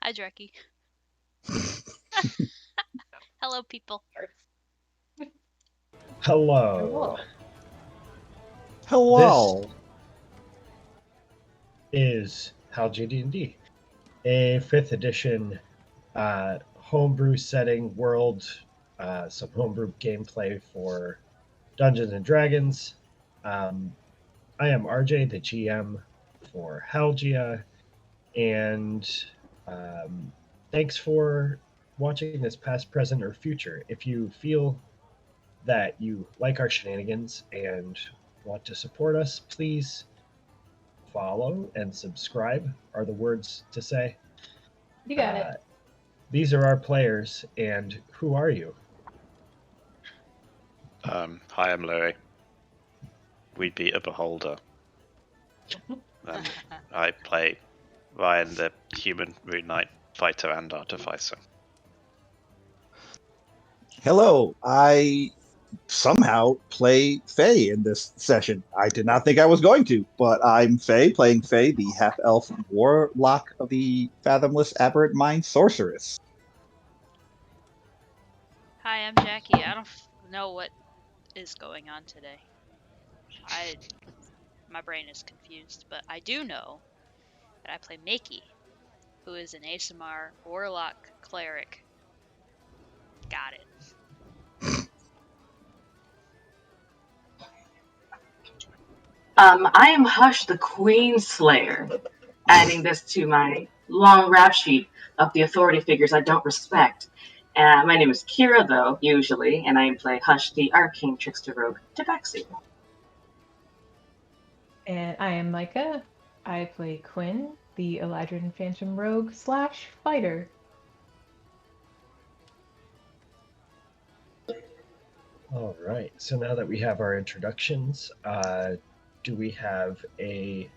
Hi, Dreki. Hello, people. Hello. This Hello. is Hal GD&D, a 5th edition homebrew setting world, some homebrew gameplay for Dungeons and Dragons. Um, I am RJ, the GM for Halgia, and thanks for watching this past, present, or future. If you feel that you like our shenanigans and want to support us, please follow and subscribe are the words to say. You got it. These are our players, and who are you? Hi, I'm Larry. We'd be a beholder. I play Ryan, the human Rune Knight fighter and artificer. Hello. I somehow play Faye in this session. I did not think I was going to, but I'm Faye, playing Faye, the half-elf warlock of the Fathomless Aberrant Mind Sorceress. Hi, I'm Jackie. I don't know what is going on today. My brain is confused, but I do know that I play Mickey, who is an ASMR Warlock Cleric. Got it. I am Hush, the Queen Slayer, adding this to my long rap sheet of the authority figures I don't respect. My name is Kira, though, usually, and I play Hush, the Arcane Trickster Rogue Tabaxi. And I am Micah. I play Quinn, the Eladrin Phantom Rogue / fighter. All right. So now that we have our introductions, do we have a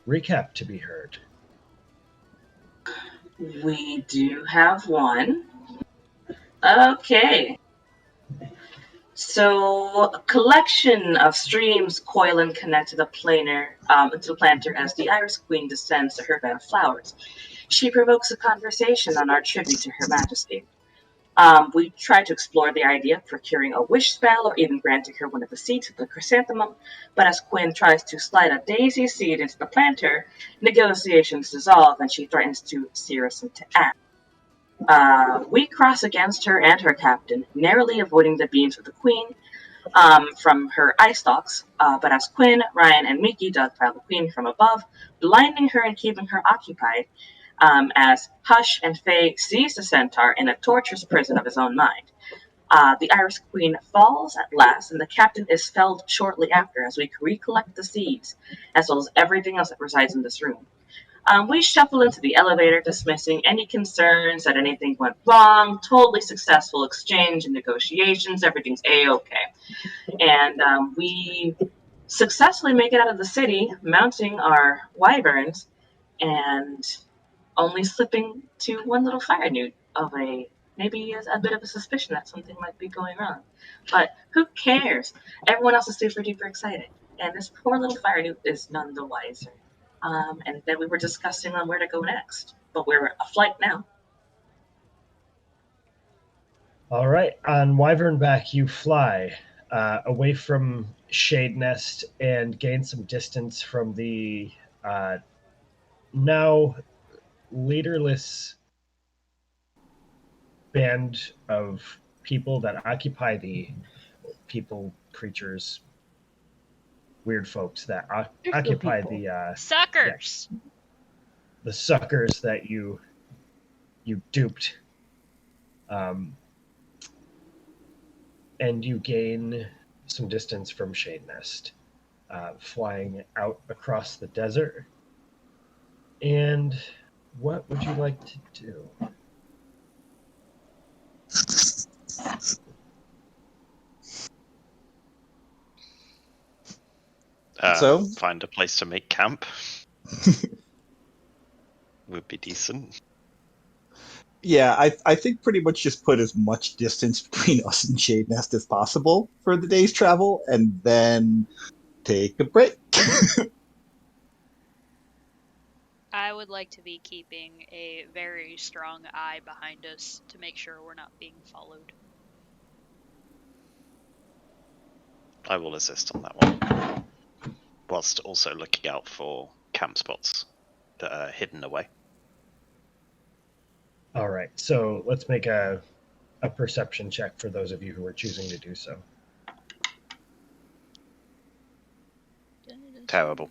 recap to be heard? We do have one. Okay. So, a collection of streams coil and connect to the planter as the Iris Queen descends to her bed of flowers. She provokes a conversation on our tribute to Her Majesty. We try to explore the idea of procuring a wish spell or even granting her one of the seeds of the chrysanthemum, but as Quinn tries to slide a daisy seed into the planter, negotiations dissolve and she threatens to sear us into ash. We cross against her and her captain, narrowly avoiding the beams of the queen from her eye stalks, but as Quinn, Ryan, and Mickey dogpile the queen from above, blinding her and keeping her occupied, as Hush and Faye seize the centaur in a torturous prison of his own mind. The Iris Queen falls at last, and the captain is felled shortly after as we recollect the seeds, as well as everything else that resides in this room. We shuffle into the elevator, dismissing any concerns that anything went wrong. Totally successful exchange and negotiations. Everything's A-okay. And we successfully make it out of the city, mounting our wyverns, and only slipping to one little fire newt of maybe a bit of a suspicion that something might be going wrong. But who cares? Everyone else is super duper excited. And this poor little fire newt is none the wiser. And then we were discussing on where to go next. But we're aflight now. All right. On Wyvern Back, you fly away from Shade Nest and gain some distance from the now leaderless band of people that occupy the people, creatures, weird folks that occupy the Suckers! the suckers that you duped. And you gain some distance from Shade Nest, flying out across the desert. And what would you like to do? Find a place to make camp. Would be decent. Yeah, I think pretty much just put as much distance between us and Shade Nest as possible for the day's travel, and then take a break. I would like to be keeping a very strong eye behind us to make sure we're not being followed. I will assist on that one, whilst also looking out for camp spots that are hidden away. All right, so let's make a perception check for those of you who are choosing to do so. Terrible.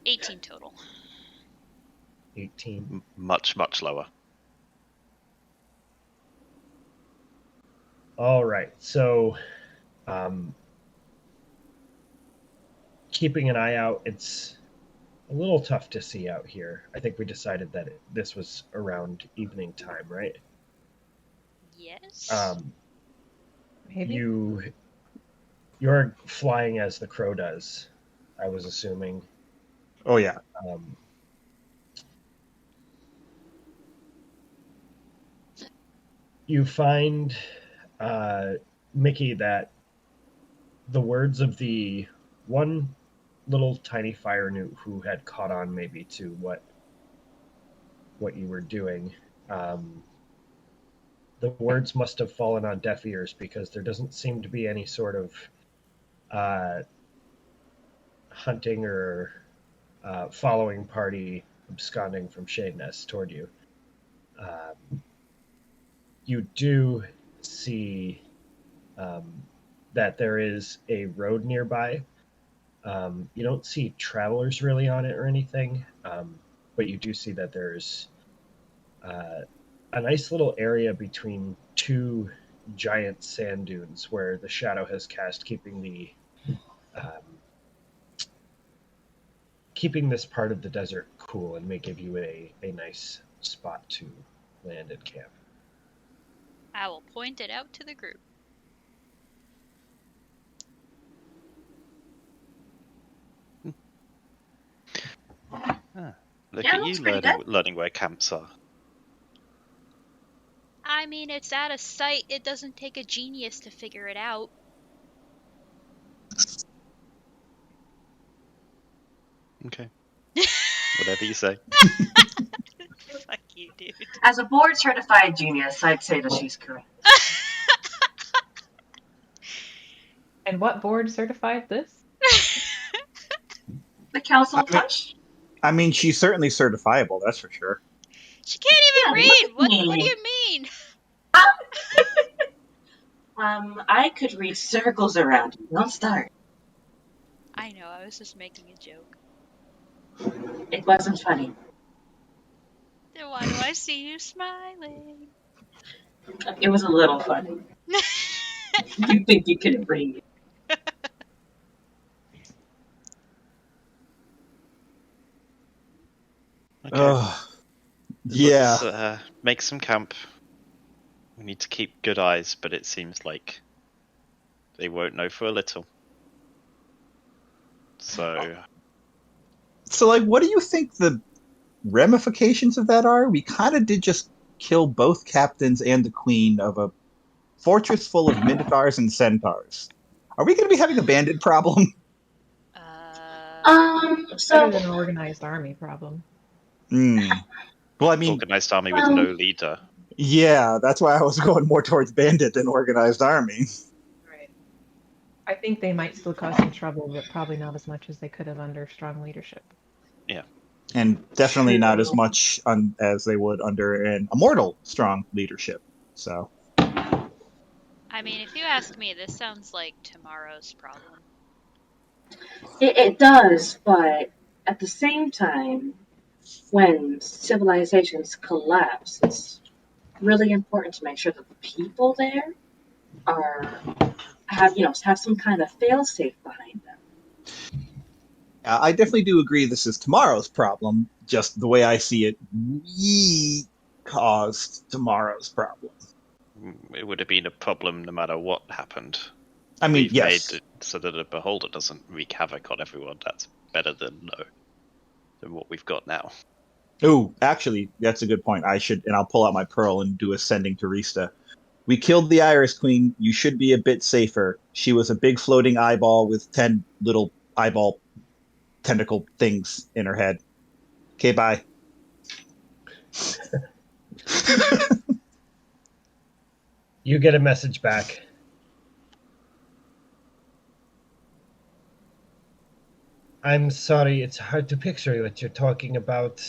18 total. 18. Much, much lower. All right, so keeping an eye out, it's a little tough to see out here. I think we decided that this was around evening time, right? Yes. Maybe. You're flying as the crow does, I was assuming. Oh yeah. You find, Mickey, that the words of the one little tiny fire newt who had caught on maybe to what you were doing, the words must have fallen on deaf ears, because there doesn't seem to be any sort of hunting or following party absconding from Shade Nest toward you. You do see that there is a road nearby. You don't see travelers really on it or anything, but you do see that there's a nice little area between two giant sand dunes where the shadow has cast, keeping this part of the desert cool, and may give you a nice spot to land and camp. I will point it out to the group. Look Yeah, at you looks pretty learning where camps are. I mean, it's out of sight. It doesn't take a genius to figure it out. Okay. Whatever you say. Fuck you, dude. As a board certified genius, I'd say that she's correct. And what board certified this? The Council of I mean- Touch? I mean, she's certainly certifiable, that's for sure. She can't even Yeah, read. look at What do me. you mean? I could read circles around you. Don't start. I know. I was just making a joke. It wasn't funny. Then why do I see you smiling? It was a little funny. You think you can read? Okay. Yeah. Let's make some camp. We need to keep good eyes, but it seems like they won't know for a little. So, So, like, what do you think the ramifications of that are? We kind of did just kill both captains and the queen of a fortress full of minotaurs and centaurs. Are we going to be having a bandit problem? Better So than an organized army problem. Well, I mean, organized army with no leader. yeah, that's why I was going more towards bandit than organized army. Right. I think they might still cause some trouble, but probably not as much as they could have under strong leadership. And definitely not as True. much as they would under an immortal strong leadership. So, I mean, if you ask me, this sounds like tomorrow's problem. it does, but at the same time, when civilizations collapse, it's really important to make sure that the people there have some kind of failsafe behind them. I definitely do agree this is tomorrow's problem. Just the way I see it, we caused tomorrow's problem. It would have been a problem no matter what happened. I mean, We've yes. made it so that a beholder doesn't wreak havoc on everyone. That's better than what we've got now. Oh, actually, that's a good point. And I'll pull out my pearl and do a sending to Rista. We killed the Iris Queen. You should be a bit safer. She was a big floating eyeball with 10 little eyeball tentacle things in her head. Okay, bye. You get a message back. I'm sorry, it's hard to picture what you're talking about.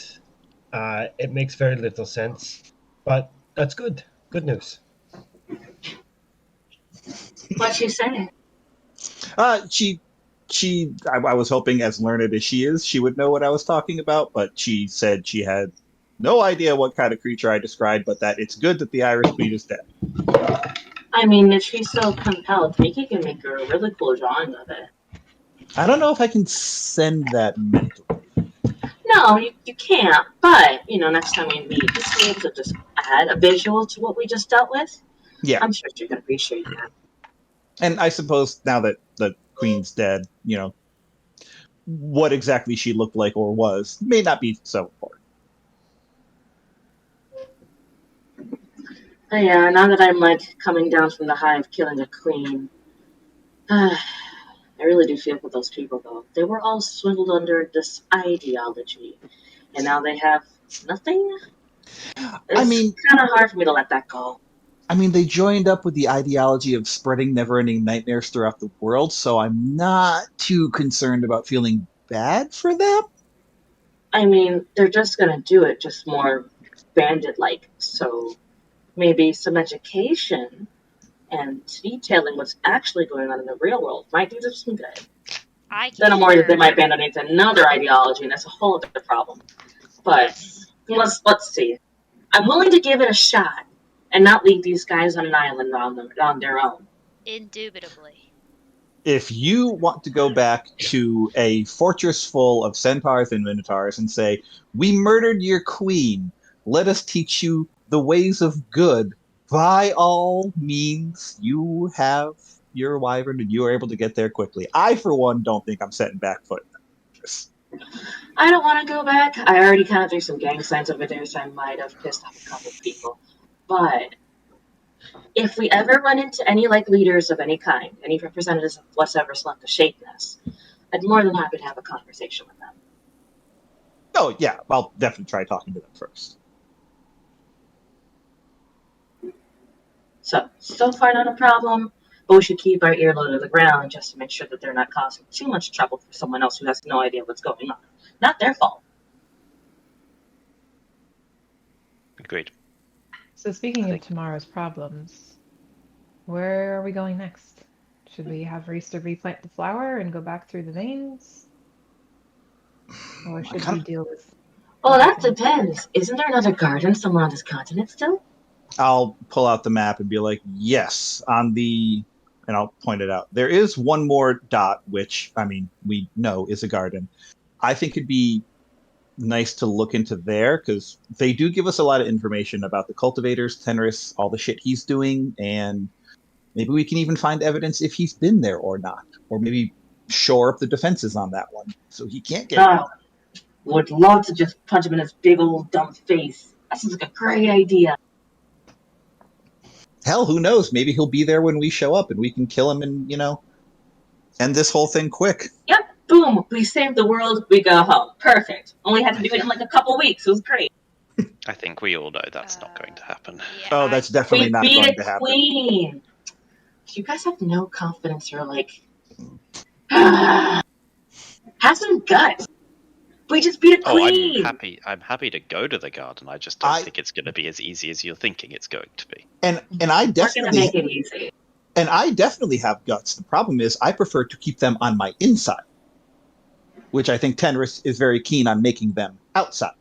It makes very little sense, but that's good. Good news. What'd she say? I was hoping, as learned as she is, she would know what I was talking about, but she said she had no idea what kind of creature I described, but that it's good that the Irish Queen is dead. I mean, if she's so compelled, Mickey can make her a really cool drawing of it. I don't know if I can send that mentally. No, you can't. But, next time we meet, just be able to just add a visual to what we just dealt with. Yeah. I'm sure she can appreciate that. And I suppose now that the Queen's dead, what exactly she looked like or was may not be so important. But yeah, now that I'm coming down from the high of killing a queen, I really do feel for those people though. They were all swindled under this ideology, and now they have nothing. It's kind of hard for me to let that go. I mean, they joined up with the ideology of spreading never-ending nightmares throughout the world, so I'm not too concerned about feeling bad for them. I mean, they're just gonna do it just more bandit-like, so maybe some education and detailing what's actually going on in the real world might do some good. Then I'm worried that they might abandon another ideology, and that's a whole other problem. But let's see. I'm willing to give it a shot and not leave these guys on an island on their own. Indubitably. If you want to go back to a fortress full of centaurs and minotaurs and say, "We murdered your queen, let us teach you the ways of good," by all means, you have your wyvern and you are able to get there quickly. I, for one, don't think I'm setting back foot in this. I don't want to go back. I already kind of threw some gang signs over there, so I might have pissed off a couple people. But if we ever run into any leaders of any kind, any representatives of whatever's left of Shapeness, I'd more than happy to have a conversation with them. Oh yeah, I'll definitely try talking to them first. So far not a problem, but we should keep our ear low to the ground just to make sure that they're not causing too much trouble for someone else who has no idea what's going on. Not their fault. Agreed. So speaking of tomorrow's problems, where are we going next? Should we have Reese to replant the flower and go back through the veins? Or should we deal with... Well, that depends. Isn't there another garden somewhere on this continent still? I'll pull out the map and be like, yes, and I'll point it out. There is one more dot, which, we know is a garden. I think it'd be nice to look into there, because they do give us a lot of information about the cultivators, Tenris, all the shit he's doing, and maybe we can even find evidence if he's been there or not. Or maybe shore up the defenses on that one, so he can't get out. Would love to just punch him in his big old dumb face. That sounds like a great idea. Hell, who knows? Maybe he'll be there when we show up and we can kill him and, end this whole thing quick. Yep, boom, we saved the world, we go home. Perfect. Only had to do it in a couple weeks. It was great. I think we all know that's not going to happen. Yeah, that's definitely not going to happen. Queen. Do you guys have no confidence or have some guts? We just beat a queen. I'm happy to go to the garden. I just don't think it's going to be as easy as you're thinking it's going to be. And I definitely We're going to make it easy. And I definitely have guts. The problem is I prefer to keep them on my inside, which I think Tenris is very keen on making them outside.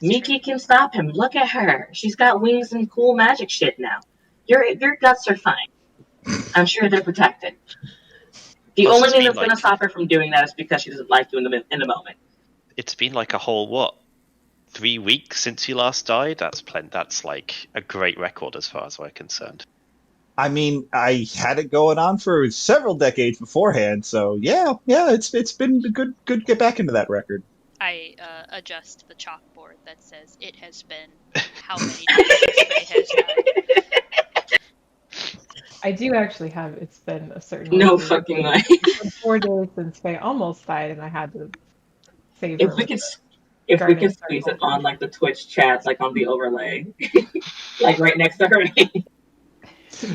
Miki can stop him. Look at her. She's got wings and cool magic shit now. Your guts are fine. I'm sure they're protected. The only thing that's going to stop her from doing that is because she doesn't like you in the moment. It's been a whole 3 weeks since you last died. That's a great record as far as we're concerned. I had it going on for several decades beforehand, so yeah, it's been good to get back into that record. I adjust the chalkboard that says it has been how many days since Faye has died. I do actually have it's been a certain no fucking way. It's been 4 days since Faye almost died, and I had to save If her we with could, the if we gardening could squeeze it circle. on like the Twitch chat, like on the overlay, like right next to her name.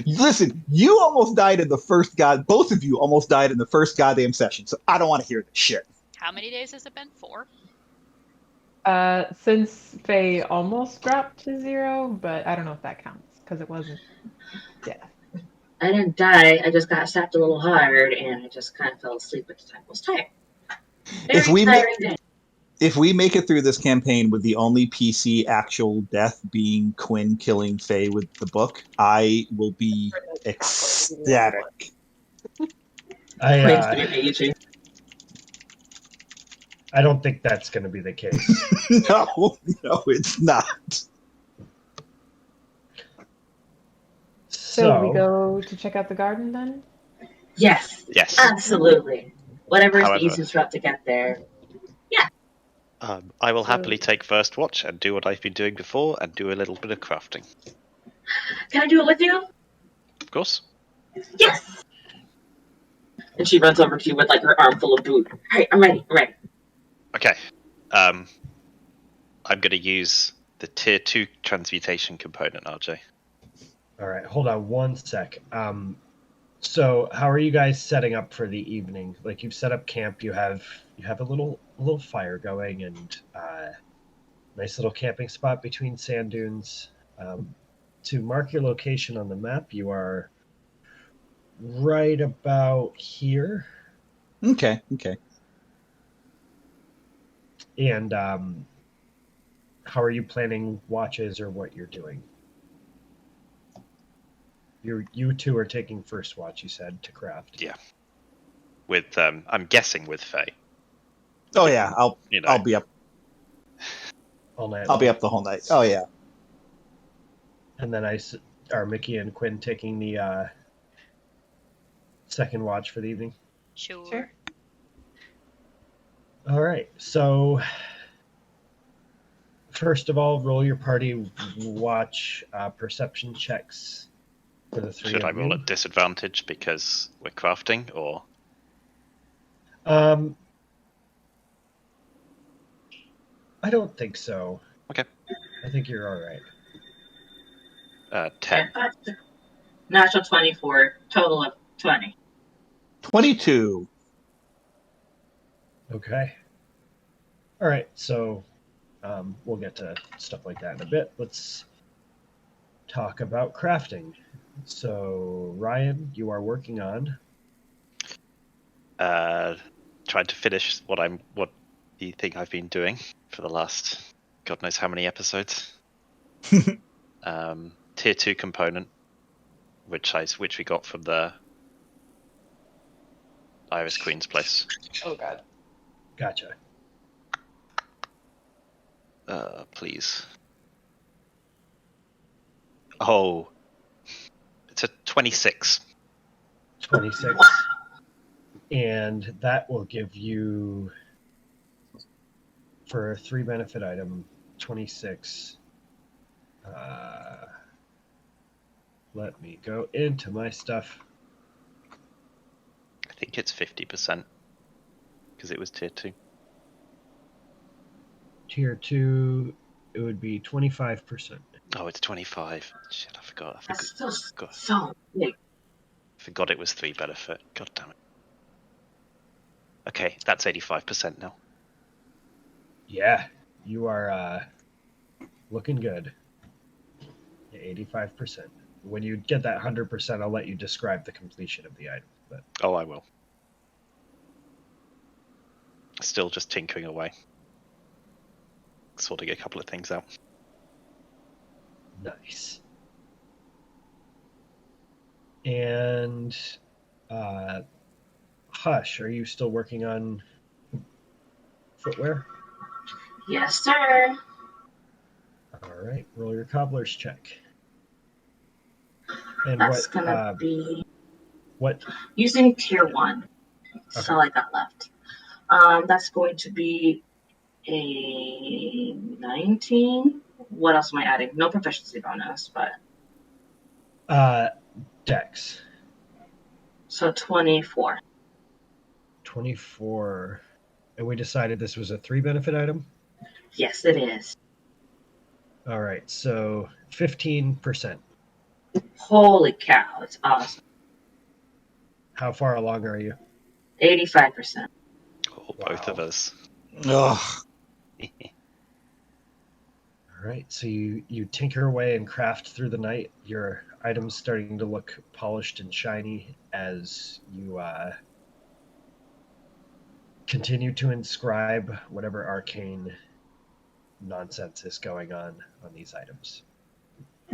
Listen, you almost died in the first god. Both of you almost died in the first goddamn session. So I don't want to hear this shit. How many days has it been? 4? Since Faye almost dropped to 0, but I don't know if that counts because it wasn't death. I didn't die. I just got sapped a little hard, and I just kind of fell asleep at the time. I was tired. If Very we tiring day. if we make it through this campaign with the only PC actual death being Quinn killing Faye with the book, I will be ecstatic. Quinn's I doing aging. I don't think that's going to be the case. No, it's not. So we So, go to check out the garden then? Yes, Yes. absolutely. Whatever is the However- easiest route to get there. I will So- happily take first watch and do what I've been doing before and do a little bit of crafting. Can I do it with you? Of course. Yes! And she runs over to you with like her arm full of food. Alright, I'm ready. Okay. I'm going to use the tier 2 transmutation component, RJ. all right, hold on one sec. So how are you guys setting up for the evening? Like you've set up camp, you have a little fire going, and nice little camping spot between sand dunes. To mark your location on the map, you are right about here. Okay. And how are you planning watches or what you're doing? You two are taking first watch, you said, to craft. Yeah. With I'm guessing with Faye. Oh yeah, I'll be up. All night I'll be long. up the whole night. Oh yeah. And then are Mickey and Quinn taking the second watch for the evening? Sure. All right. So first of all, roll your party watch perception checks for the three Should of I roll you. at disadvantage because we're crafting, or I don't think so. Okay. I think you're all right. 10? Natural 24, total of 20. 22. Okay. All right. So we'll get to stuff like that in a bit. Let's talk about crafting. So Ryan, you are working on Trying to finish what you think I've been doing for the last God knows how many episodes. Tier 2 component, which we got from the Iris Queen's place. Oh god. Gotcha. Please. Oh, it's a 26. 26. And that will give you, for a 3 benefit item, 26. Let me go into my stuff. I think it's 50% because it was tier 2. Tier 2, it would be 25%. Oh, it's 25. Shit, I forgot. That's still God. so big. Forgot it was 3 benefit. God damn it. Okay, that's 85% now. Yeah, you are looking good. 85%. When you get that 100%, I'll let you describe the completion of the item. But Oh, I will. Still just tinkering away. Sorting a couple of things out. nice. And Hush, are you still working on footwear? Yes, sir. All right, roll your cobbler's check. And That's gonna be what? using tier 1. That's Okay. all I got left. That's going to be a 19. What else am I adding? No proficiency bonus, but Dex. so 24. 24. And we decided this was a 3 benefit item? Yes, it is. All right, so 15%. Holy cow, it's awesome. How far along are you? 85%. Or both of Wow. us. Ugh. All right, so you tinker away and craft through the night. Your items starting to look polished and shiny as you continue to inscribe whatever arcane nonsense is going on these items.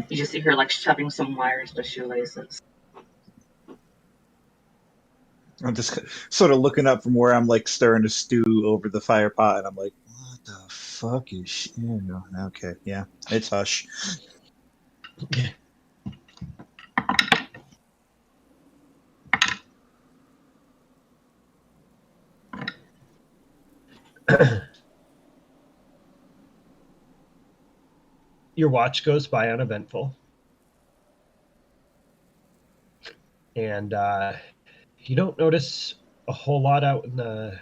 You just see her like shoving some wires with shoelaces. I'm just sort of looking up from where I'm like stirring a stew over the fire pot, and I'm like, what the fuck is okay, yeah, it's hush. Your watch goes by uneventful, and you don't notice a whole lot out in the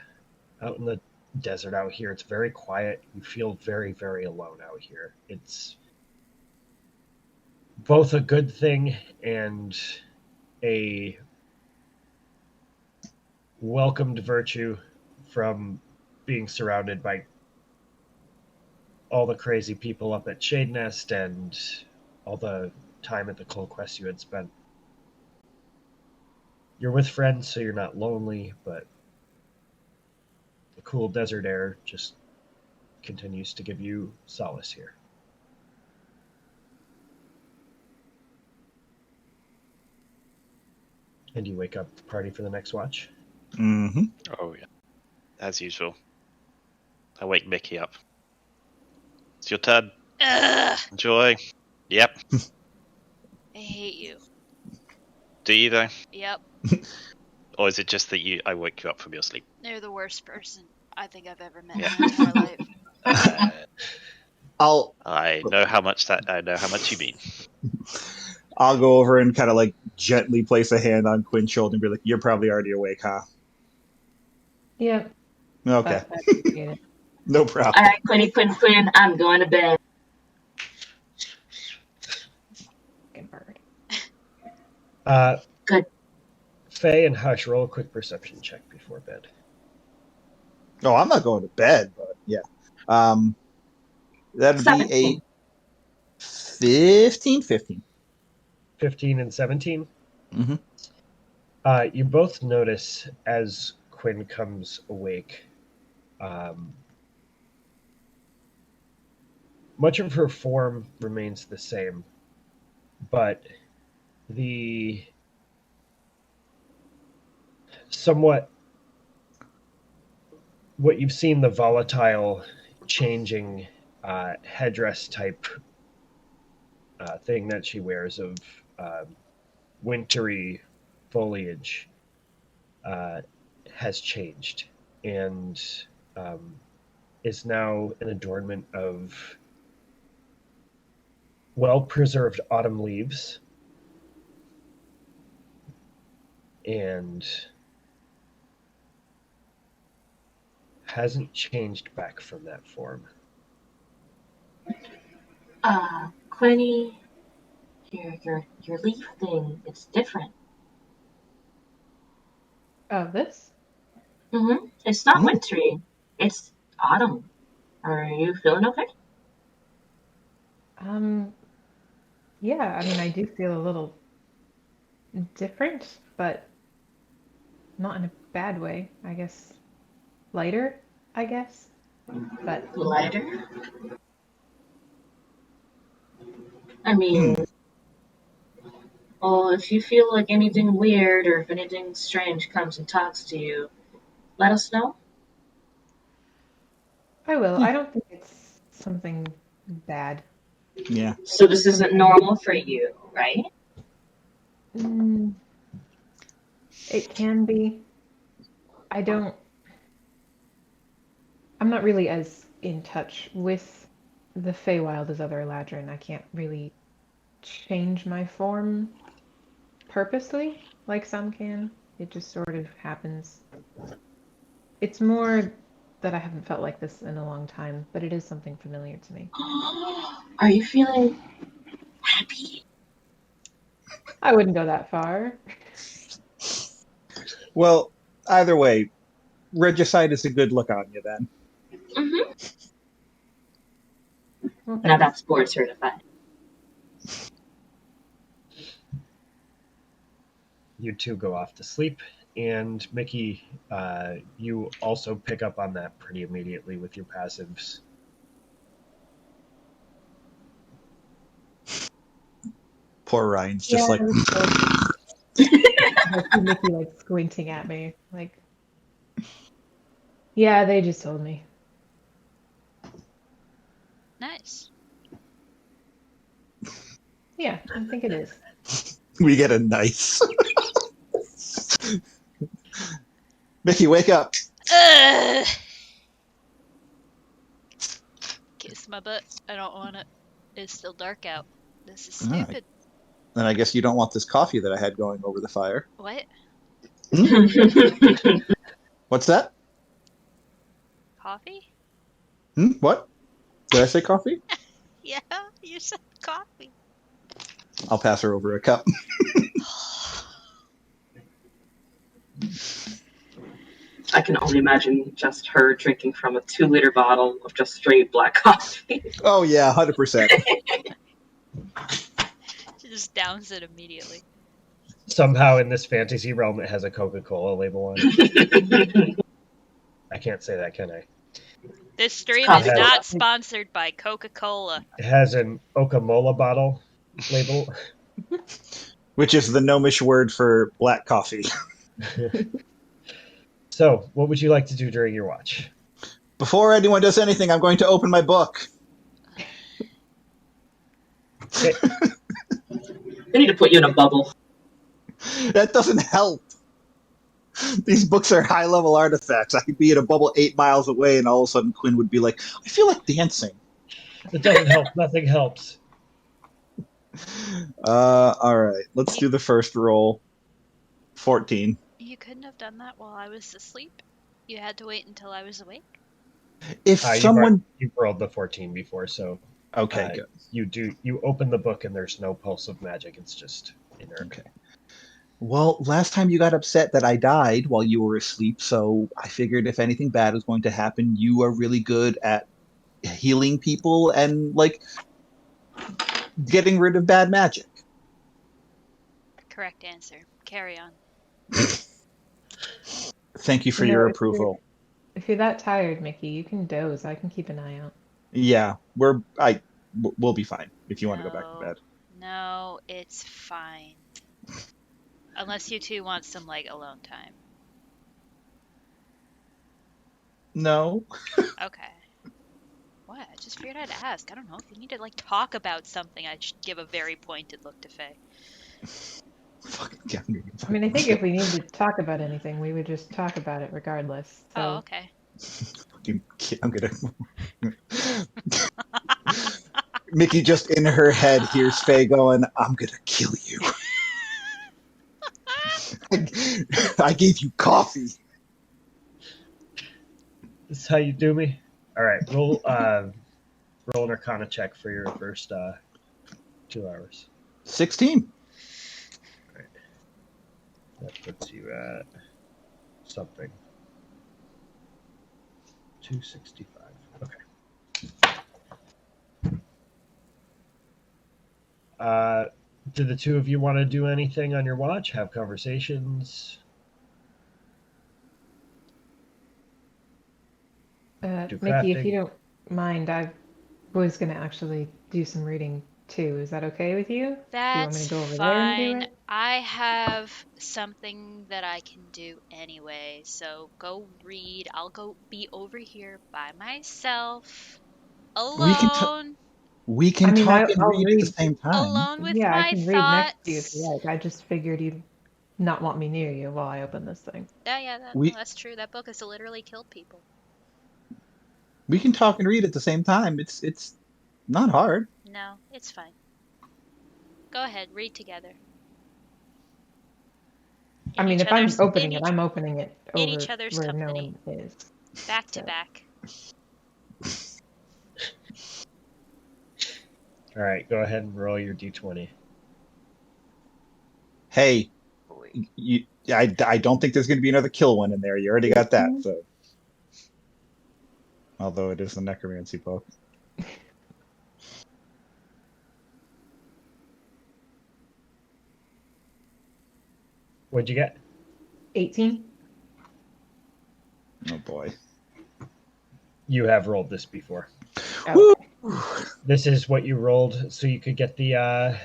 desert out here. It's very quiet. You feel very, very alone out here. It's both a good thing and a welcomed virtue from being surrounded by all the crazy people up at Shade Nest and all the time at the Cold Quest you had spent. You're with friends, so you're not lonely, but the cool desert air just continues to give you solace here. And you wake up the party for the next watch? Mm-hmm. Oh, yeah. As usual. I wake Mickey up. It's your turn. Ugh, Enjoy. Yep. I hate you. Do you, though? Yep, Or is it just that I woke you up from your sleep? you're the worst person I think I've ever met in my entire life. I know how much you mean. I'll go over and kind of like gently place a hand on Quinn's shoulder and be like, "You're probably already awake, huh?" Yep. Okay, But I appreciate it. no problem. All right, Quinn, I'm going to bed. Fucking bird. Good. Faye and Hush, roll a quick perception check before bed. Oh, I'm not going to bed, but yeah. That'd be 17. 15. 15 and 17? Mm-hmm. You both notice as Quinn comes awake, much of her form remains the same, but the somewhat what you've seen, the volatile changing headdress type thing that she wears of wintry foliage has changed and is now an adornment of well-preserved autumn leaves and hasn't changed back from that form. Quinny, your leaf thing, it's different. Oh, this? Mm-hmm. It's not wintry. It's autumn. Are you feeling okay? Yeah, I mean, I do feel a little different, but not in a bad way, I guess. Lighter, I guess. But Lighter? I mean, well, if you feel like anything weird or if anything strange comes and talks to you, let us know. I will. I don't think it's something bad. Yeah. So this isn't normal for you, right? It can be. I'm not really as in touch with the Feywild as other Eladrin. I can't really change my form purposely like some can. It just sort of happens. It's more that I haven't felt like this in a long time, but it is something familiar to me. Are you feeling happy? I wouldn't go that far. Well, either way, Regicide is a good look on you then. Mm-hmm. Well, Now thanks. that's board certified. You two go off to sleep, and Mickey, you also pick up on that pretty immediately with your passives. Poor Ryan's just Yeah, like, I was told. I see Mickey like squinting at me, like, yeah, they just told me. Nice. Yeah, I think it is. we get a nice. Mickey, wake up. Ugh. Kiss my butt. I don't want it. It's still dark out. This is All right. stupid. Then I guess you don't want this coffee that I had going over the fire. What? What's that? Coffee? What? Did I say coffee? Yeah, you said coffee. I'll pass her over a cup. I can only imagine just her drinking from a 2-liter bottle of just straight black coffee. Oh yeah, 100%. She just downs it immediately. Somehow in this fantasy realm, it has a Coca-Cola label on it. I can't say that, can I? This stream Coffee. is not sponsored by Coca-Cola. It has an Okamola bottle label. Which is the gnomish word for black coffee. So, what would you like to do during your watch? Before anyone does anything, I'm going to open my book. Okay. They need to put you in a bubble. That doesn't help. These books are high-level artifacts. I could be in a bubble 8 miles away, and all of a sudden Quinn would be like, I feel like dancing. It doesn't help. Nothing helps. All right. Let's do the first roll. 14. You couldn't have done that while I was asleep. You had to wait until I was awake. If someone... You've rolled the 14 before, so Okay, good. You open the book and there's no pulse of magic. It's just inert. Okay. Well, last time you got upset that I died while you were asleep, so I figured if anything bad was going to happen, you are really good at healing people and, like, getting rid of bad magic. Correct answer. Carry on. Thank you for You know, your if you're- approval. If you're that tired, Mickey, you can doze. I can keep an eye out. Yeah, we'll be fine if you want to go back to bed. No, it's fine. Unless you two want some, like, alone time. No. Okay. What? I just figured I'd ask. I don't know. If you need to, like, talk about something, I should give a very pointed look to Faye. Fucking get me. I mean, I think if we need to talk about anything, we would just talk about it regardless. So. Oh, okay. I'm gonna. Mickey just in her head hears Faye going, I'm gonna kill you. I gave you coffee. This is how you do me? Alright, roll an Arcana check for your first 2 hours. 16. Right. That puts you at something. 265. Okay. Do the two of you want to do anything on your watch? Have conversations? Do Mickey, if crafting? you don't mind, I was going to actually do some reading too. Is that okay with you? That's do you want me to go over there and do fine. it? I have something that I can do anyway, so go read. I'll go be over here by myself, alone, We can I mean, talk and I'll read at the same time. alone with Yeah, I my can read next to you if thoughts. you like. I just figured you'd not want me near you while I open this thing. Yeah, We- that's true. That book has literally killed people. We can talk and read at the same time. It's not hard. No, it's fine. Go ahead, read together. I In mean, each if I'm other's- opening in it, each- I'm opening it in over each other's where no company. one is. Back to back. All right, go ahead and roll your d20. Hey, Boy. I don't think there's going to be another kill one in there. You already got that. So, although it is the necromancy book. What'd you get? 18. Oh boy. You have rolled this before. Okay. This is what you rolled, so you could get the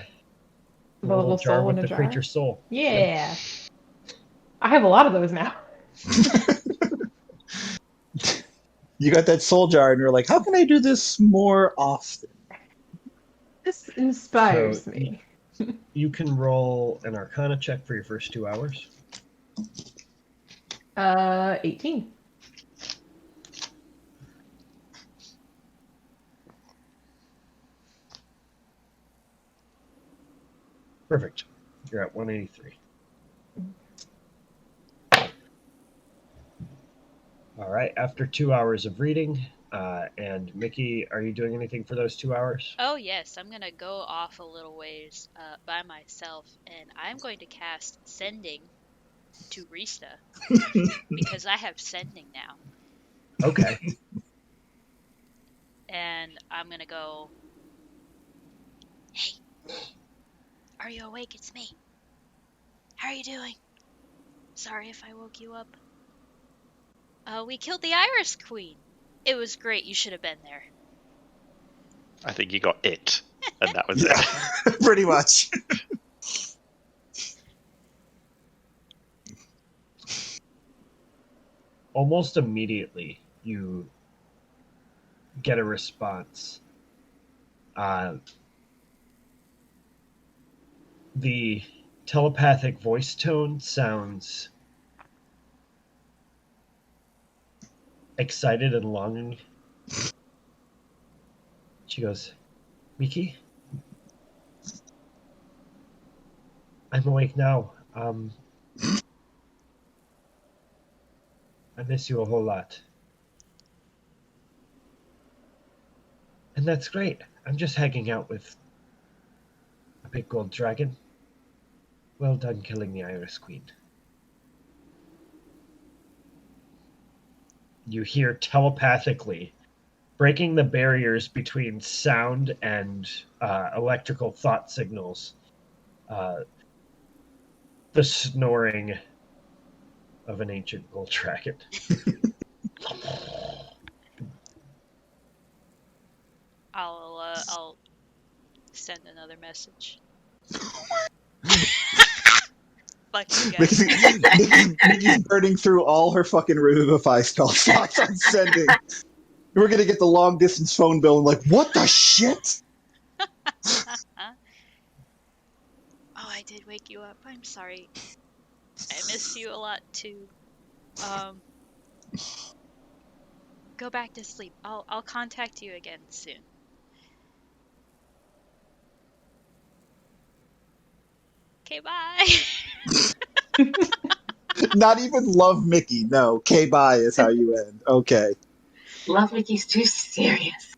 little jar soul with in a the jar? creature's soul. Yeah. I have a lot of those now. You got that soul jar, and you're like, how can I do this more often? This inspires So, me. You can roll an Arcana check for your first 2 hours. 18. Perfect. You're at 183. All right. After 2 hours of reading, and Mickey, are you doing anything for those 2 hours? Oh yes, I'm gonna go off a little ways by myself, and I'm going to cast Sending to Rista because I have Sending now, Okay. and I'm gonna go. Hey, are you awake? It's me. How are you doing? Sorry if I woke you up. We killed the Iris Queen. It was great. You should have been there. I think you got it, and that was Yeah, it. pretty much. Almost immediately, you get a response. The telepathic voice tone sounds excited and longing. She goes, Miki? I'm awake now. I miss you a whole lot. And that's great. I'm just hanging out with a big gold dragon. Well done killing the Iris Queen. You hear telepathically, breaking the barriers between sound and electrical thought signals, the snoring of an ancient gold dragon. I'll send another message. Fuck you guys. Nikki's burning through all her fucking Revivify spell slots on sending. We're gonna get the long distance phone bill and like, what the shit? Oh, I did wake you up. I'm sorry. I miss you a lot too. Go back to sleep. I'll contact you again soon. Okay, bye. Not even love Mickey. No, K-bye is how you end. Okay. Love Mickey's too serious.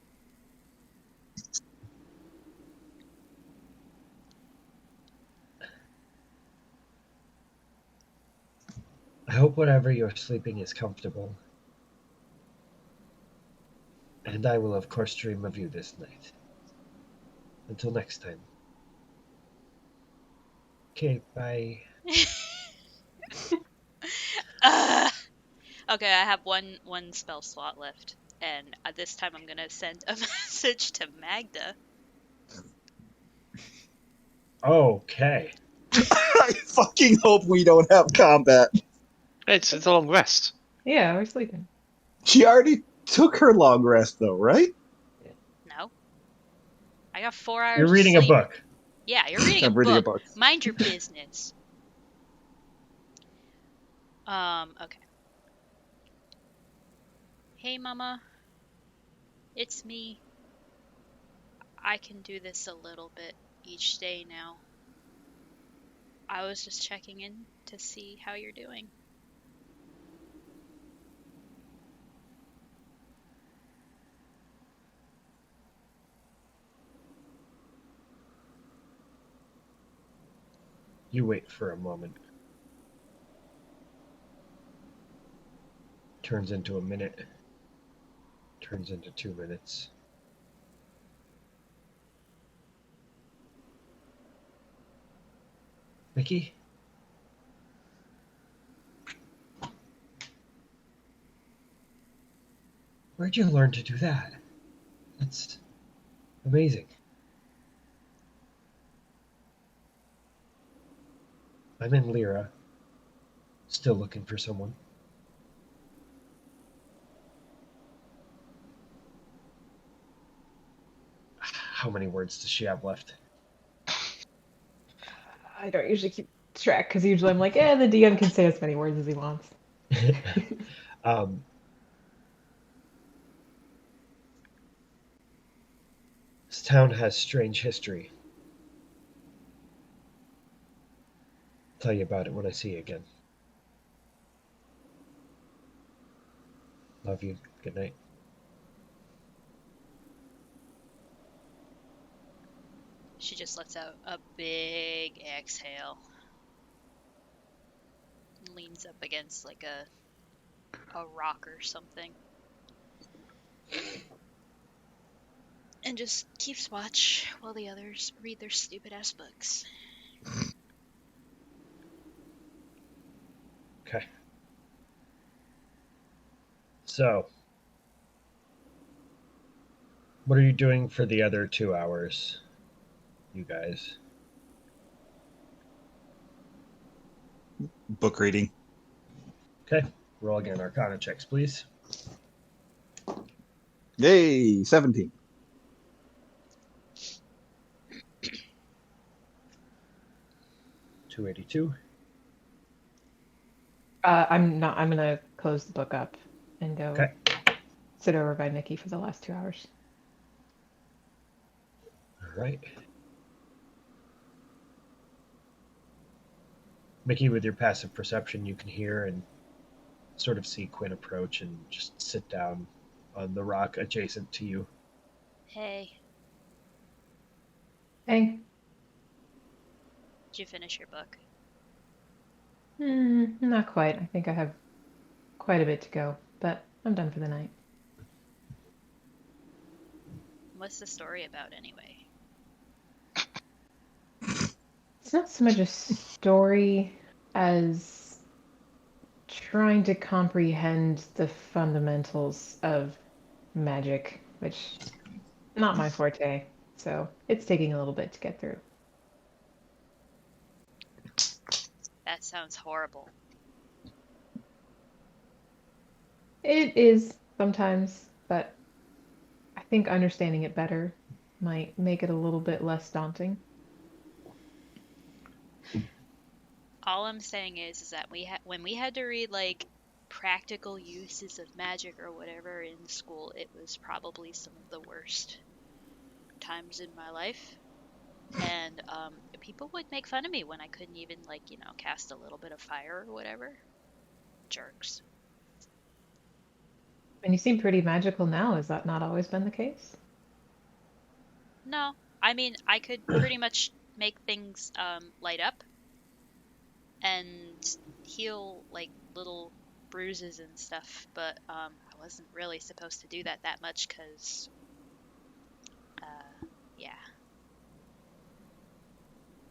I hope whatever you're sleeping is comfortable. And I will, of course, dream of you this night. Until next time. Okay, bye. Okay, I have one spell slot left, and this time I'm gonna send a message to Magda. Okay. I fucking hope we don't have combat. It's a long rest. Yeah, we're sleeping. She already took her long rest though, right? No, I got 4 hours. You're reading of a sleep. book. Yeah, you're reading I'm a reading a book. book. Mind your business. Okay. Hey, Mama. It's me. I can do this a little bit each day now. I was just checking in to see how you're doing. You wait for a moment. Turns into a minute. Turns into 2 minutes. Mickey? Where'd you learn to do that? That's amazing. I'm in Lyra. Still looking for someone. How many words does she have left? I don't usually keep track because usually I'm like, the DM can say as many words as he wants. This town has strange history. I'll tell you about it when I see you again. Love you. Good night. She just lets out a big exhale. Leans up against like a rock or something. And just keeps watch while the others read their stupid ass books. Okay. So, what are you doing for the other 2 hours, you guys? Book reading. Okay. Roll again. Arcana checks, please. Yay, 17. $282. I'm gonna close the book up and go Okay. sit over by Mickey for the last 2 hours. All right. Mickey, with your passive perception, you can hear and sort of see Quinn approach and just sit down on the rock adjacent to you. Hey, Hey. did you finish your book? Not quite. I think I have quite a bit to go, but I'm done for the night. What's the story about anyway? It's not so much a story as trying to comprehend the fundamentals of magic, which not my forte. So it's taking a little bit to get through. That sounds horrible. It is sometimes, but I think understanding it better might make it a little bit less daunting. All I'm saying is that when we had to read like practical uses of magic or whatever in school, it was probably some of the worst times in my life. And people would make fun of me when I couldn't even cast a little bit of fire or whatever. Jerks. And you seem pretty magical now. Has that not always been the case? No, I mean I could pretty much make things light up and heal like little bruises and stuff, but I wasn't really supposed to do that much because yeah.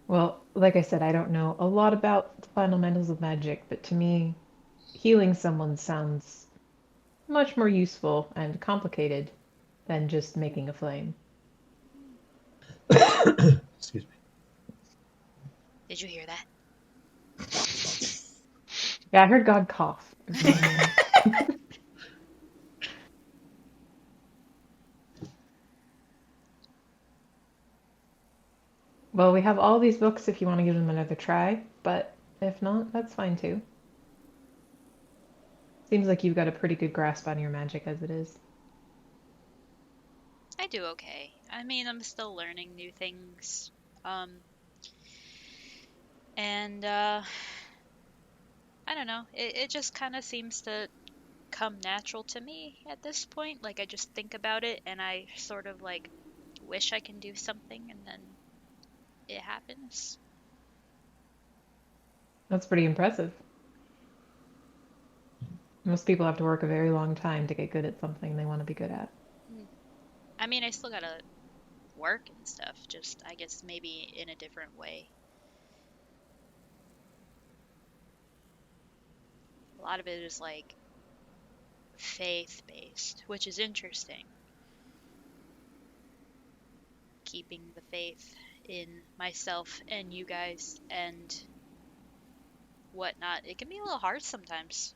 Well, like I said, I don't know a lot about the fundamentals of magic, but to me, healing someone sounds much more useful and complicated than just making a flame. Excuse me. Did you hear that? Yeah, I heard God cough. Well, we have all these books if you want to give them another try, but if not, that's fine too. Seems like you've got a pretty good grasp on your magic as it is. I do okay. I mean, I'm still learning new things. And I don't know. It just kind of seems to come natural to me at this point. Like I just think about it and I sort of like wish I can do something and then it happens. That's pretty impressive. Most people have to work a very long time to get good at something they want to be good at. I mean, I still gotta work and stuff, just I guess maybe in a different way. A lot of it is like faith-based, which is interesting. Keeping the faith in myself and you guys and whatnot. It can be a little hard sometimes.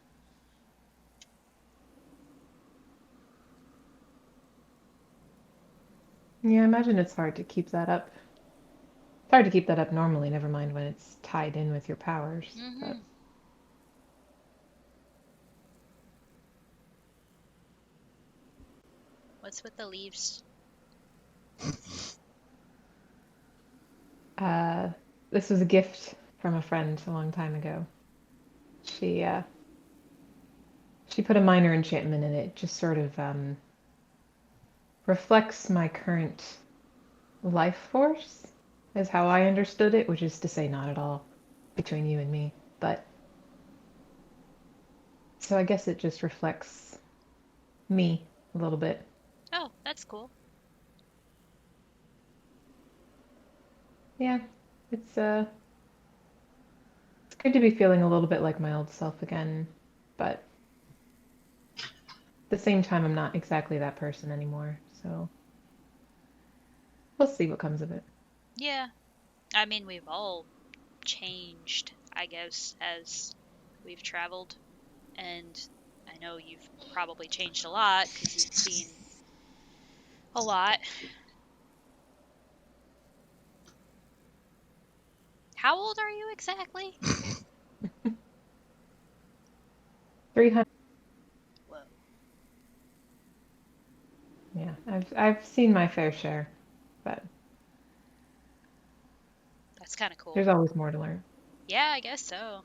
Yeah, I imagine it's hard to keep that up. It's hard to keep that up normally, never mind when it's tied in with your powers. But What's with the leaves? this was a gift from a friend a long time ago. She put a minor enchantment in it, just sort of reflects my current life force, is how I understood it, which is to say not at all between you and me. But so I guess it just reflects me a little bit. Oh, that's cool. Yeah, it's good to be feeling a little bit like my old self again, but at the same time I'm not exactly that person anymore, so we'll see what comes of it. Yeah. I mean, we've all changed, I guess, as we've traveled. And I know you've probably changed a lot because you've seen a lot. How old are you exactly? 300. Whoa. Yeah, I've seen my fair share, but That's kind of cool. there's always more to learn. Yeah, I guess so.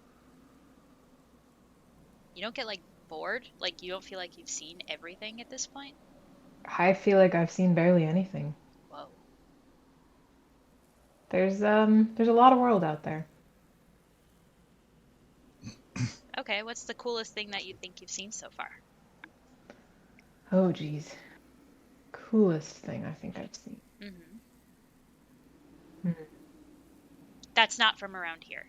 You don't get, like, bored? Like, you don't feel like you've seen everything at this point? I feel like I've seen barely anything. Whoa. There's a lot of world out there. Okay, what's the coolest thing that you think you've seen so far? Oh geez. Coolest thing I think I've seen. Mm-hmm. That's not from around here.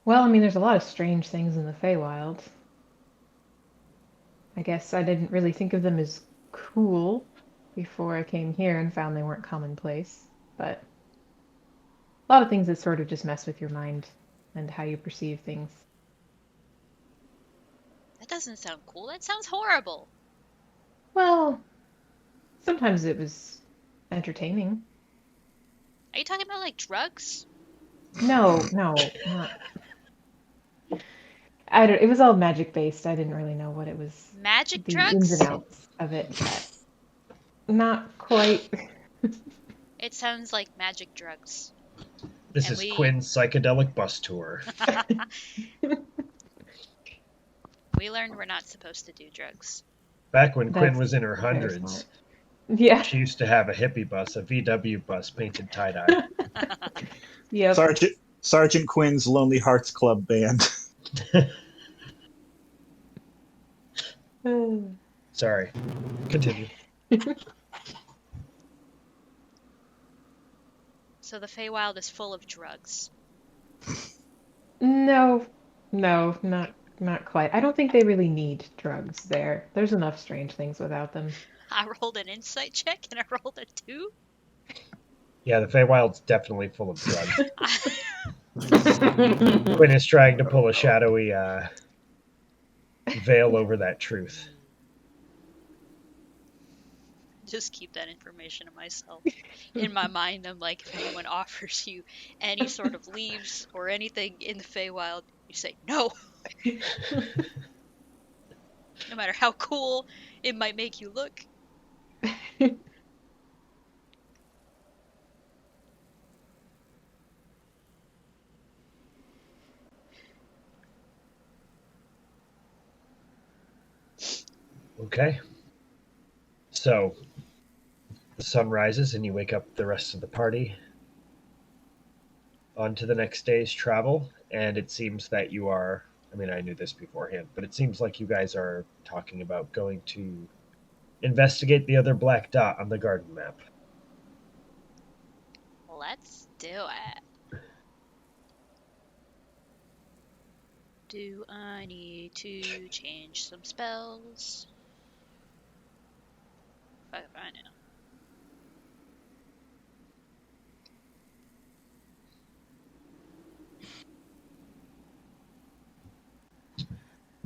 Well, I mean, there's a lot of strange things in the Feywild. I guess I didn't really think of them as cool before I came here and found they weren't commonplace, but a lot of things that sort of just mess with your mind and how you perceive things. That doesn't sound cool. That sounds horrible. Well, sometimes it was entertaining. Are you talking about, like, drugs? No, not. It was all magic based. I didn't really know what it was. Magic The drugs? ins and outs of it. Not quite. It sounds like magic drugs. This And is Quinn's psychedelic bus tour. We learned we're not supposed to do drugs. Back when Quinn That's was in her very hundreds, smart. Yeah. she used to have a hippie bus, a VW bus painted tie-dye. Yep. Sergeant Quinn's Lonely Hearts Club Band. Sorry. Continue. So the Feywild is full of drugs. No, not quite. I don't think they really need drugs there. There's enough strange things without them. I rolled an insight check and I rolled a 2. Yeah, the Feywild's definitely full of drugs. Quinn is trying to pull a shadowy veil over that truth. Just keep that information to myself. In my mind, I'm like, if anyone offers you any sort of leaves or anything in the Feywild, you say no. No matter how cool it might make you look. Okay. So, the sun rises and you wake up the rest of the party. on to the next day's travel, and it seems that you are. I mean, I knew this beforehand, but it seems like you guys are talking about going to investigate the other black dot on the garden map. Let's do it. Do I need to change some spells? Fuck if I know.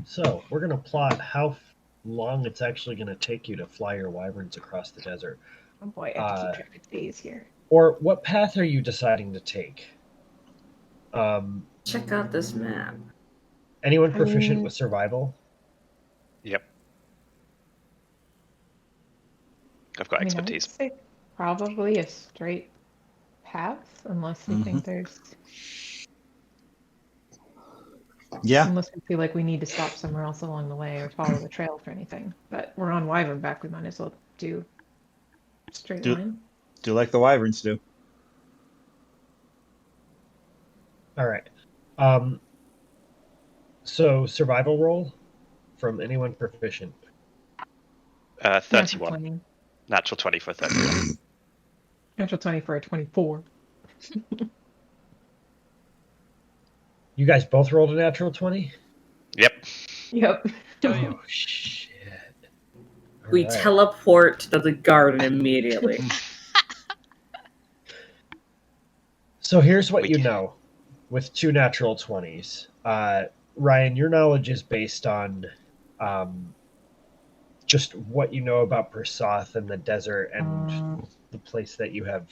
So we're gonna plot how long it's actually gonna take you to fly your wyverns across the desert, Oh boy, I have to keep track of days here. or what path are you deciding to take? Check out this map. Anyone proficient mean- with survival? Yep. I've got I would expertise. say probably a straight path, unless you think there's, Yeah. unless we feel like we need to stop somewhere else along the way or follow the trail for anything. But we're on Wyvern back, we might as well do straight Do- line. Do like the wyverns do. All right. So survival roll from anyone proficient. 31. 20. Natural 20 for 31. Natural 20 for a 24. You guys both rolled a natural 20? Yep. Yep. Oh, shit. All We right. teleport to the garden immediately. So here's what We you can- know with 2 natural 20s. Ryan, your knowledge is based on just what you know about Persoth and the desert and the place that you have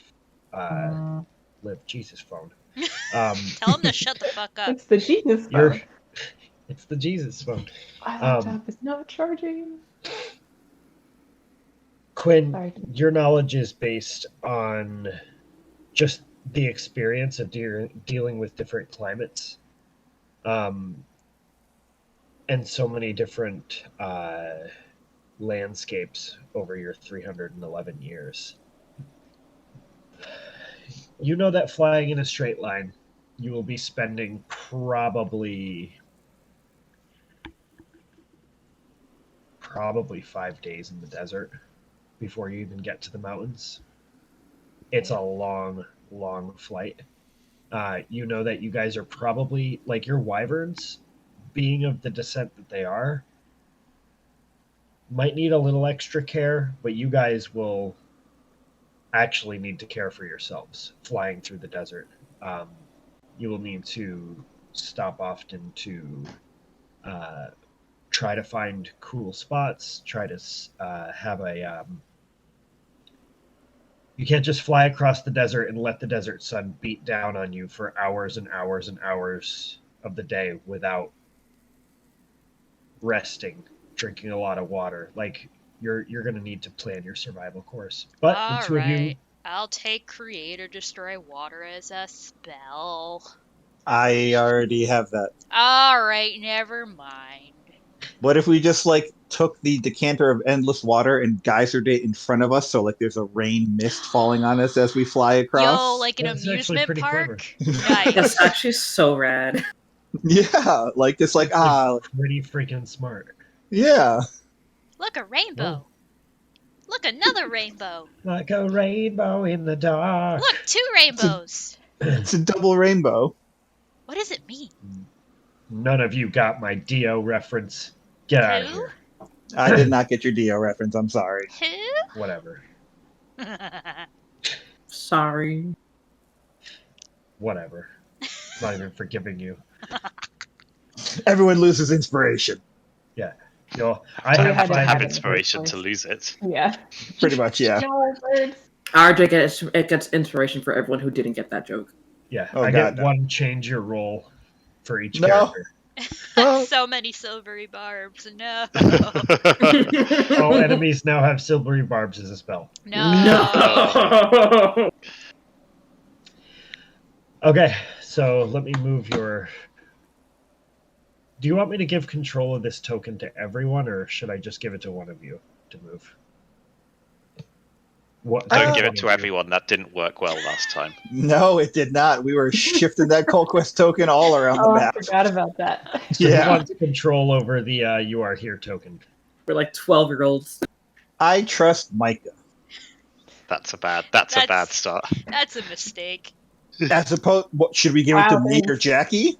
lived. Jesus, phone. Tell him to shut the fuck up. It's the Jesus You're, phone. it's the Jesus phone. My laptop is not charging. Quinn, Sorry. your knowledge is based on just the experience of dealing with different climates, and so many different landscapes over your 311 years. You know that flying in a straight line, you will be spending probably 5 days in the desert before you even get to the mountains. It's a long flight. You know that you guys are probably, like, your wyverns, being of the descent that they are, might need a little extra care, but you guys will actually need to care for yourselves flying through the desert. You will need to stop often to try to find cool spots, try to have a you can't just fly across the desert and let the desert sun beat down on you for hours and hours and hours of the day without resting, drinking a lot of water. Like, you're going to need to plan your survival course. But the two of you, Alright. I'll take Create or Destroy Water as a spell. I already have that. Alright, never mind. What if we just like took the decanter of endless water and geysered it in front of us, so like there's a rain mist falling on us as we fly across? Yo, like an That's actually amusement pretty park? That's Nice. actually so rad. Yeah, like it's like pretty freaking smart. yeah. Look, a rainbow. Look, another rainbow. Like a rainbow in the dark. Look, 2 rainbows. It's a double rainbow. What does it mean? None of you got my Dio reference. Get out of Who? here. I did not get your Dio reference. I'm sorry. Whatever. Who? Sorry. Whatever. Not even forgiving you. Everyone loses inspiration. Yo, I I had have to I five. have it. inspiration to lose it. Yeah. Pretty much, yeah. No words. RJ gets inspiration for everyone who didn't get that joke. Yeah, Oh, I God, get no. one change your roll for each No. character. Oh. So many silvery barbs. No. All enemies now have silvery barbs as a spell. No. Okay, so let me move your. Do you want me to give control of this token to everyone, or should I just give it to one of you to move? What, Don't give it to everyone. That didn't work well last time. No, it did not. We were shifting that Cold Quest token all around the Oh, I map. forgot about that. So who Yeah. wants control over the "You Are Here" token? We're like 12-year-olds. I trust Micah. That's a bad start. That's a mistake. As opposed, what should we give it to Wow, me or thanks. Jackie?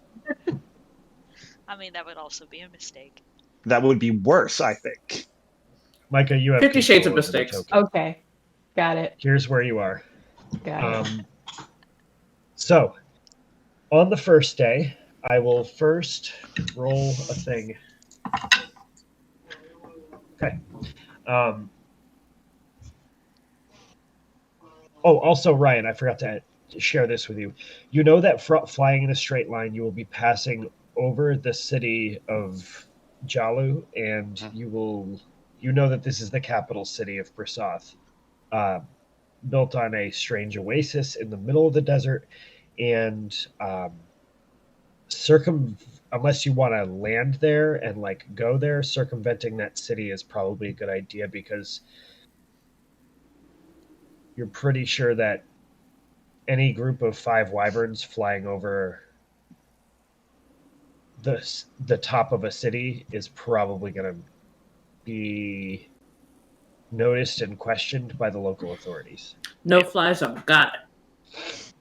I mean, that would also be a mistake. That would be worse, I think. Micah, you have 50 Shades of control over the Mistakes. token. Okay. Got it. Here's where you are. Got it. So, on the first day, I will first roll a thing. Okay. Also, Ryan, I forgot to share this with you. You know that flying in a straight line, you will be passing over the city of Jalu, and you know that this is the capital city of Prasoth, built on a strange oasis in the middle of the desert, and unless you want to land there and like go there, circumventing that city is probably a good idea, because you're pretty sure that any group of 5 wyverns flying over the top of a city is probably going to be noticed and questioned by the local authorities. No fly zone. Got it.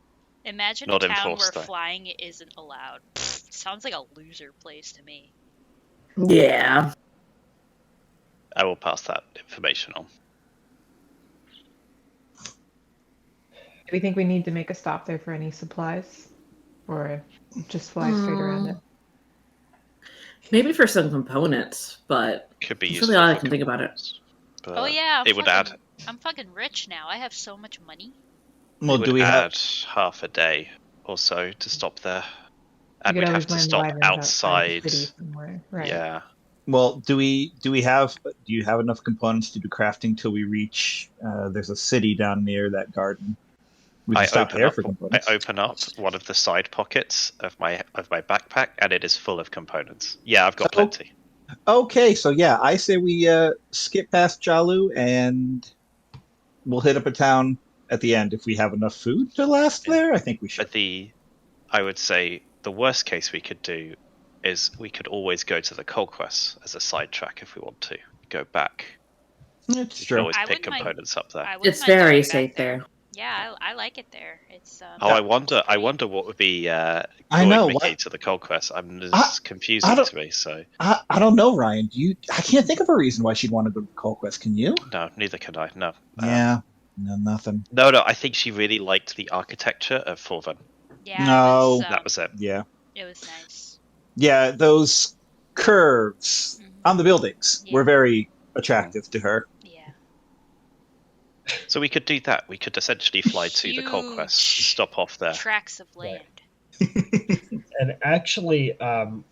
Imagine Not a town where enforced, though. flying isn't allowed. Sounds like a loser place to me. Yeah. I will pass that information on. Do we think we need to make a stop there for any supplies? Or just fly straight around it? Maybe for some components, but Could be that's useful. really all I for can think about it. components, but Oh yeah, it would add. I'm fucking rich now. I have so much money. Well, It would do we add have? half a day or so to stop there, and You we'd could have always to land stop wyverns outside. the city somewhere. Right. Yeah, Well, do you have enough components to do crafting till we reach? There's a city down near that garden. We can stop there for components. I open up one of the side pockets of my backpack, and it is full of components. Yeah, I've got plenty. Okay, so yeah, I say we skip past Jalu and we'll hit up a town at the end if we have enough food to last there. I think we should. But I would say the worst case we could do is we could always go to the Cold Quest as a sidetrack if we want to. Go back. It's You can true. always I pick wouldn't mind- components up there. I wouldn't It's mind very going back safe there. Yeah, I like it there. It's Oh, I wonder what would be I drawing know, Mickey what- to the Cold Quest. It's confusing I don't- to me. So I don't know, Ryan. I can't think of a reason why she'd want to go to Cold Quest. Can you? no, neither can I. No. Yeah. No, nothing. No. I think she really liked the architecture of Forven. yeah. No. it was, That was it. Yeah. It was nice. Yeah, those curves Mhm. on the buildings Yeah. were very attractive to her. Yeah. So we could do that. We could essentially fly to the Cold Quest, Huge stop off there. Tracts of land. And actually,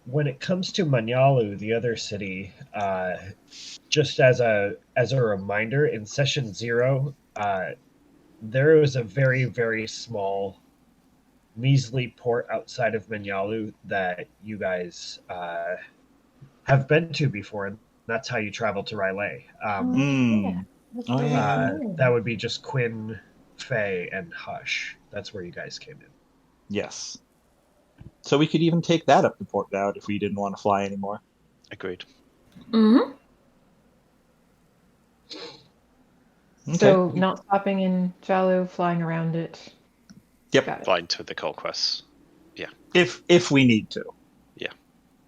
when it comes to Manyalu, the other city, just as a reminder, in session 0, there was a very, very small, measly port outside of Manyalu that you guys have been to before, and that's how you travel to Rylay. Mm. That's Oh, really yeah. cool. That would be just Quinn, Faye, and Hush. That's where you guys came in. Yes. So we could even take that up to Port Dowd if we didn't want to fly anymore. Agreed. Mm-hmm. So not stopping in Jalu, flying around it. Yep. Got it. Flying to the Cold Quest. If we need to,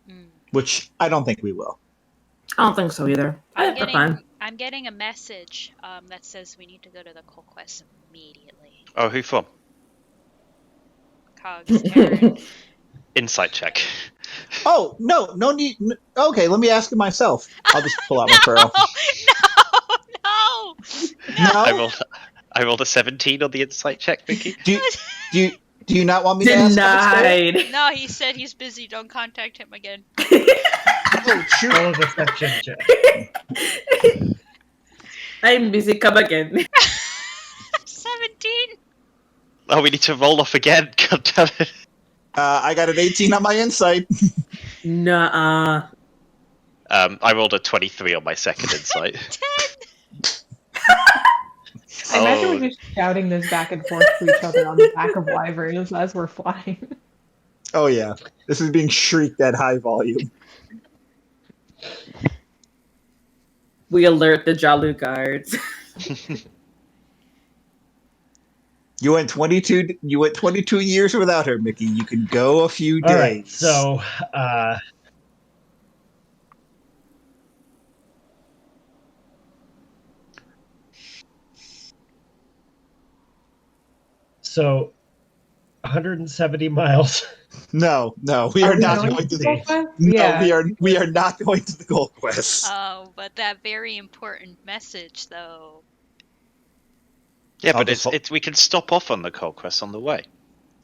Mm. which I don't think we will. I don't think so either. I think we're fine. I'm getting a message that says we need to go to the Cold Quest immediately. Oh, who from? Cogs, Aaron. Insight check. Oh no need. Okay, let me ask it myself. I'll just pull out my No, pearl. no. No. I rolled a 17 on the insight check, Vicky. Do you not want me to ask? Denied. No, he said he's busy. Don't contact him again. Oh, shoot. Roll a deception check. I'm busy. Come again. 17. Oh, we need to roll off again. God damn it. I got an 18 on my insight. Nuh-uh. I rolled a 23 on my second insight. 10. I imagine Oh. we're just shouting this back and forth to each other on the back of wyverns as we're flying. Oh yeah, this is being shrieked at high volume. We alert the Jalu guards. You went 22. You went 22 years without her, Mickey. You can go a few days. All right, so so 170 miles. No, we are we not going going to. the Gold Quest? No, Yeah. we are not going to the Gold Quest. Oh, but that very important message, though. Yeah, I'll but just we can stop off on the Cold Quest on the way.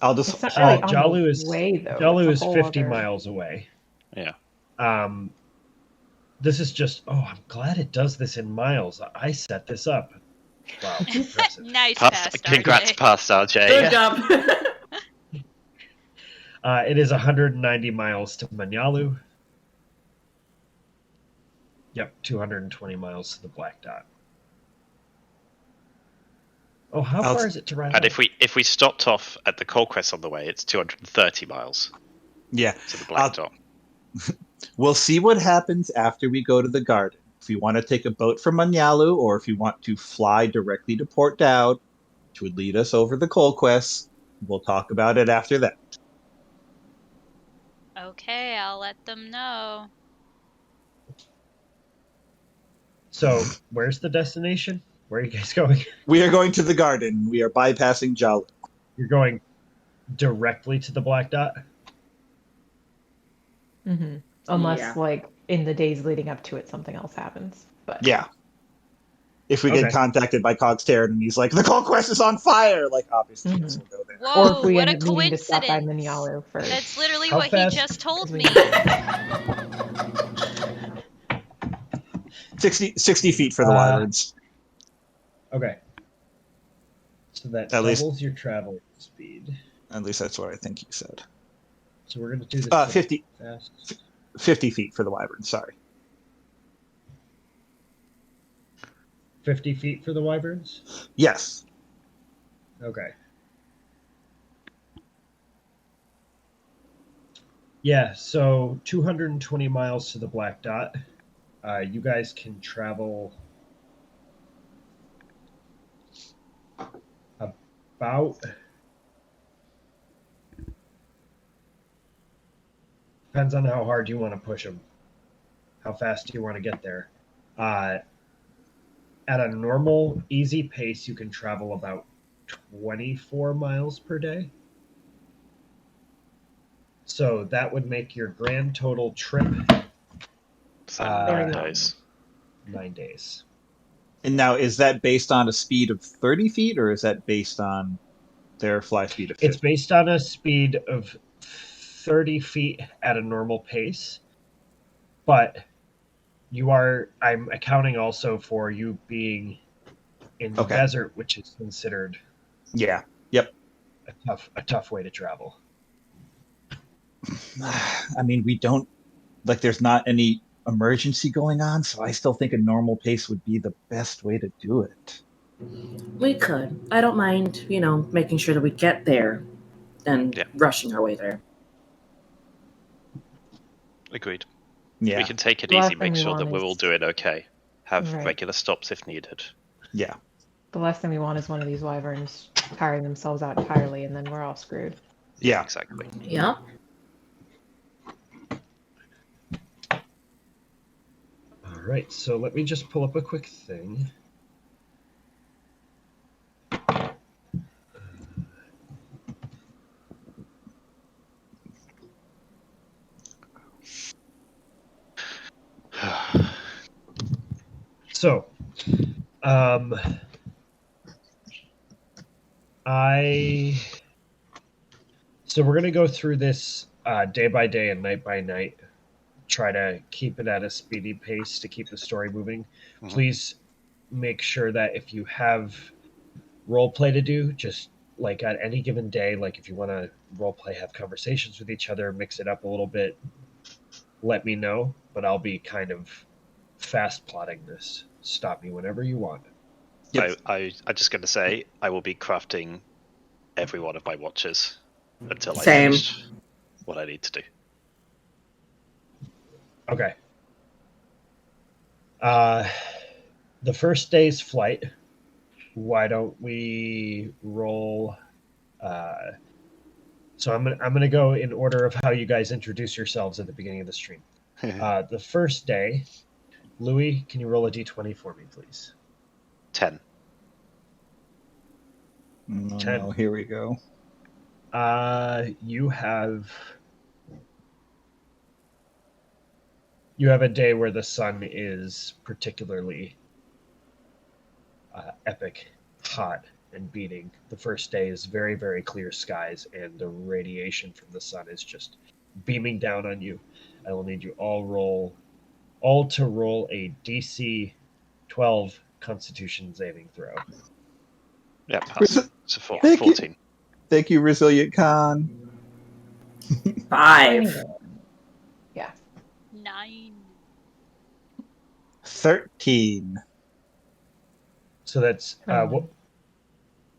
I'll It's just. not really on Jalu the is way, though. Jalu It's is a whole 50 other- miles away. Yeah. This is just. Oh, I'm glad it does this in miles. I set this up. Wow, impressive. Nice pass, Congrats, RJ. past RJ. Good job. It is 190 miles to Manyalu. Yep, 220 miles to the Black Dot. Oh, how I'll- far is it to ride? And if we stopped off at the Cold Quest on the way, it's 230 miles Yeah, to the Black Dot. we'll see what happens after we go to the garden. If you want to take a boat from Manyalu, or if you want to fly directly to Port Dowd, which would lead us over the Cold Quest, we'll talk about it after that. Okay, I'll let them know. So, where's the destination? Where are you guys going? We are going to the garden. We are bypassing Jalu. You're going directly to the Black Dot? Mhm. Unless, Yeah. like, in the days leading up to it, something else happens. But Yeah. If we Okay. get contacted by Cogs Terran and he's like, the Cold Quest is on fire, like, obviously, Mhm. yes, we'll go there. or Whoa, if we what end a up needing to stop by coincidence. Manyalu first. That's literally How what fast- he just told we- me. 60 feet for the Uh, wyverns. Okay. So that At least- doubles your travel speed. At least that's what I think you said. So we're going to do this 50 fast. 50 feet for the wyverns, sorry. 50 feet for the wyverns? Yes. Okay. Yeah, so 220 miles to the Black Dot. You guys can travel about. Depends on how hard you want to push them. How fast do you want to get there? At a normal, easy pace, you can travel about 24 miles per day. So that would make your grand total trip So Very 9 long. days. 9 days. And now, is that based on a speed of 30 feet, or is that based on their fly speed of 50? It's based on a speed of 30 feet at a normal pace, but I'm accounting also for you being in the Okay. desert, which is considered Yeah. Yep. a tough way to travel. I mean, we don't, like, there's not any emergency going on, so I still think a normal pace would be the best way to do it. We could. I don't mind, making sure that we get there and Yeah. rushing our way there. Agreed. Yeah. We can take it The last easy, thing make we sure that want we're all is- doing okay. Have Right. regular stops if needed. Yeah. The last thing we want is one of these wyverns tiring themselves out entirely, and then we're all screwed. Yeah. Exactly. Yeah. All right, so let me just pull up a quick thing. So, so we're gonna go through this day by day and night by night. Try to keep it at a speedy pace to keep the story moving. Mhm. Please make sure that if you have role play to do, just like at any given day, like if you want to role play, have conversations with each other, mix it up a little bit, let me know. But I'll be kind of fast plotting this. Stop me whenever you want. Yep. I'm just going to say I will be crafting every one of my watches until I Same. finish what I need to do. Okay. The first day's flight. Why don't we roll? So I'm gonna go in order of how you guys introduce yourselves at the beginning of the stream. The first day, Louis, can you roll a d20 for me, please? 10. Oh, 10. no, here we go. You have a day where the sun is particularly epic, hot, and beating. The first day is very, very clear skies, and the radiation from the sun is just beaming down on you. I will need you all to roll a DC 12 Constitution saving throw. Yeah, pass. So Thank you. 14. Thank you, Resilient Con. 5. Yeah. 9. 13. So that's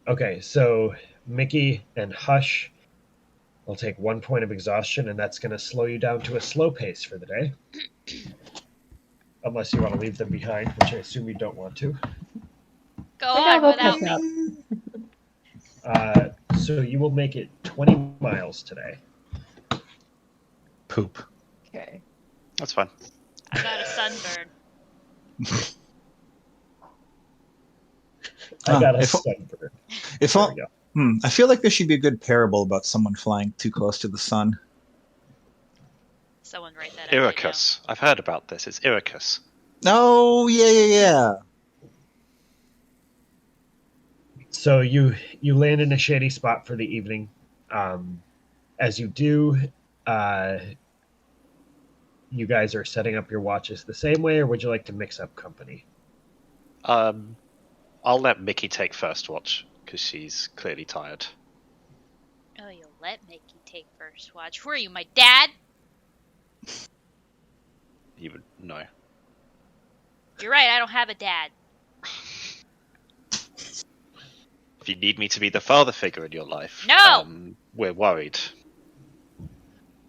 okay. So Mickey and Hush will take 1 point of exhaustion, and that's going to slow you down to a slow pace for the day, unless you want to leave them behind, which I assume you don't want to. Go Maybe I'll on go without catch me. up. So you will make it 20 miles today. Poop. Okay. That's fine. I got a sunburn. I got a if- sunburn. If There all, we go. I feel like there should be a good parable about someone flying too close to the sun. Someone write that out. Iroquois. I've heard about this. It's Iroquois. Oh, yeah. So you land in a shady spot for the evening. As you do, you guys are setting up your watches the same way, or would you like to mix up company? I'll let Mickey take first watch because she's clearly tired. Oh, you'll let Mickey take first watch. Who are you, my dad? You would know. You're right, I don't have a dad. If you need me to be the father figure in your life, No! We're worried.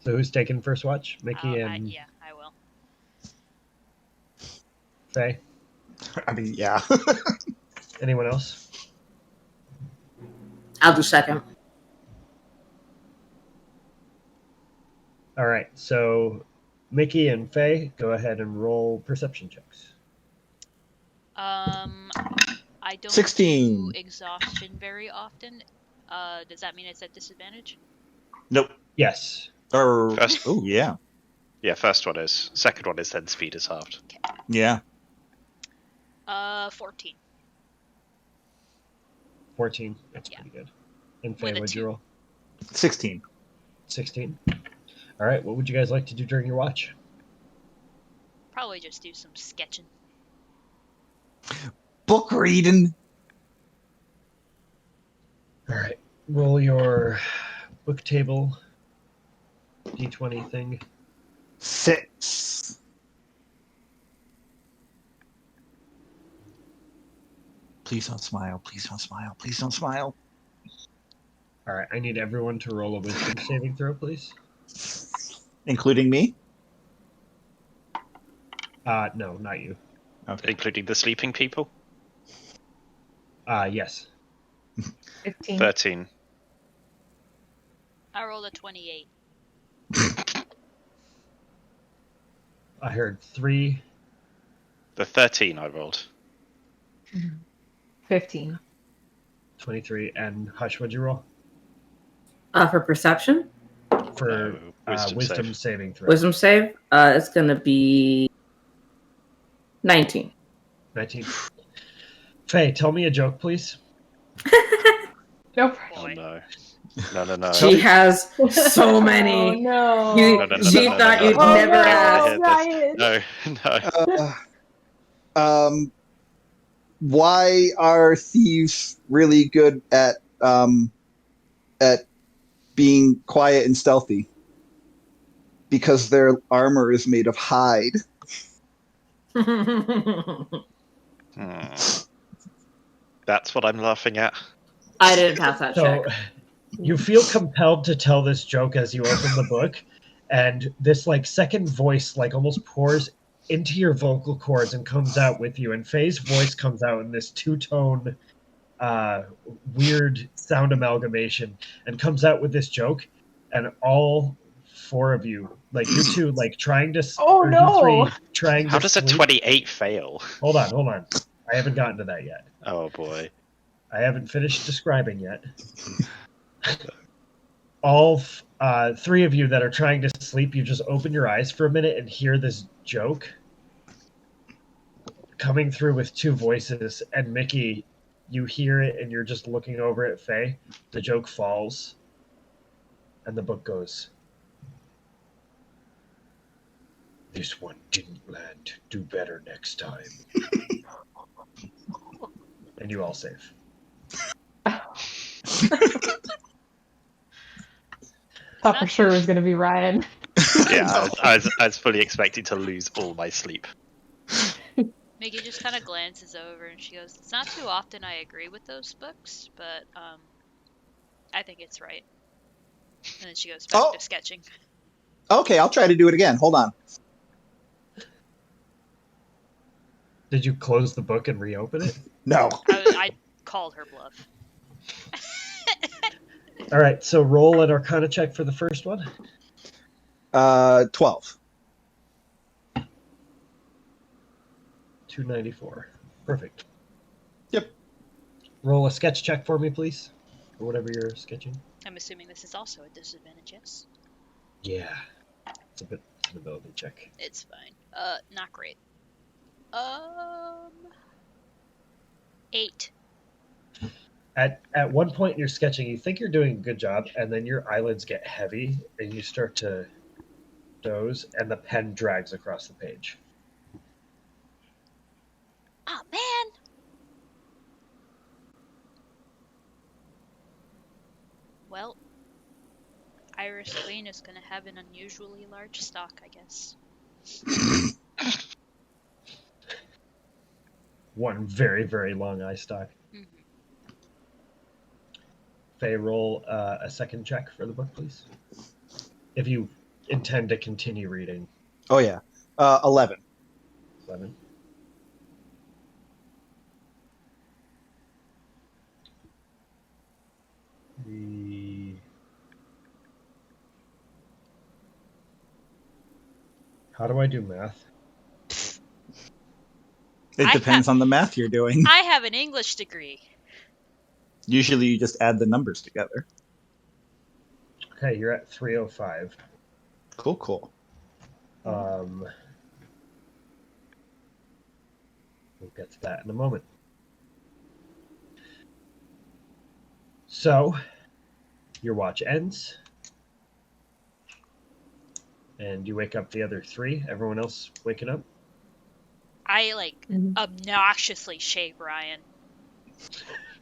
So who's taking first watch? Mickey and Yeah, I will. Faye? I mean, yeah. Anyone else? I'll do second. All right, so Mickey and Faye, go ahead and roll perception checks. I don't 16. do exhaustion very often. Does that mean it's at disadvantage? Nope. Yes. First- Oh, yeah. Yeah, first one is. Second one is then speed is halved. Yeah. 14. 14. That's Yeah. pretty good. And With Faye, a what'd you 2. roll? 16. 16. All right, what would you guys like to do during your watch? Probably just do some sketching. Book reading. All right, roll your book table d20 thing. 6. Please don't smile. Please don't smile. Please don't smile. All right, I need everyone to roll a wisdom saving throw, please. Including me? No, not you. Okay. Including the sleeping people? Yes. 15. 13. I rolled a 28. I heard 3. The 13 I rolled. 15. 23, and Hush, what'd you roll? For perception, For Wisdom wisdom save. saving throw. wisdom save, it's gonna be 19. 19. Faye, tell me a joke, please. No Boy. Oh no. No. She has so Oh, many. no. She thought you'd Oh, never no, ask. Ryan. No. Why are thieves really good at being quiet and stealthy? Because their armor is made of hide. Hmm. that's what I'm laughing at. I didn't pass that So check. you feel compelled to tell this joke as you open the book, and this like second voice like almost pours into your vocal cords and comes out with you, and Faye's voice comes out in this two-tone weird sound amalgamation and comes out with this joke, and all four of you, like you two, like trying to Oh, or no! you three trying How to does a sleep. 28 fail? Hold on. I haven't gotten to that yet. Oh boy. I haven't finished describing yet. All three of you that are trying to sleep, you just open your eyes for a minute and hear this joke coming through with two voices. And Mickey, you hear it and you're just looking over at Faye. The joke falls and the book goes, "This one didn't land. Do better next time." And you all save. Thought for sure it was going to be Ryan. Yeah, I was fully expecting to lose all my sleep. Mickey just kind of glances over and she goes, "It's not too often I agree with those books, but I think it's right." And then she goes back to sketching. Okay, I'll try to do it again. Hold on. Did you close the book and reopen it? No. I called her bluff. All right, so roll an Arcana check for the first one. 12. 294. Perfect. Yep. Roll a sketch check for me, please, or whatever you're sketching. I'm assuming this is also a disadvantage, yes? Yeah, it's an ability check. It's fine. Not great. 8. At one point in your sketching, you think you're doing a good job, and then your eyelids get heavy, and you start to doze, and the pen drags across the page. Oh, man! Well, Iris Queen is gonna have an unusually large stock, I guess. One very, very long eye stalk. Mhm. Faye, roll a second check for the book, please. If you intend to continue reading. Oh, yeah. 11. 11. How do I do math? It depends on the math you're doing. I have an English degree. Usually you just add the numbers together. Okay, you're at 305. Cool. We'll get to that in a moment. So, your watch ends, and you wake up the other three. Everyone else waking up? I, obnoxiously shave Ryan.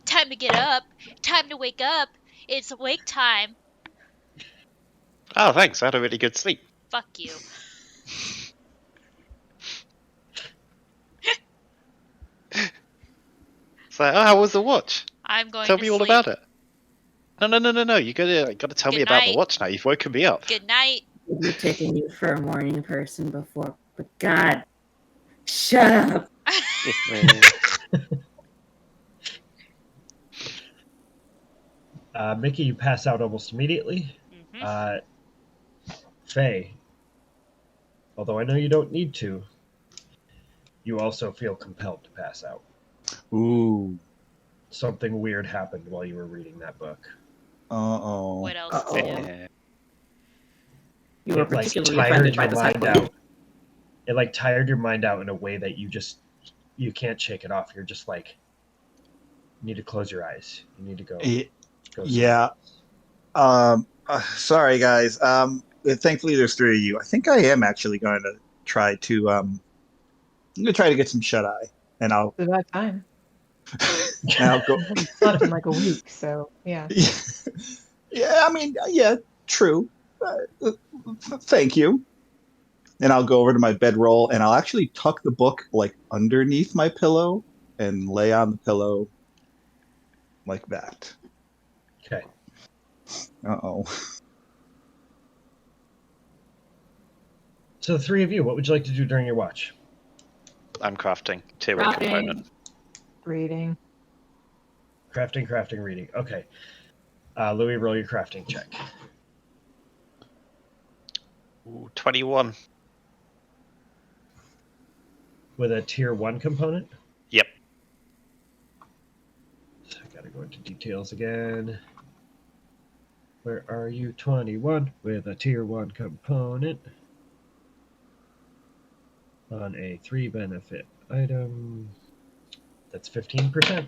Time to get up. Time to wake up. It's wake time. Oh, thanks. I had a really good sleep. Fuck you. It's like, oh, how was the watch? I'm going Tell to me all sleep. about it. No. You gotta tell me Good about the night. watch now. You've woken me up. Good night. I've taken you for a morning person before, but God, shut up. Mickey, you pass out almost immediately. Mhm. Faye, although I know you don't need to, you also feel compelled to pass out. Ooh. Something weird happened while you were reading that book. Uh-oh. What else? Uh-oh. Is new? Yeah. You were It like particularly tired offended by your the mind cycle. out. It like tired your mind out in a way that you can't shake it off. You're just like, you need to close your eyes. You need to go. Go Yeah. Sorry, guys. Thankfully, there's three of you. I think I am actually going to try to. I'm going to try to get some shut eye, and I'll. It's about time. And I'll go. It's not in like a week, so yeah. Yeah, I mean, yeah, true. Thank you. And I'll go over to my bedroll, and I'll actually tuck the book like underneath my pillow and lay on the pillow like that. Okay. Uh-oh. So the three of you, what would you like to do during your watch? I'm crafting tier 1 component. Reading. Crafting, reading. Okay. Louis, roll your crafting check. Ooh, 21. With a tier 1 component? Yep. So I gotta go into details again. Where are you? 21 with a tier 1 component on a 3 benefit item. That's 15%.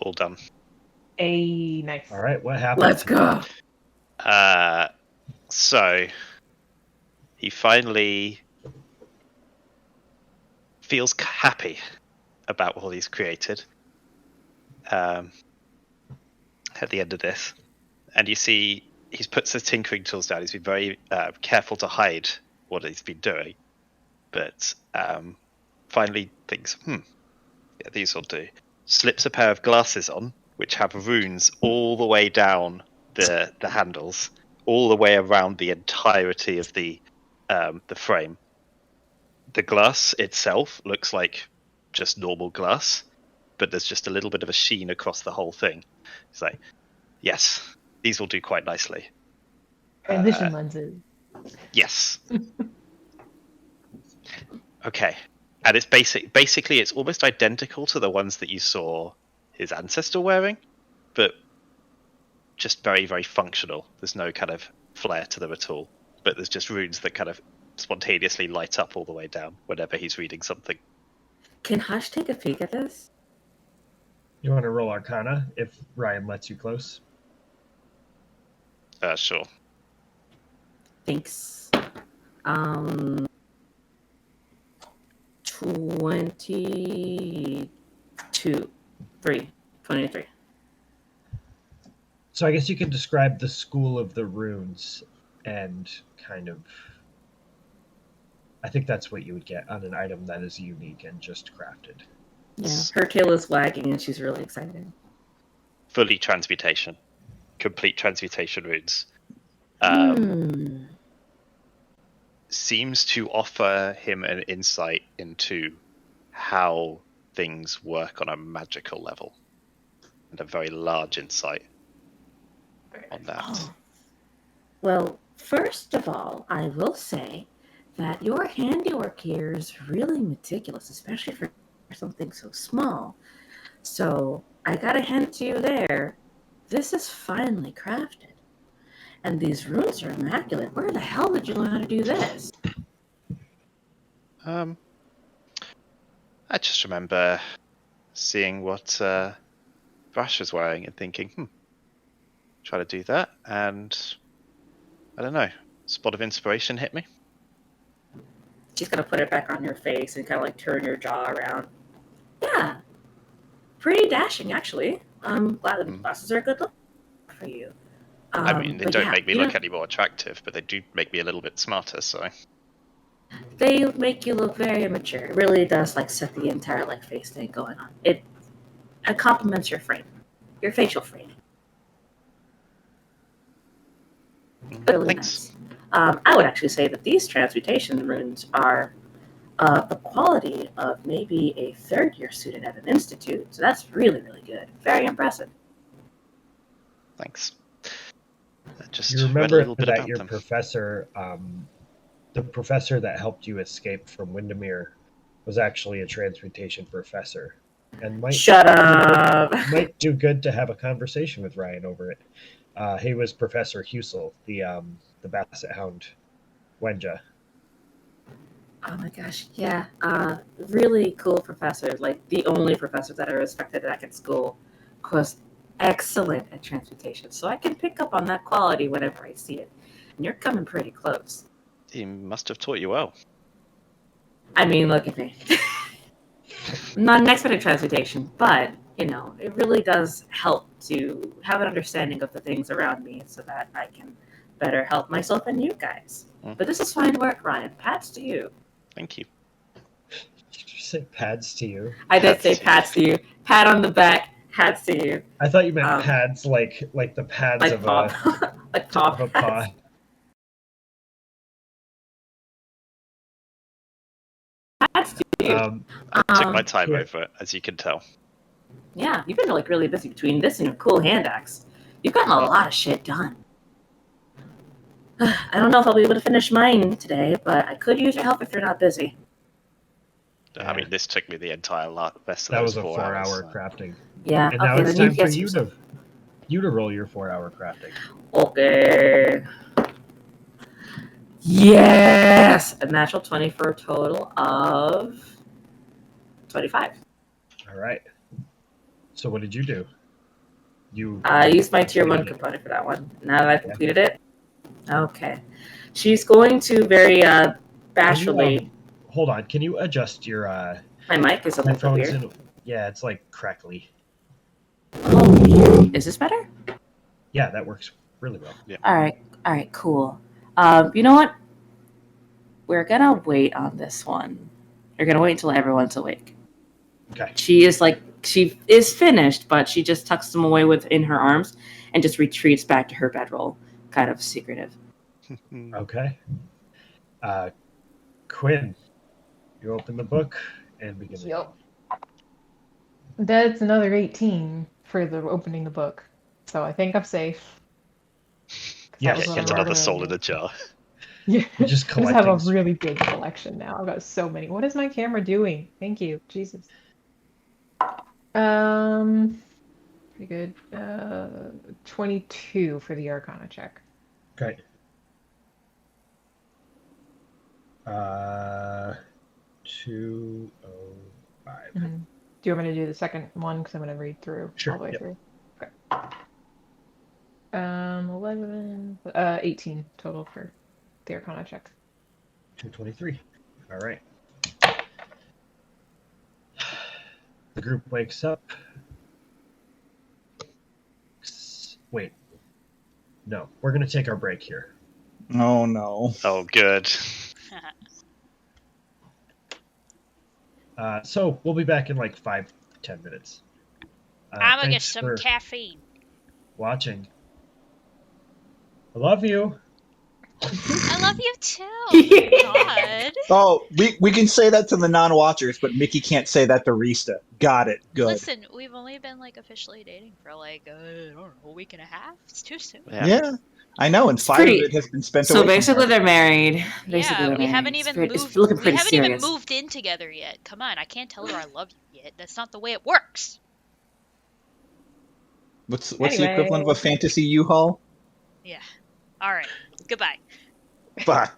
All done. Nice. All right, what happened? Let's go. So he finally feels happy about what he's created at the end of this. And you see he's put his tinkering tools down. He's been very careful to hide what he's been doing. But finally thinks, yeah, these will do. Slips a pair of glasses on, which have runes all the way down the handles, all the way around the entirety of the frame. The glass itself looks like just normal glass, but there's just a little bit of a sheen across the whole thing. It's like, yes, these will do quite nicely. Transition lenses. Yes. Okay. And it's basically it's almost identical to the ones that you saw his ancestor wearing, but just very, very functional. There's no kind of flair to them at all. But there's just runes that kind of spontaneously light up all the way down whenever he's reading something. Can Hush take a peek at this? You want to roll Arcana if Ryan lets you close? Sure. Thanks. 23. 23. So I guess you could describe the school of the runes and kind of... I think that's what you would get on an item that is unique and just crafted. Yeah, her tail is wagging and she's really excited. Fully transmutation. Complete transmutation runes. Seems to offer him an insight into how things work on a magical level. And a very large insight on that. Oh. Well, first of all, I will say that your handiwork here is really meticulous, especially for something so small. So I gotta hand to you there. This is finely crafted. And these runes are immaculate. Where the hell did you learn how to do this? I just remember seeing what Brash was wearing and thinking, try to do that. And I don't know, spot of inspiration hit me. She's gonna put it back on your face and kind of like turn your jaw around. Yeah, pretty dashing actually. I'm glad the glasses are a good look for you. I mean, they don't make me look any more attractive, but they do make me a little bit smarter, so... They make you look very immature. It really does like set the entire like face thing going on. It complements your frame. Your facial frame. Really Thanks. nice. I would actually say that these transmutation runes are the quality of maybe a third-year student at an institute. So that's really, really good. Very impressive. Thanks. Just You read a remember little bit that about your them. professor, the professor that helped you escape from Windermere, was actually a transmutation professor, and Shut up. might do good to have a conversation with Ryan over it. He was Professor Husel, the Basset Hound Wenja. Oh my gosh, yeah. Really cool professor. Like the only professor that I respected back at school was excellent at transmutation. So I can pick up on that quality whenever I see it. And you're coming pretty close. He must have taught you well. I mean, look at me. I'm not an expert at transmutation, but, you know, it really does help to have an understanding of the things around me so that I can better help myself and you guys. But this is fine work, Ryan. Pats to you. Thank you. Did you say pads to you? I did say pats to you. Pat on the back. Had to. I thought you meant pads, like the pads Like of paw, like paw of a paw. Pads too. I took my time yeah. over it, as you can tell. Yeah, you've been like really busy between this and your cool hand axe. You've gotten a lot of shit done. I don't know if I'll be able to finish mine today, but I could use your help if you're not busy. I mean, this took me the entire rest of That those was a 4 hours. 4-hour crafting. Yeah, And now okay, it's then time for get you some. to roll your 4-hour crafting. Okay. Yes! A natural 20 for a total of 25. All right. So what did you do? You I used my tier 1 completed it. component for that one. Now that I've completed it. Okay. She's going to very bashfully. Hold on. Can you adjust your My mic is a little bit headphones? weird. Yeah, it's like crackly. Oh, is this better? Yeah, that works really well. Yeah. All right, cool. You know what? We're gonna wait on this one. We're gonna wait until everyone's awake. Okay. She is finished, but she just tucks them away within her arms and just retreats back to her bedroll, kind of secretive. Okay. Quinn, you open the book and begin. Yep. That's another 18 for the opening the book. So I think I'm safe. Yes, Get another soul in a jar. Yeah. You're just I just have a collecting. really big collection now. I've got so many. What is my camera doing? Thank you. Jesus. Pretty good. 22 for the Arcana check. Okay. 205. Do you want me to do the second one? Because I'm going to read through all the way through. Okay. 18 total for the Arcana check. 223. All right. The group wakes up. Wait. No, we're going to take our break here. Oh no. Oh, good. So we'll be back in like 5-10 minutes. I'm gonna get Thanks some for caffeine. watching. I love you. I love you too. God. Oh, we can say that to the non-watchers, but Mickey can't say that to Rista. Got it. Good. Listen, we've only been like officially dating for like I don't know, a week and a half. It's too soon. Yeah, I know, and It's 5 pretty- of it has been spent So away basically, from her. they're married. Basically, Yeah, they're we married. haven't It's even very- moved. It's looking We pretty haven't serious. even moved in together yet. Come on, I can't tell her I love you yet. That's not the way it works. What's the equivalent of a Anyway. fantasy U-Haul? Yeah. All right. Goodbye. Bye.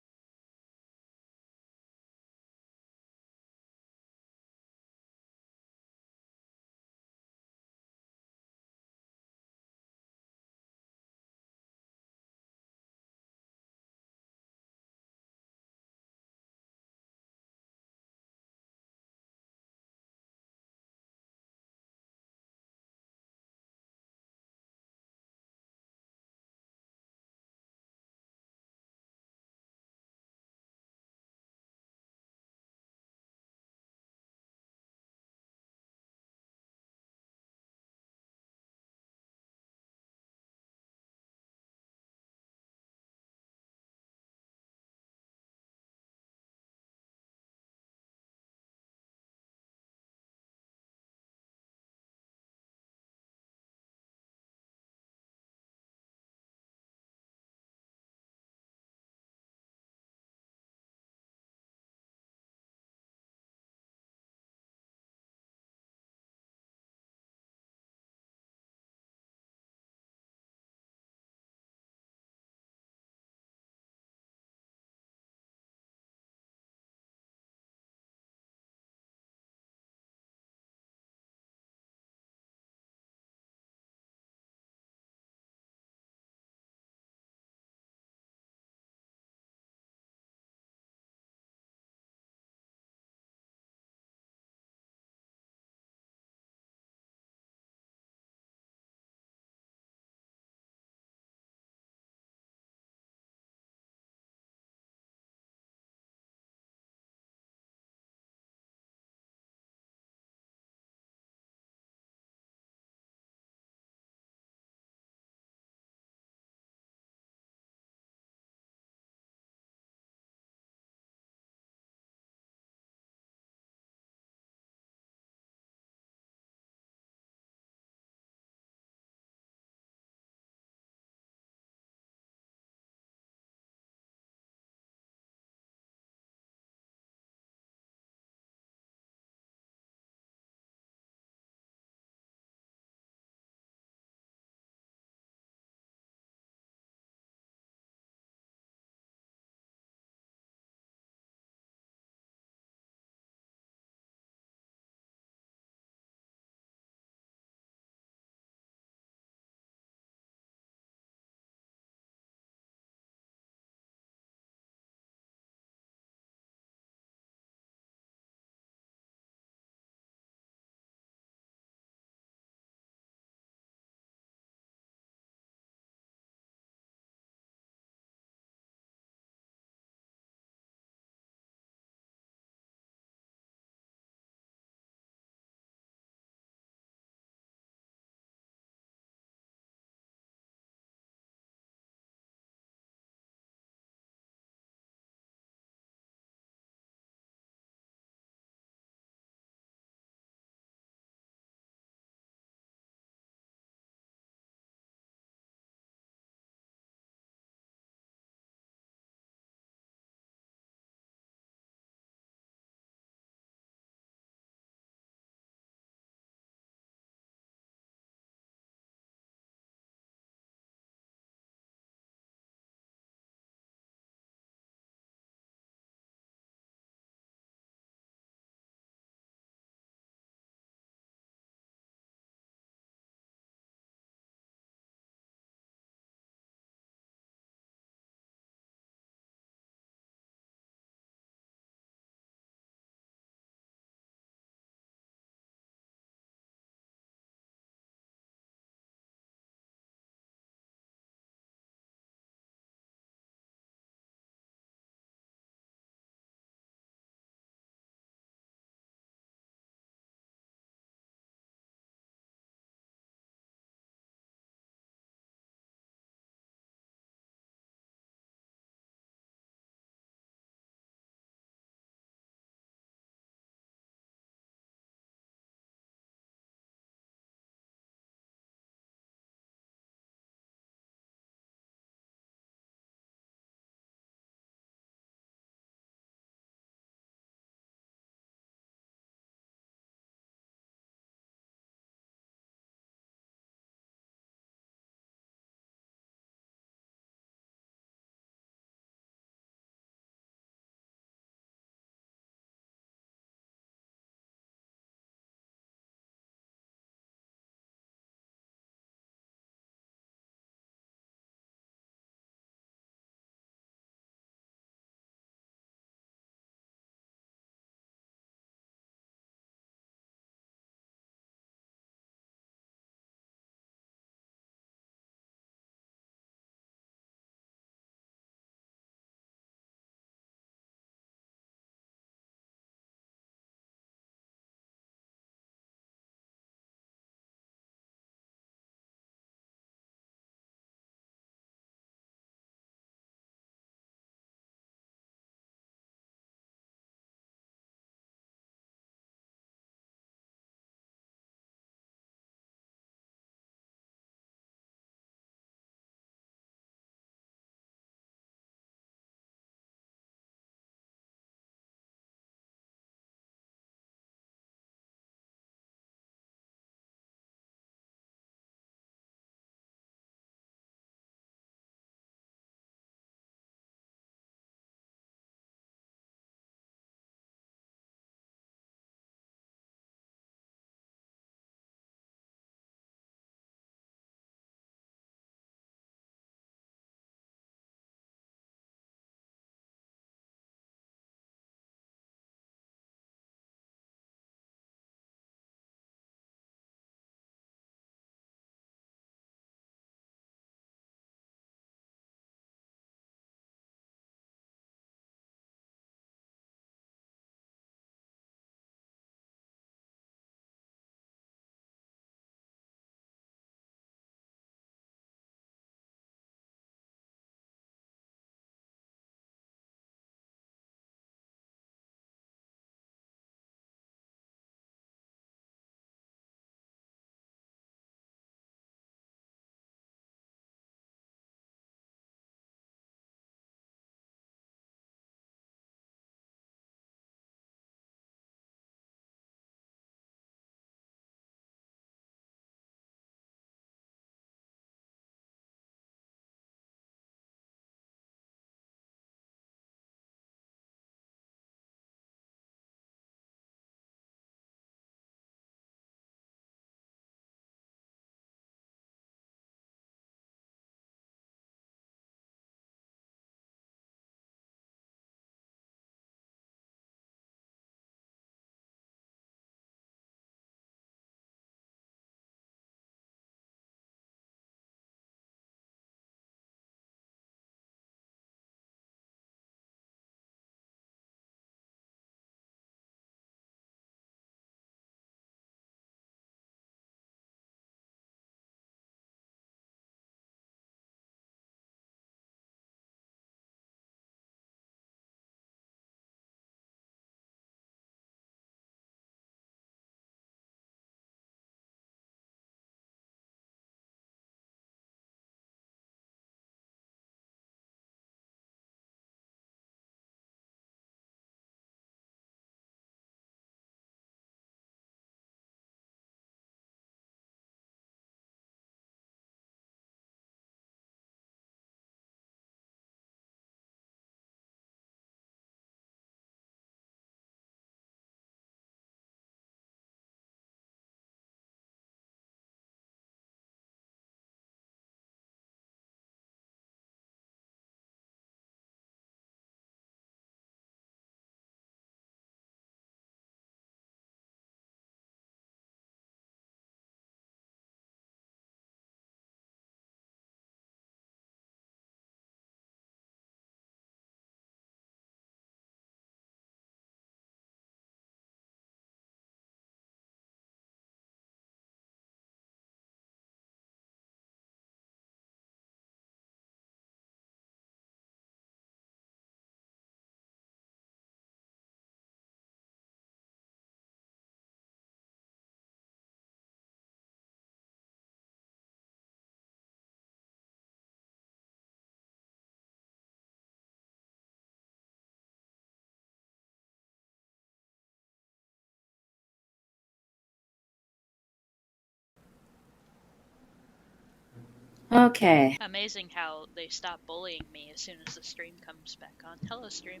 Okay. Amazing how they stop bullying me as soon as the stream comes back on. Hello, stream.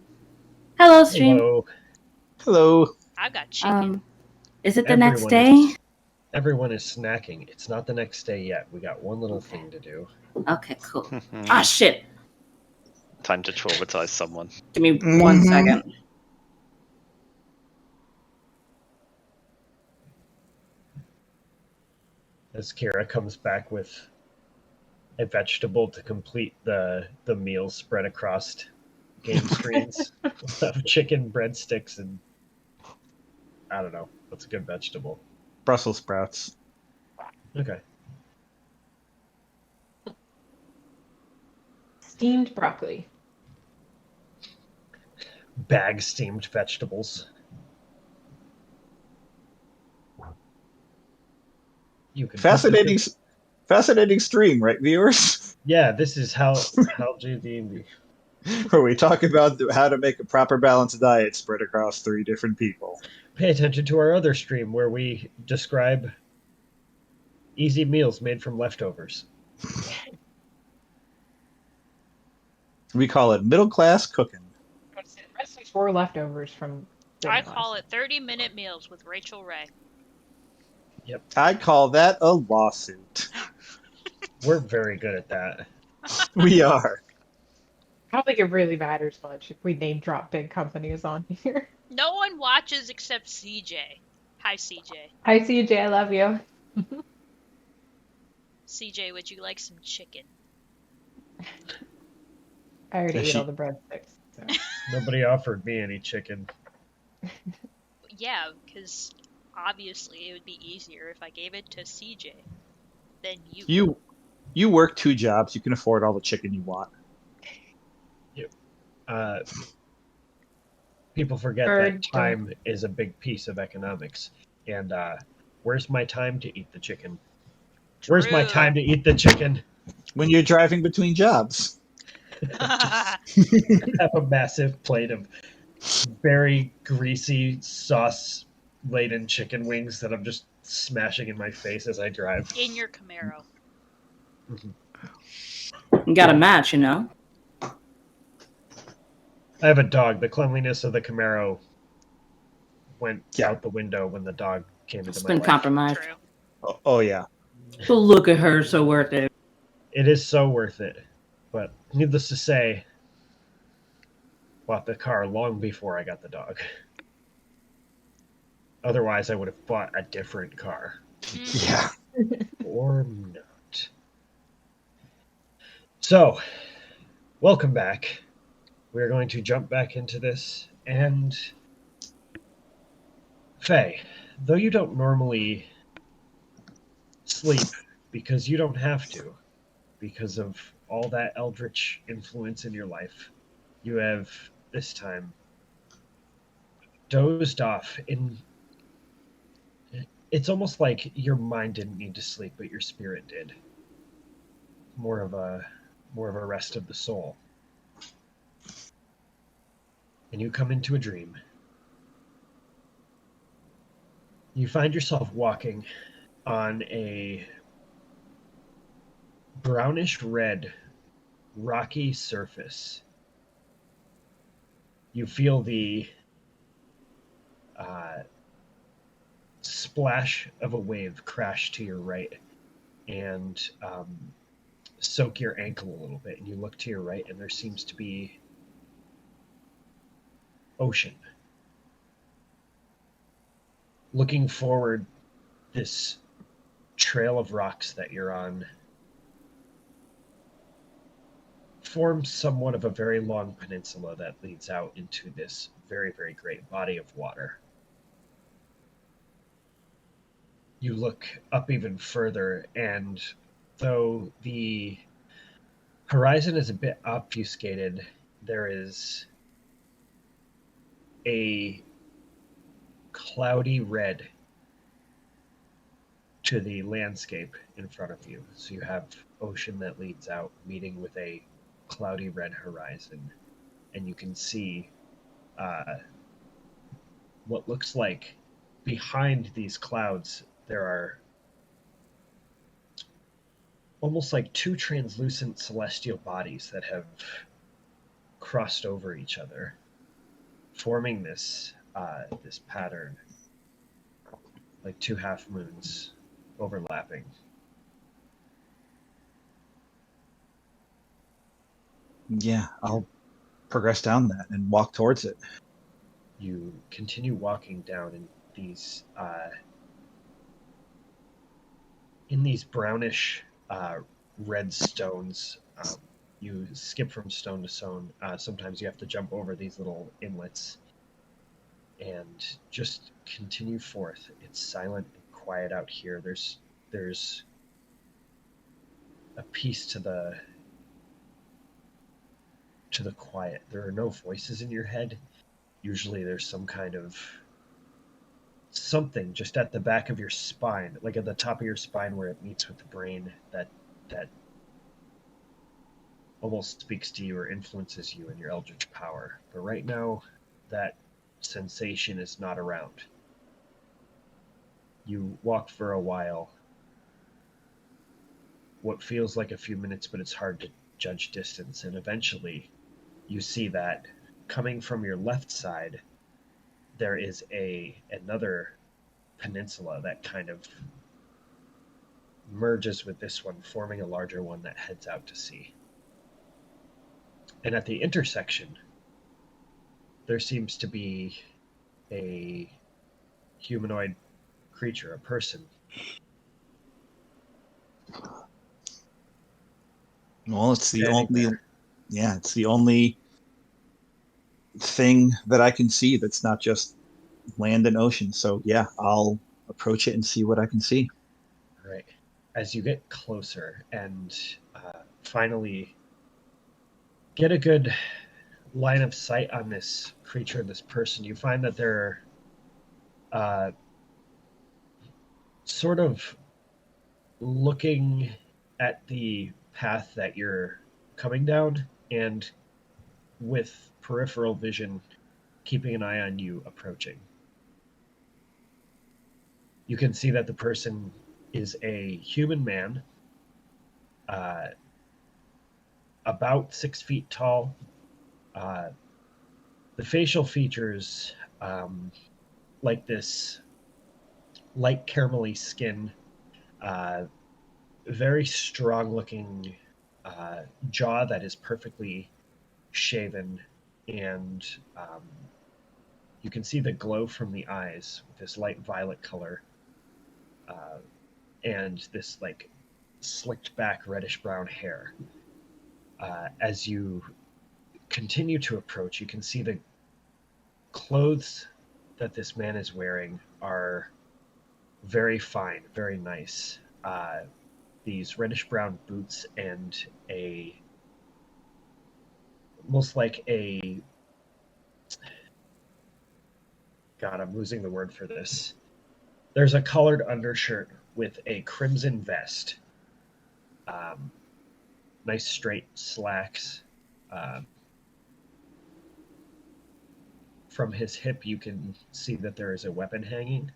Hello, stream. Hello. Hello. I've got chicken. Is it the next Everyone day? Everyone is snacking. It's not the next day yet. We got one little thing to do. Okay, cool. Ah, shit. Time to traumatize someone. Give me 1 Mhm. second. As Kira comes back with a vegetable to complete the meal spread across game screens of chicken, breadsticks, and I don't know. What's a good vegetable? Brussels sprouts. Okay. Steamed broccoli. Bag steamed vegetables. You can Fascinating stream, right, viewers? Yeah, this is how JD&D. Where we talk about how to make a proper balanced diet spread across 3 different people. Pay attention to our other stream where we describe easy meals made from leftovers. We call it middle class cooking. The rest is 4 leftovers from. I call it 30-minute meals with Rachel Ray. I call that a lawsuit. We're very good at that. We are. I don't think it really matters much if we name drop big companies on here. No one watches except CJ. Hi, CJ. Hi, CJ. I love you. CJ, would you like some chicken? I already Does ate she- all the breadsticks. So. Nobody offered me any chicken. Yeah, because obviously it would be easier if I gave it to CJ than you. You work 2 jobs. You can afford all the chicken you want. People forget Bird that time is a big piece of economics. And where's my time to eat the chicken? Where's my True. time to eat the chicken? When you're driving between jobs. I have a massive plate of very greasy, sauce-laden chicken wings that I'm just smashing in my face as I drive. In your Camaro. You got a match, you know? I have a dog. The cleanliness of the Camaro went Yeah. out the window when the dog came into It's my been life. compromised. True. Oh yeah. But look at her, so worth it. It is so worth it. But needless to say, bought the car long before I got the dog. Otherwise, I would have bought a different car. Yeah. Or not. So, welcome back. We're going to jump back into this. And, Faye, though you don't normally sleep because you don't have to, because of all that eldritch influence in your life, you have this time dozed off in. It's almost like your mind didn't need to sleep, but your spirit did. More of a rest of the soul. And you come into a dream. You find yourself walking on a brownish red rocky surface. You feel the splash of a wave crash to your right and soak your ankle a little bit. And you look to your right, and there seems to be ocean. Looking forward, this trail of rocks that you're on forms somewhat of a very long peninsula that leads out into this very, very great body of water. You look up even further, and though the horizon is a bit obfuscated, there is a cloudy red to the landscape in front of you. So you have ocean that leads out, meeting with a cloudy red horizon, and you can see what looks like behind these clouds there are almost like two translucent celestial bodies that have crossed over each other, forming this this pattern, like two half moons overlapping. Yeah, I'll progress down that and walk towards it. You continue walking down in these brownish red stones. You skip from stone to stone. Sometimes you have to jump over these little inlets and just continue forth. It's silent and quiet out here. There's a peace to the quiet. There are no voices in your head. Usually there's some kind of something just at the back of your spine, like at the top of your spine where it meets with the brain, that almost speaks to you or influences you in your eldritch power. But right now, that sensation is not around. You walk for a while, what feels like a few minutes, but it's hard to judge distance, and eventually you see that coming from your left side, there is another peninsula that kind of merges with this one, forming a larger one that heads out to sea. And at the intersection, there seems to be a humanoid creature, a person. Well, it's the standing only, there. yeah, it's the only thing that I can see that's not just land and ocean. So yeah, I'll approach it and see what I can see. Right. As you get closer and finally get a good line of sight on this creature, this person, you find that they're sort of looking at the path that you're coming down and with peripheral vision keeping an eye on you approaching. You can see that the person is a human man, about 6 feet tall. The facial features, like this light caramelly skin, very strong looking jaw that is perfectly shaven, and you can see the glow from the eyes with this light violet color, and this like slicked back reddish brown hair. As you continue to approach, you can see the clothes that this man is wearing are very fine, very nice. These reddish brown boots and almost like God, I'm losing the word for this. There's a colored undershirt with a crimson vest. Nice straight slacks. From his hip, you can see that there is a weapon hanging.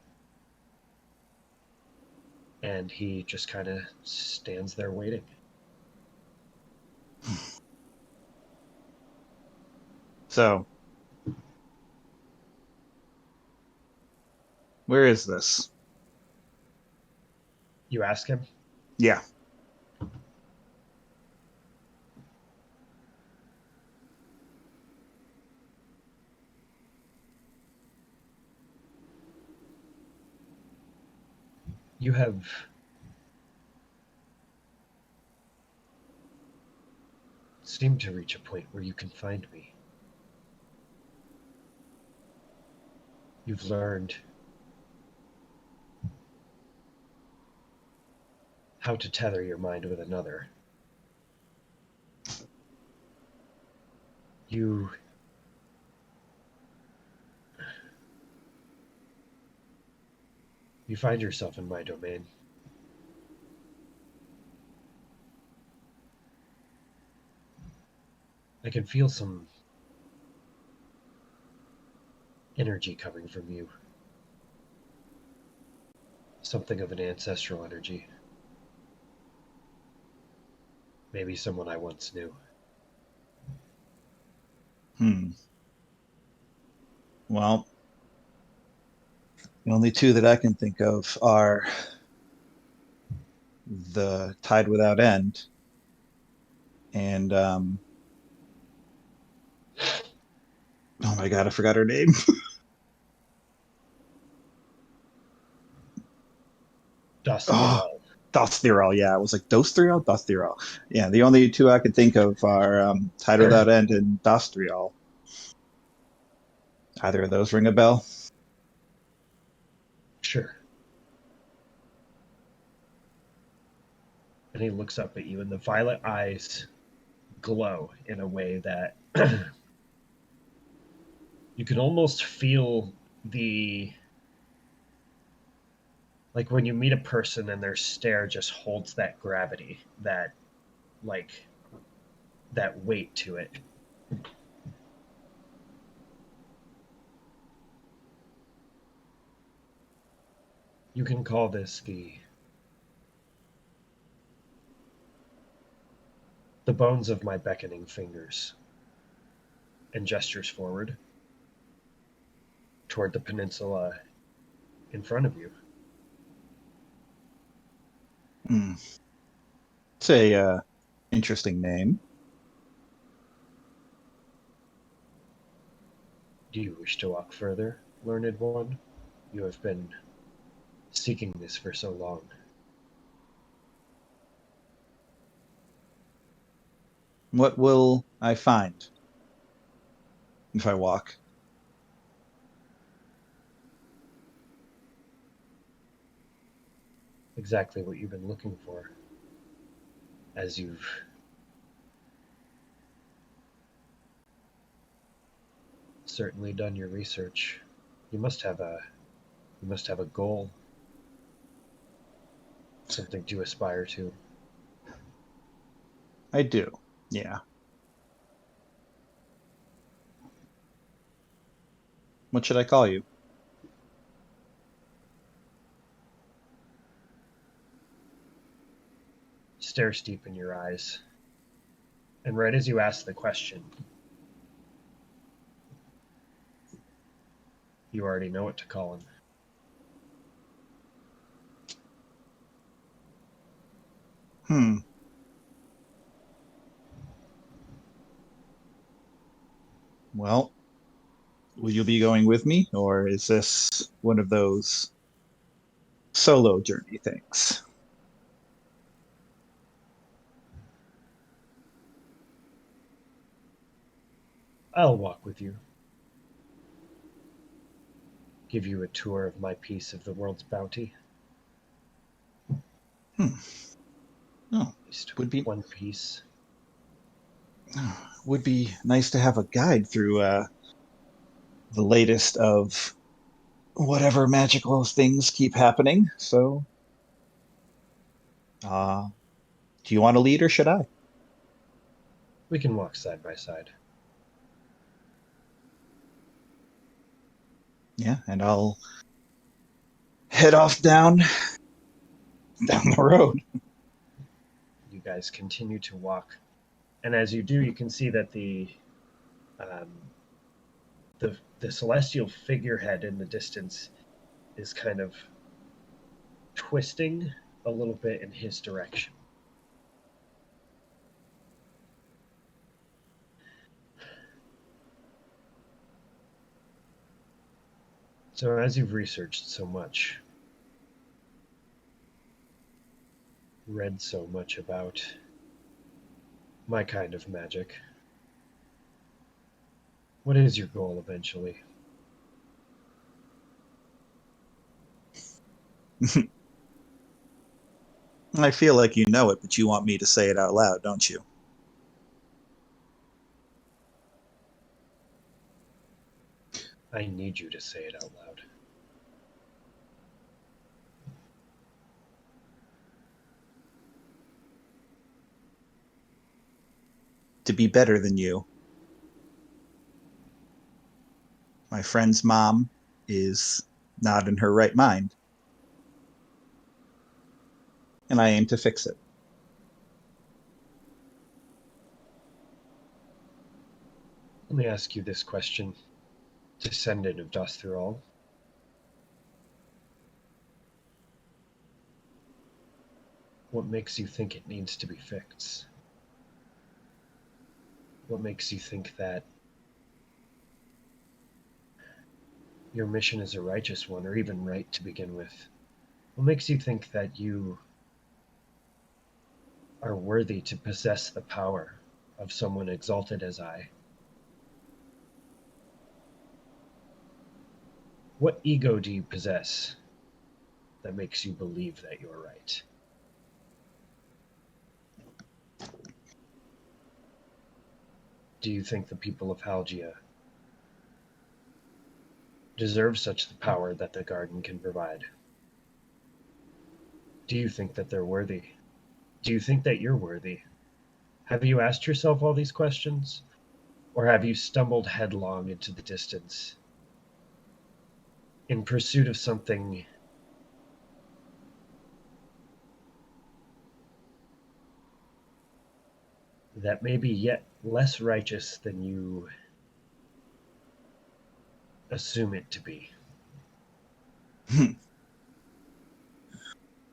And he just kind of stands there waiting. So, where is this? You ask him? Yeah. You have seemed to reach a point where you can find me. You've learned how to tether your mind with another. You find yourself in my domain. I can feel some energy coming from you. Something of an ancestral energy. Maybe someone I once knew. Well, the only two that I can think of are the Tide Without End and oh my god, I forgot her name. Oh, Dostriel. Dothriel, yeah. It was like Dothriel? Dothriel. Yeah, the only two I can think of are Tide Without End and Dothriel. Either of those ring a bell? Sure. And he looks up at you, and the violet eyes glow in a way that you can almost feel like when you meet a person and their stare just holds that gravity, that weight to it. You can call this the bones of my beckoning fingers, and gestures forward toward the peninsula in front of you. It's a interesting name. Do you wish to walk further, learned one? You have been seeking this for so long. What will I find if I walk? Exactly what you've been looking for, as you've certainly done your research. You must have a goal, something to aspire to. I do, yeah. What should I call you? Stares deep in your eyes. And right as you ask the question, you already know what to call him. Well, will you be going with me, or is this one of those solo journey things? I'll walk with you. Give you a tour of my piece of the world's bounty. Oh, At least would be one piece. would be nice to have a guide through the latest of whatever magical things keep happening. So, do you want to lead or should I? We can walk side by side. Yeah, and I'll head off down the road. You guys continue to walk, and as you do, you can see that the celestial figurehead in the distance is kind of twisting a little bit in his direction. So as you've researched so much, read so much about my kind of magic, what is your goal eventually? I feel like you know it, but you want me to say it out loud, don't you? I need you to say it out loud. To be better than you. My friend's mom is not in her right mind, and I aim to fix it. Let me ask you this question, descendant of Dothrual. What makes you think it needs to be fixed? What makes you think that your mission is a righteous one, or even right to begin with? What makes you think that you are worthy to possess the power of someone exalted as I? What ego do you possess that makes you believe that you're right? Do you think the people of Halgia deserve such the power that the garden can provide? Do you think that they're worthy? Do you think that you're worthy? Have you asked yourself all these questions? Or have you stumbled headlong into the distance in pursuit of something that may be yet less righteous than you assume it to be?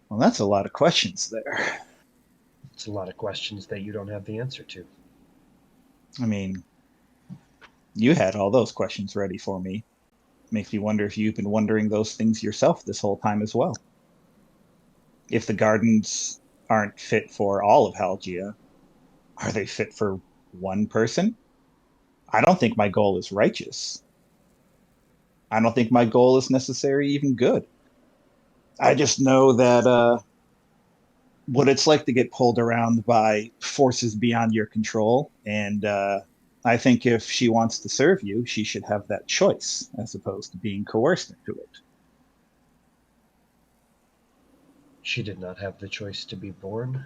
Well, that's a lot of questions there. It's a lot of questions that you don't have the answer to. I mean, you had all those questions ready for me. Makes me wonder if you've been wondering those things yourself this whole time as well. If the gardens aren't fit for all of Halgia, are they fit for one person? I don't think my goal is righteous. I don't think my goal is necessarily even good. I just know that what it's like to get pulled around by forces beyond your control. And I think if she wants to serve you, she should have that choice as opposed to being coerced into it. She did not have the choice to be born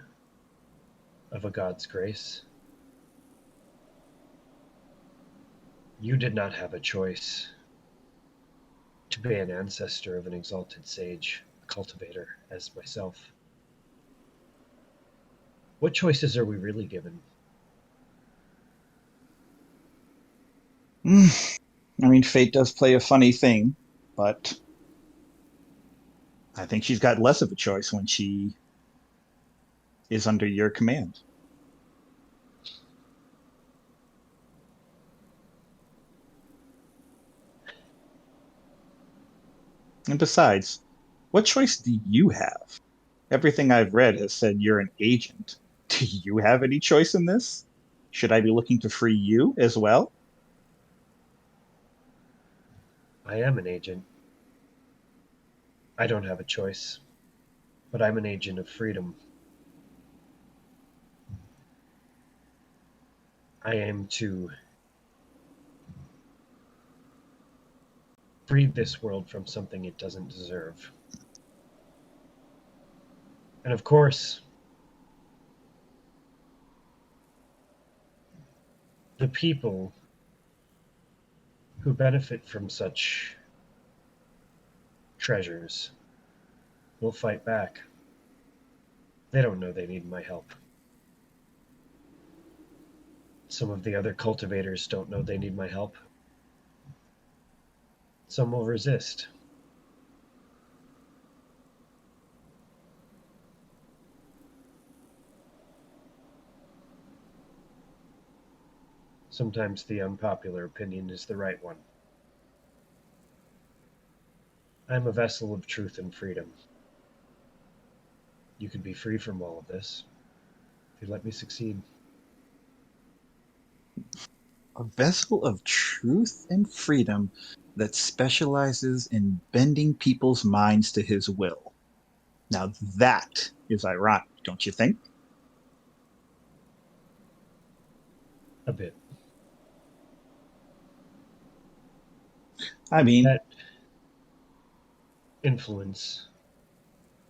of a God's grace. You did not have a choice to be an ancestor of an exalted sage, a cultivator, as myself. What choices are we really given? I mean, fate does play a funny thing, but I think she's got less of a choice when she is under your command. And besides, what choice do you have? Everything I've read has said you're an agent. Do you have any choice in this? Should I be looking to free you as well? I am an agent. I don't have a choice, but I'm an agent of freedom. I aim to free this world from something it doesn't deserve. And of course, the people who benefit from such treasures will fight back. They don't know they need my help. Some of the other cultivators don't know they need my help. Some will resist. Sometimes the unpopular opinion is the right one. I'm a vessel of truth and freedom. You could be free from all of this if you let me succeed. A vessel of truth and freedom that specializes in bending people's minds to his will. Now that is ironic, don't you think? A bit. I mean, That influence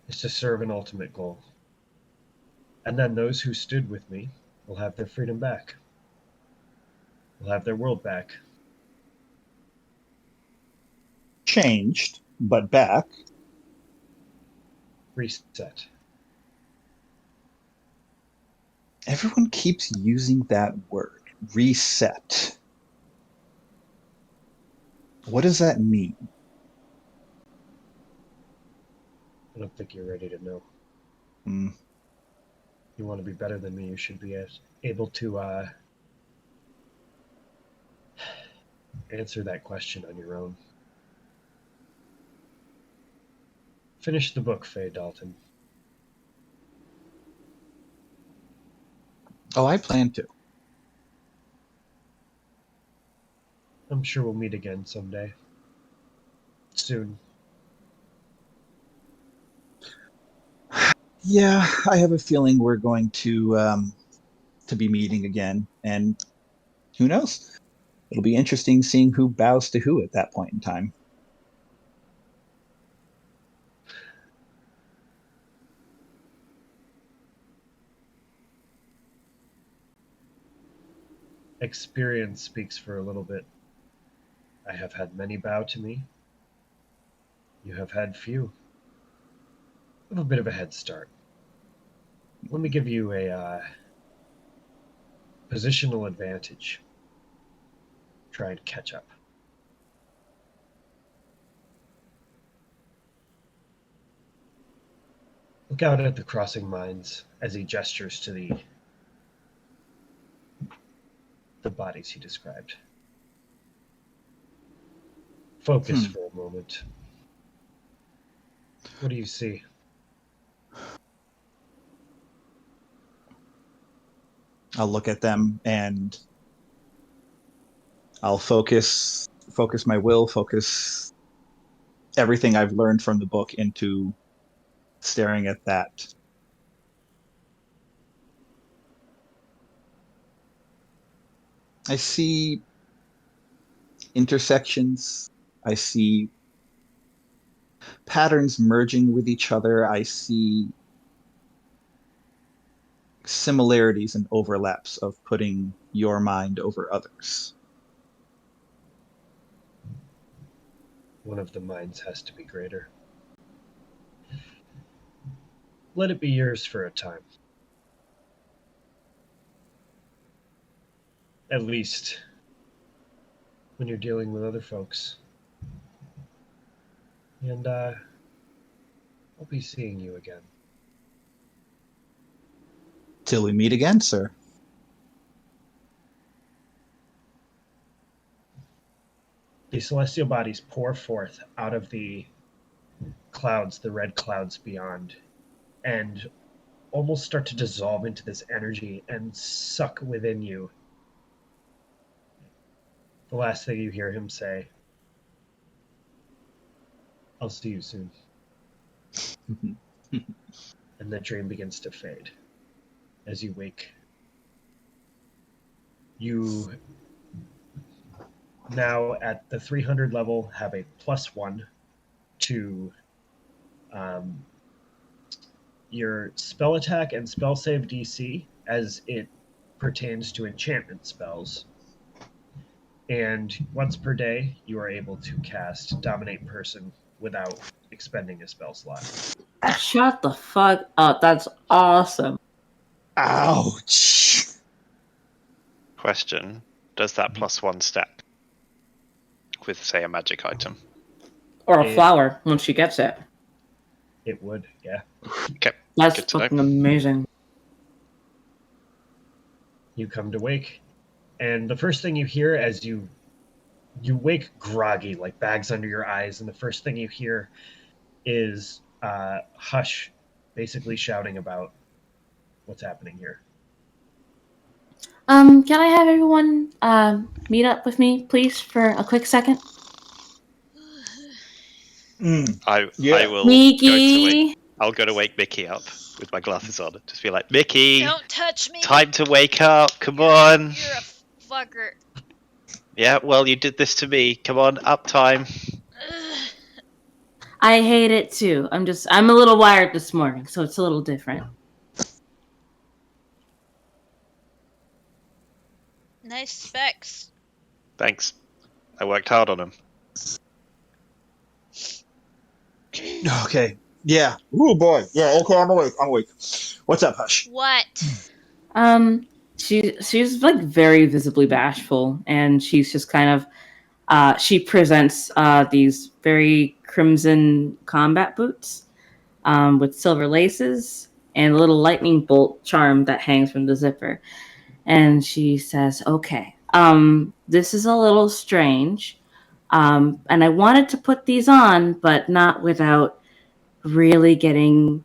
is to serve an ultimate goal. And then those who stood with me will have their freedom back. Will have their world back. changed, but back. Reset. Everyone keeps using that word, reset. What does that mean? I don't think you're ready to know. Hmm. You want to be better than me, you should be able to answer that question on your own. Finish the book, Faye Dalton. Oh, I plan to. I'm sure we'll meet again someday. Soon. Yeah, I have a feeling we're going to be meeting again, and who knows? It'll be interesting seeing who bows to who at that point in time. Experience speaks for a little bit. I have had many bow to me. You have had few. I have a bit of a head start. Let me give you a positional advantage. Try and catch up. Look out at the crossing mines as he gestures to the bodies he described. Focus for a moment. What do you see? I'll look at them and I'll focus my will, focus everything I've learned from the book into staring at that. I see intersections. I see patterns merging with each other. I see similarities and overlaps of putting your mind over others. One of the minds has to be greater. Let it be yours for a time. At least when you're dealing with other folks. And I'll be seeing you again. Till we meet again, sir. The celestial bodies pour forth out of the clouds, the red clouds beyond, and almost start to dissolve into this energy and suck within you. The last thing you hear him say, "I'll see you soon." And the dream begins to fade. As you wake, you now at the 300 level have a +1 to your spell attack and spell save DC as it pertains to enchantment spells. And once per day, you are able to cast Dominate Person without expending a spell slot. Shut the fuck up. That's awesome. Ouch. Question: does that +1 stack with, say, a magic item? Or a flower when she gets it. It would, yeah. Okay, That's good to know. fucking amazing. You come to wake, and the first thing you hear as you wake groggy, like bags under your eyes, and the first thing you hear is Hush basically shouting about what's happening here. Can I have everyone meet up with me, please, for a quick second? I will Mickey! I'll go to wake Mickey up with my glasses on. Just be like, Mickey, Don't touch me. time to wake up. Come on. You're a fucker. Yeah, well, you did this to me. Come on, up time. I hate it too. I'm a little wired this morning, so it's a little different. Nice specs. Thanks. I worked hard on them. Okay. Yeah. Oh boy. Yeah. Okay. I'm awake. What's up, Hush? What? She's like very visibly bashful, and she's just kind of She presents these very crimson combat boots with silver laces and a little lightning bolt charm that hangs from the zipper. And she says, okay, this is a little strange. And I wanted to put these on, but not without really getting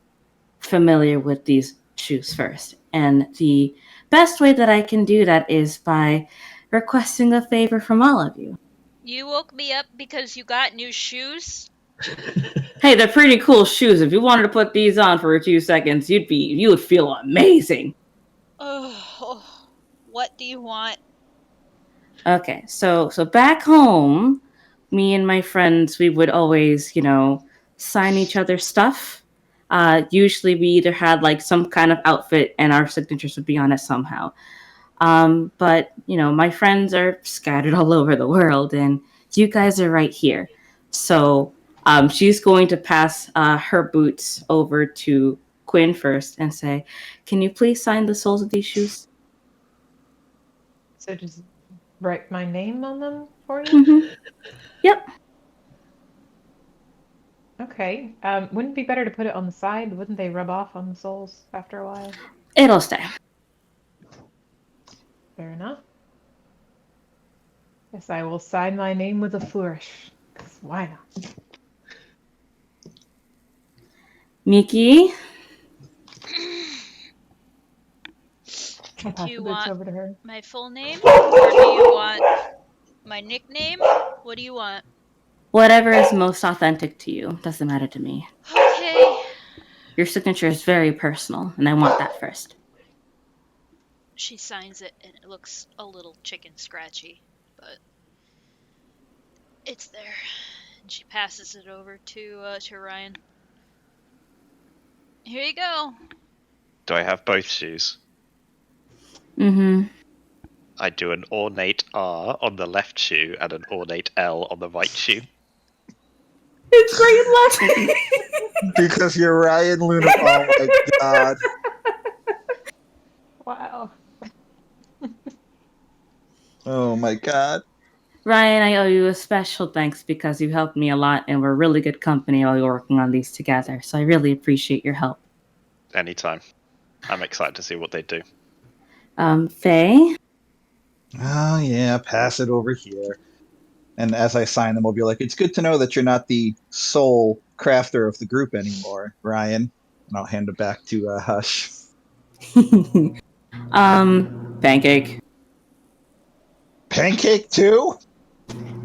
familiar with these shoes first. And the best way that I can do that is by requesting a favor from all of you. You woke me up because you got new shoes? Hey, they're pretty cool shoes. If you wanted to put these on for a few seconds, you would feel amazing. Oh, what do you want? Okay, so back home, me and my friends, we would always, sign each other's stuff. Usually we either had like some kind of outfit and our signatures would be on it somehow. But, my friends are scattered all over the world and you guys are right here. So she's going to pass her boots over to Quinn first and say, can you please sign the soles of these shoes? So just write my name on them for you? Mm-hmm. Yep. Okay. Wouldn't it be better to put it on the side? Wouldn't they rub off on the soles after a while? It'll stay. Fair enough. Yes, I will sign my name with a flourish. 'Cause why not? Miki? I'll pass Do you the boots want over to her. my full name? Or do you want my nickname? What do you want? Whatever is most authentic to you. Doesn't matter to me. Okay. Your signature is very personal, and I want that first. She signs it and it looks a little chicken scratchy, but it's there. And she passes it over to Ryan. Here you go. Do I have both shoes? Mm-hmm. I do an ornate R on the left shoe and an ornate L on the right shoe. It's great luck. Because you're Ryan Luna. Oh my god. Wow. Oh my god. Ryan, I owe you a special thanks because you helped me a lot and we're really good company while we were working on these together. So I really appreciate your help. Anytime. I'm excited to see what they do. Faye? Oh yeah, pass it over here. And as I sign them, I'll be like, it's good to know that you're not the sole crafter of the group anymore, Ryan. And I'll hand it back to Hush. Pancake. Pancake too?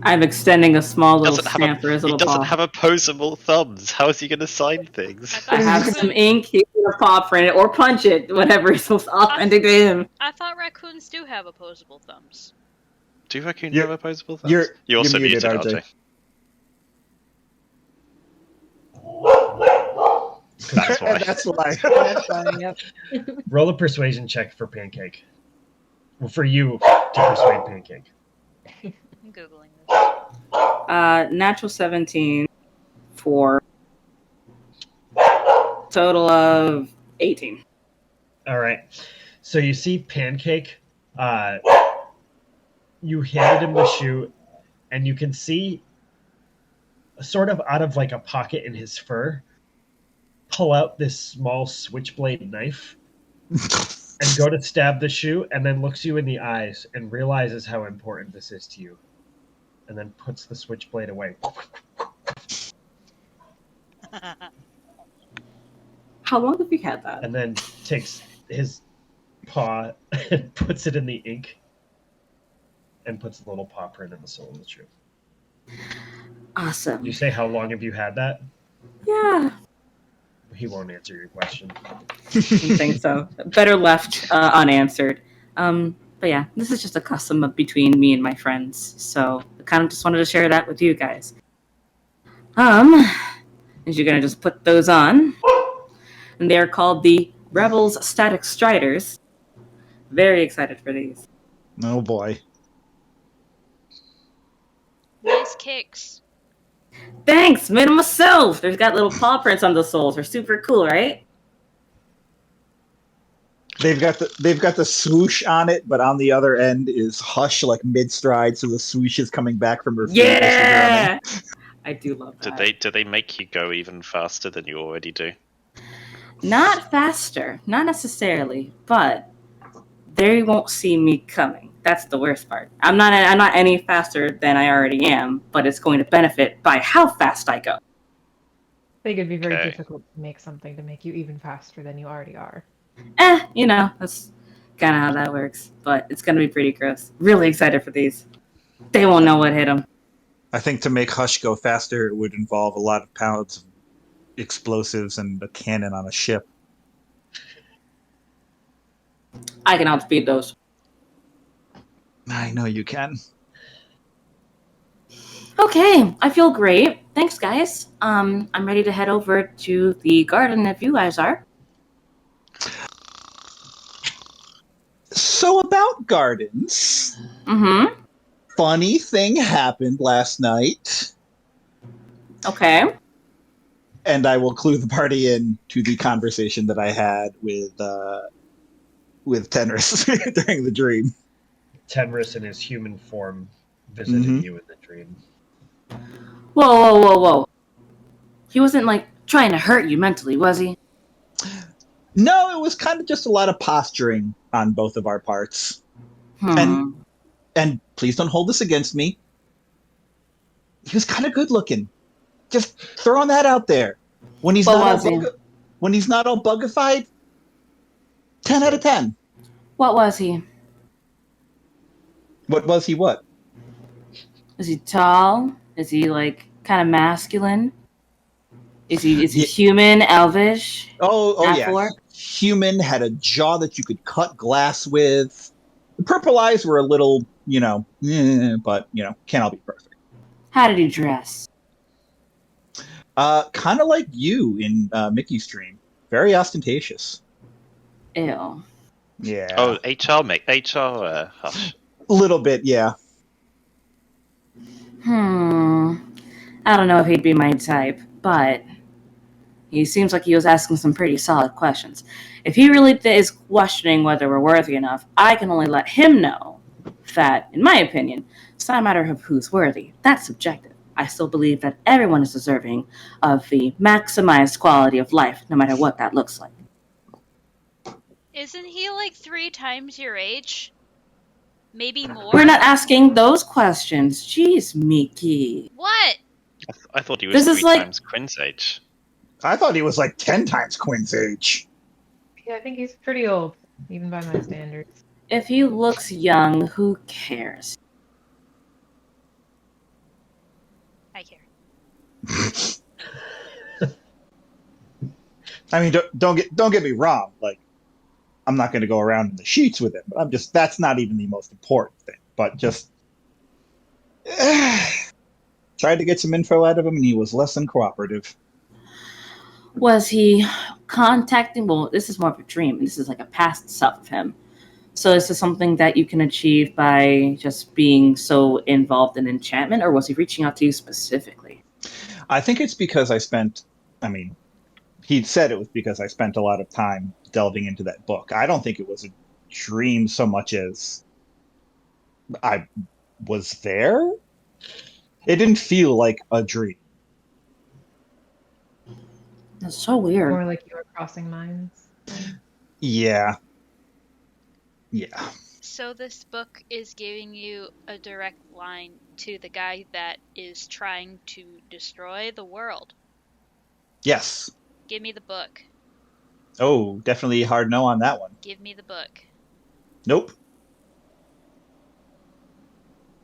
I'm extending a small little Doesn't have stamp for his he little doesn't paw. have opposable thumbs. How is he going to sign things? I have some ink, he's gonna paw print it or punch it, whatever is most authentic to him. I thought raccoons do have opposable thumbs. Do you reckon you You're- have opposable thumbs? you're- You also you're muted, muted, RJ. That's why. That's why. That's fine, yep. Roll a persuasion check for Pancake. Well, for you to persuade Pancake. I'm Googling this. Natural 17 for total of 18. All right. So you see Pancake. You handed him the shoe, and you can see, sort of out of like a pocket in his fur, pull out this small switchblade knife and go to stab the shoe, and then looks you in the eyes and realizes how important this is to you, and then puts the switchblade away. How long have you had that? And then takes his paw and puts it in the ink and puts a little paw print in the sole of the shoe. Awesome. You say, how long have you had that? Yeah, He won't answer your question. I think so. Better left unanswered. But yeah, this is just a custom between me and my friends. So I kind of just wanted to share that with you guys. Is you're gonna just put those on. And they are called the Rebels Static Striders. Very excited for these. Oh boy. Nice kicks. Thanks, made them myself. There's got little paw prints on the soles. They're super cool, right? They've got the swoosh on it, but on the other end is Hush, like mid stride, so the swoosh is coming back from her feet as she's running. Yeah, I do love that. Do they make you go even faster than you already do? Not faster, not necessarily, but they won't see me coming. That's the worst part. I'm not any faster than I already am, but it's going to benefit by how fast I go. I think it'd be very Okay. difficult to make something to make you even faster than you already are. That's kind of how that works. But it's going to be pretty gross. Really excited for these. They won't know what hit them. I think to make Hush go faster, it would involve a lot of pounds of explosives and a cannon on a ship. I can outspeed those. I know you can. Okay, I feel great. Thanks, guys. I'm ready to head over to the garden if you guys are. So about gardens, Mm-hmm. funny thing happened last night, Okay. and I will clue the party in to the conversation that I had with Tenris during the dream. Tenris in his human form visited Mhm. you in the dream. Whoa. He wasn't, like, trying to hurt you mentally, was he? No, it was kind of just a lot of posturing on both of our parts. And please don't hold this against me. He was kind of good looking. Just throwing that out there. When he's What not was he? when he's not all bugified, 10 out of 10. What was he? What was he? What? Is he tall? Is he, like, kind of masculine? Is he Yeah. human, elvish? Oh yeah. Aphor? Human, had a jaw that you could cut glass with. The purple eyes were a little, but can't all be perfect. How did he dress? Kind of like you in Mickey's dream. Very ostentatious. Ew. Yeah. Oh, HR Hush. A little bit, yeah. I don't know if he'd be my type, but he seems like he was asking some pretty solid questions. If he really is questioning whether we're worthy enough, I can only let him know that, in my opinion, it's not a matter of who's worthy. That's subjective. I still believe that everyone is deserving of the maximized quality of life, no matter what that looks like. Isn't he like 3 times your age? Maybe more? We're not asking those questions. Jeez, Miki. What? I thought he was This is 3 like- times Quinn's age. I thought he was like 10 times Quinn's age. Yeah, I think he's pretty old, even by my standards. If he looks young, who cares? I care. I mean, don't get me wrong. Like, I'm not going to go around in the sheets with him. But that's not even the most important thing. But just tried to get some info out of him, and he was less than cooperative. Was he contacting? Well, this is more of a dream. This is like a past self of him. So is this something that you can achieve by just being so involved in enchantment, or was he reaching out to you specifically? I think it's because he said it was because I spent a lot of time delving into that book. I don't think it was a dream so much as I was there. It didn't feel like a dream. That's so weird. More like you were crossing minds. Yeah. So this book is giving you a direct line to the guy that is trying to destroy the world. Yes. Give me the book. Oh, definitely a hard no on that one. Give me the book. Nope.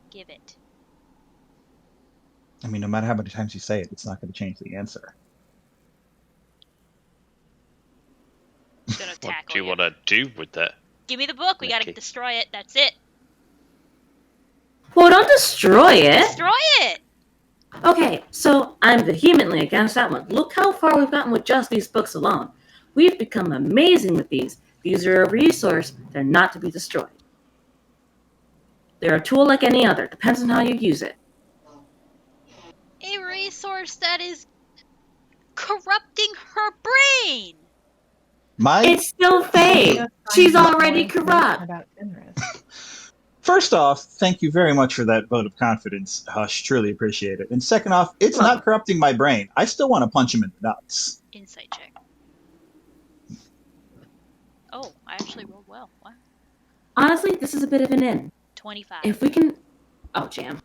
Give it. I mean, no matter how many times you say it, it's not going to change the answer. I'm gonna What tackle do you want to do with that? Give me the book. We gotta Okay. destroy it. That's it. Well, don't destroy it. Destroy it. Okay, so I'm vehemently against that one. Look how far we've gotten with just these books alone. We've become amazing with these. These are a resource. They're not to be destroyed. They're a tool like any other. Depends on how you use it. A resource that is corrupting her brain. It's still Faye. Just She's find out more already information corrupt. About Fenris. First off, thank you very much for that vote of confidence, Hush. Truly appreciate it. And second off, it's Well- not corrupting my brain. I still want to punch him in the nuts. Insight check. Oh, I actually rolled well. Wow. Honestly, this is a bit of an in. 25. If we can. Oh, jam.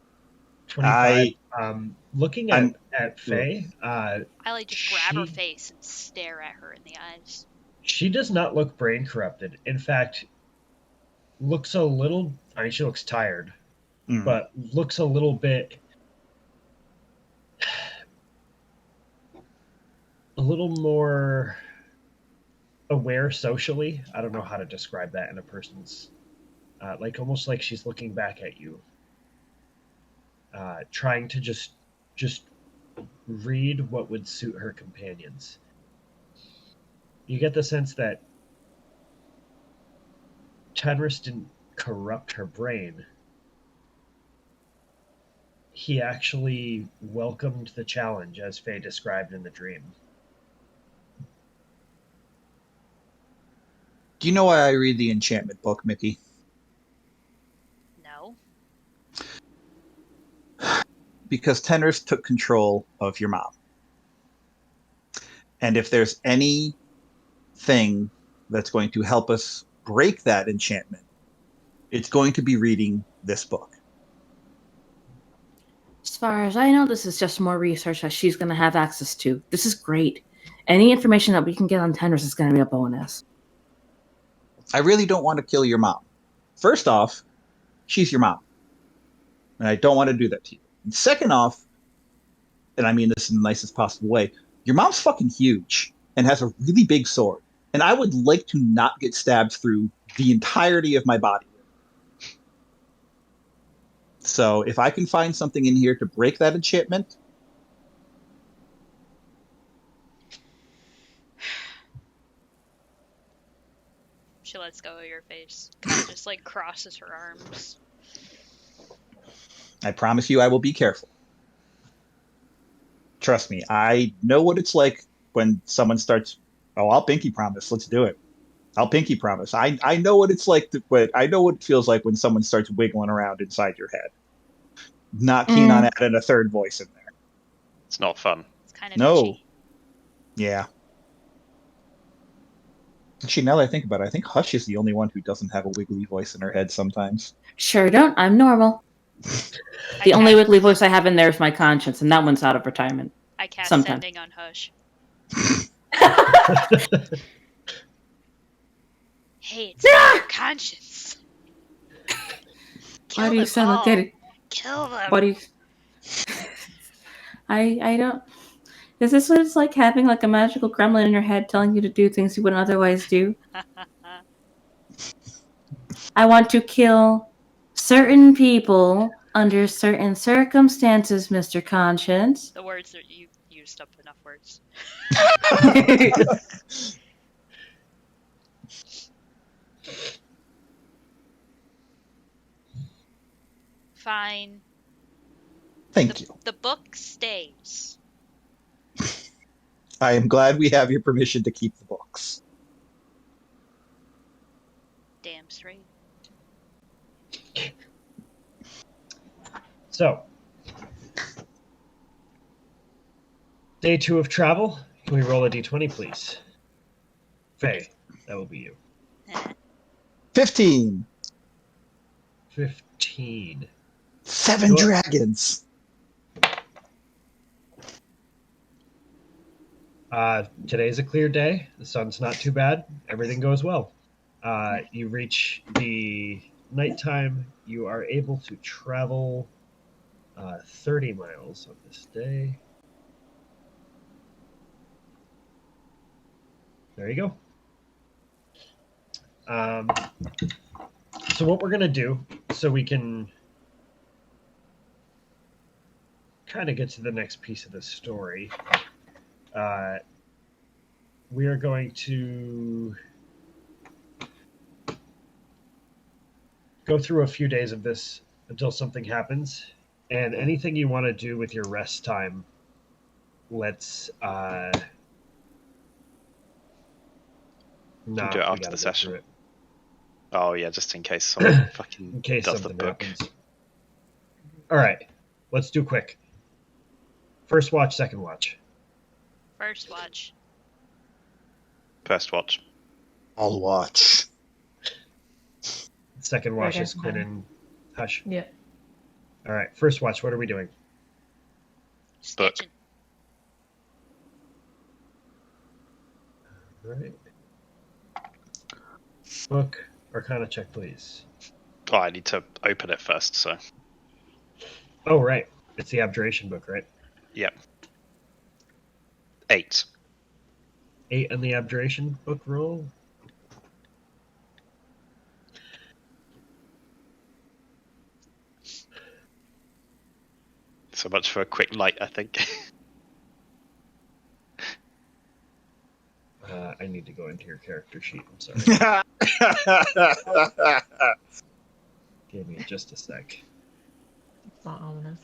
25. Looking I'm- at Faye, I like just grab her she- face and stare at her in the eyes. she does not look brain corrupted. In fact, looks a little. I mean, she looks tired, Mm. but looks a little bit. A little more aware socially. I don't know how to describe that in a person's. Like almost like she's looking back at you, trying to just read what would suit her companions. You get the sense that Tenris didn't corrupt her brain. He actually welcomed the challenge, as Faye described in the dream. Do you know why I read the enchantment book, Mickey? No. Because Tenris took control of your mom. And if there's anything that's going to help us break that enchantment, it's going to be reading this book. As far as I know, this is just more research that she's going to have access to. This is great. Any information that we can get on Tenris is going to be a bonus. I really don't want to kill your mom. First off, she's your mom. And I don't want to do that to you. And second off, and I mean this in the nicest possible way, your mom's fucking huge and has a really big sword. And I would like to not get stabbed through the entirety of my body. So if I can find something in here to break that enchantment, She lets go of your face. Kind of just like crosses her arms. I promise you I will be careful. Trust me, I know what it's like when someone starts, oh, I'll pinky promise, let's do it. I'll pinky promise. I know what it's like, I know what it feels like when someone starts wiggling around inside your head. Not keen on adding a third voice in there. It's not fun. It's kind of No. itchy. Yeah. Actually, now that I think about it, I think Hush is the only one who doesn't have a wiggly voice in her head sometimes. Sure don't. I'm normal. The only wiggly voice I have in there is my conscience, and that one's out of retirement. I cast sometime. sending on Hush. Hey, it's your conscience. Kill Why do you them sound all. like that? Kill them. What do you? I don't. Is this what it's like having like a magical gremlin in your head telling you to do things you wouldn't otherwise do? I want to kill certain people under certain circumstances, Mr. Conscience. The words that you used up enough words. Fine. Thank you. The book stays. I am glad we have your permission to keep the books. Damn straight. So, day 2 of travel. Can we roll a d20, please? Faye, that will be you. 15. 15. 7 What? dragons. Today's a clear day. The sun's not too bad. Everything goes well. You reach the nighttime. You are able to travel 30 miles on this day. There you go. So what we're going to do, so we can kind of get to the next piece of the story, we are going to go through a few days of this until something happens. And anything you want to do with your rest time, let's No, do it we after gotta the go session. through it. Oh yeah, just in case someone fucking In case does the something book. happens. All right, let's do quick. First watch, second watch. First watch. First watch. I'll watch. Second watch Okay, is Quinn fine. and Hush. Yeah. All right, first watch. What are we doing? Book. Snitching. All right. Book. Arcana check, please. Oh, I need to open it first, so Oh, right. It's the Abjuration book, right? yep. 8. 8 on the Abjuration book roll. So much for a quick light, I think. I need to go into your character sheet. I'm sorry. Give me just a sec. It's not ominous.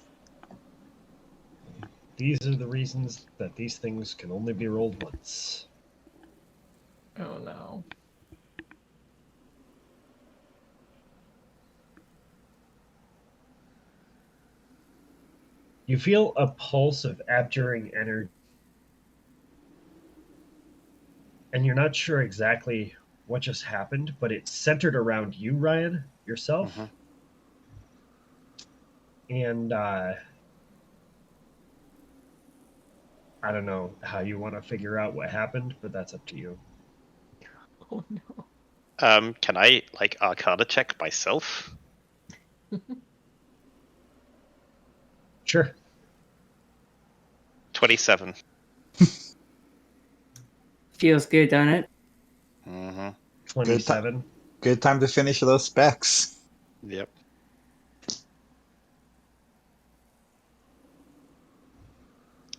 These are the reasons that these things can only be rolled once. Oh no. You feel a pulse of abjuring energy, and you're not sure exactly what just happened, but it's centered around you, Ryan, yourself. Mhm. And I don't know how you want to figure out what happened, but that's up to you. Oh no. Can I like Arcana check myself? Sure. 27. Feels good, don't it? Mm-hmm. 27. Good time to finish those specs. Yep.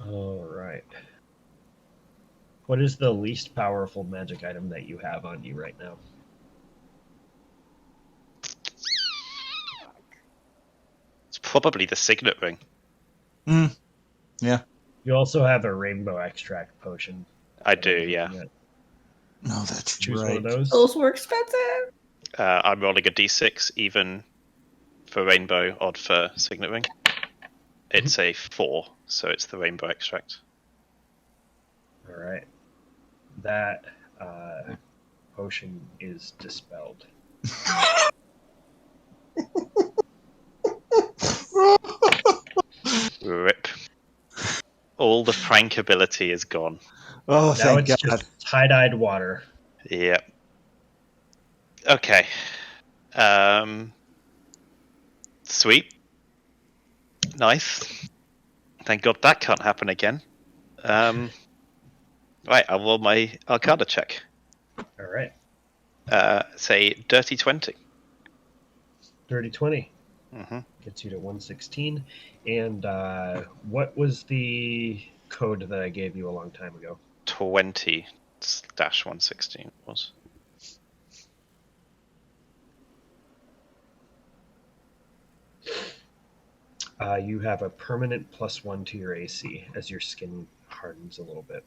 All right. What is the least powerful magic item that you have on you right now? It's probably the signet ring. You also have a rainbow extract potion. I do, yeah. No, that's Choose right. one of those. Those were expensive. I'm rolling a d6, even for rainbow, odd for signet ring. It's a 4, so it's the rainbow extract. All right. That potion is dispelled. Rip. All the prankability is gone. Oh, Now thank it's God. just tie-dyed water. Yep. Okay. Sweet. Nice. Thank God that can't happen again. Right, I'll roll my Arcana check. All right. Say dirty 20. Dirty 20 Mm-hmm. gets you to 116. And what was the code that I gave you a long time ago? 20/116 was. You have a permanent +1 to your AC as your skin hardens a little bit.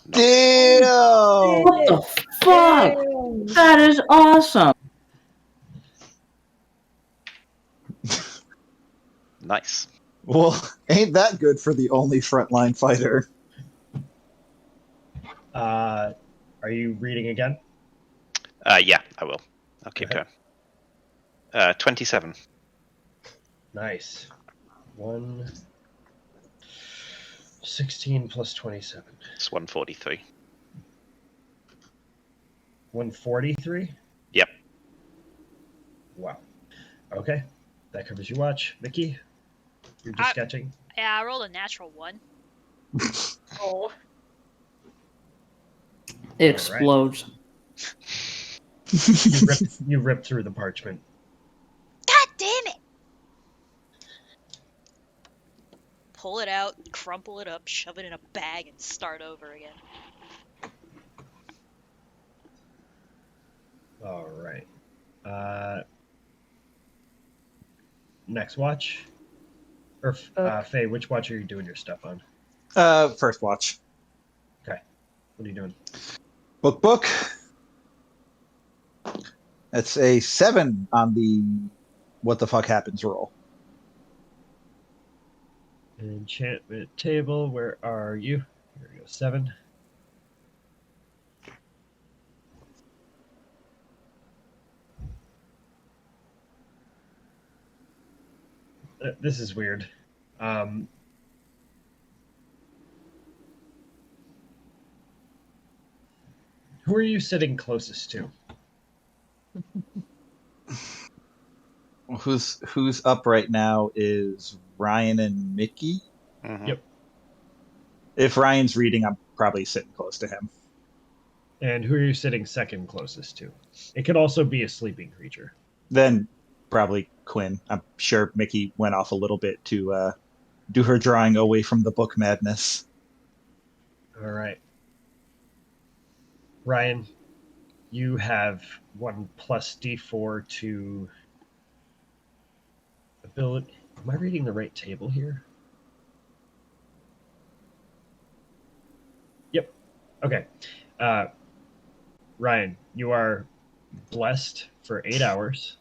Damn! What the fuck? That is awesome. Nice. Well, ain't that good for the only frontline fighter? Are you reading again? Yeah, I will. I'll keep Go going. 27. Nice. 116 plus 27. It's 143. 143? Yep. Wow. Okay. That covers your watch. Mickey, you're just sketching? Yeah, I rolled a natural 1. Oh. It explodes. You rip through the parchment. God damn it! Pull it out, crumple it up, shove it in a bag, and start over again. All right. Next watch? Or Faye, which watch are you doing your stuff on? First watch. Okay. What are you doing? Book. It's a 7 on the what the fuck happens roll. Enchantment table, where are you? Here we go, 7. This is weird. Who are you sitting closest to? Who's up right now is Ryan and Mickey. Mhm. Yep. If Ryan's reading, I'm probably sitting close to him. And who are you sitting second closest to? It could also be a sleeping creature. Then probably Quinn. I'm sure Mickey went off a little bit to do her drawing away from the book madness. All right. Ryan, you have 1 plus D4 to ability. Am I reading the right table here? Yep. Okay. Ryan, you are blessed for 8 hours.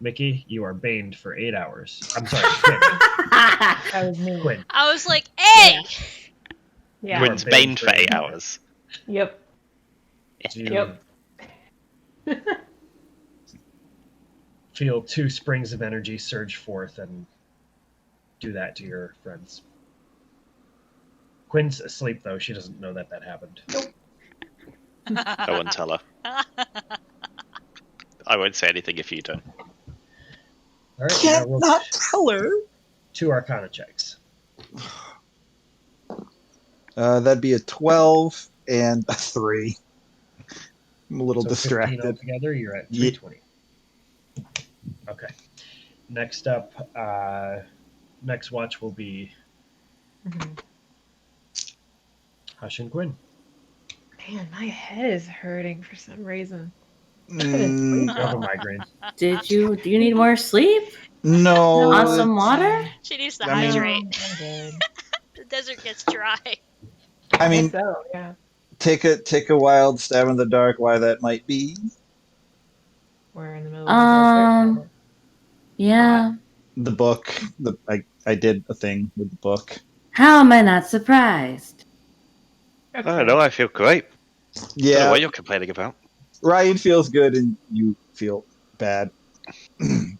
Mickey, you are baned for 8 hours. I'm sorry, Quinn. That was me. Quinn. I was like, hey! Yeah. Quinn's Or bane bane for for 8 8 hours. Yep. You Yep. feel 2 springs of energy surge forth and do that to your friends. Quinn's asleep, though. She doesn't know that happened. I won't tell her. I won't say anything if you don't. All right, Can't now roll not tell her. 2 Arcana checks. That'd be a 12 and a 3. I'm a little So 15 distracted. altogether, you're at Ye- 320. Okay. Next up, next watch will be Mhm. Hush and Quinn. Man, my head is hurting for some reason. Mm, You have a migraine. Do you need more sleep? no. Want some water? She needs to I mean- hydrate. No, I'm good. The desert gets dry. I I mean, guess so, yeah. take a wild stab in the dark why that might be. We're in the middle of the desert. Yeah. The book. I did a thing with the book. How am I not surprised? I don't know, I feel great. I don't know Yeah, what you're complaining about. Ryan feels good and you feel bad.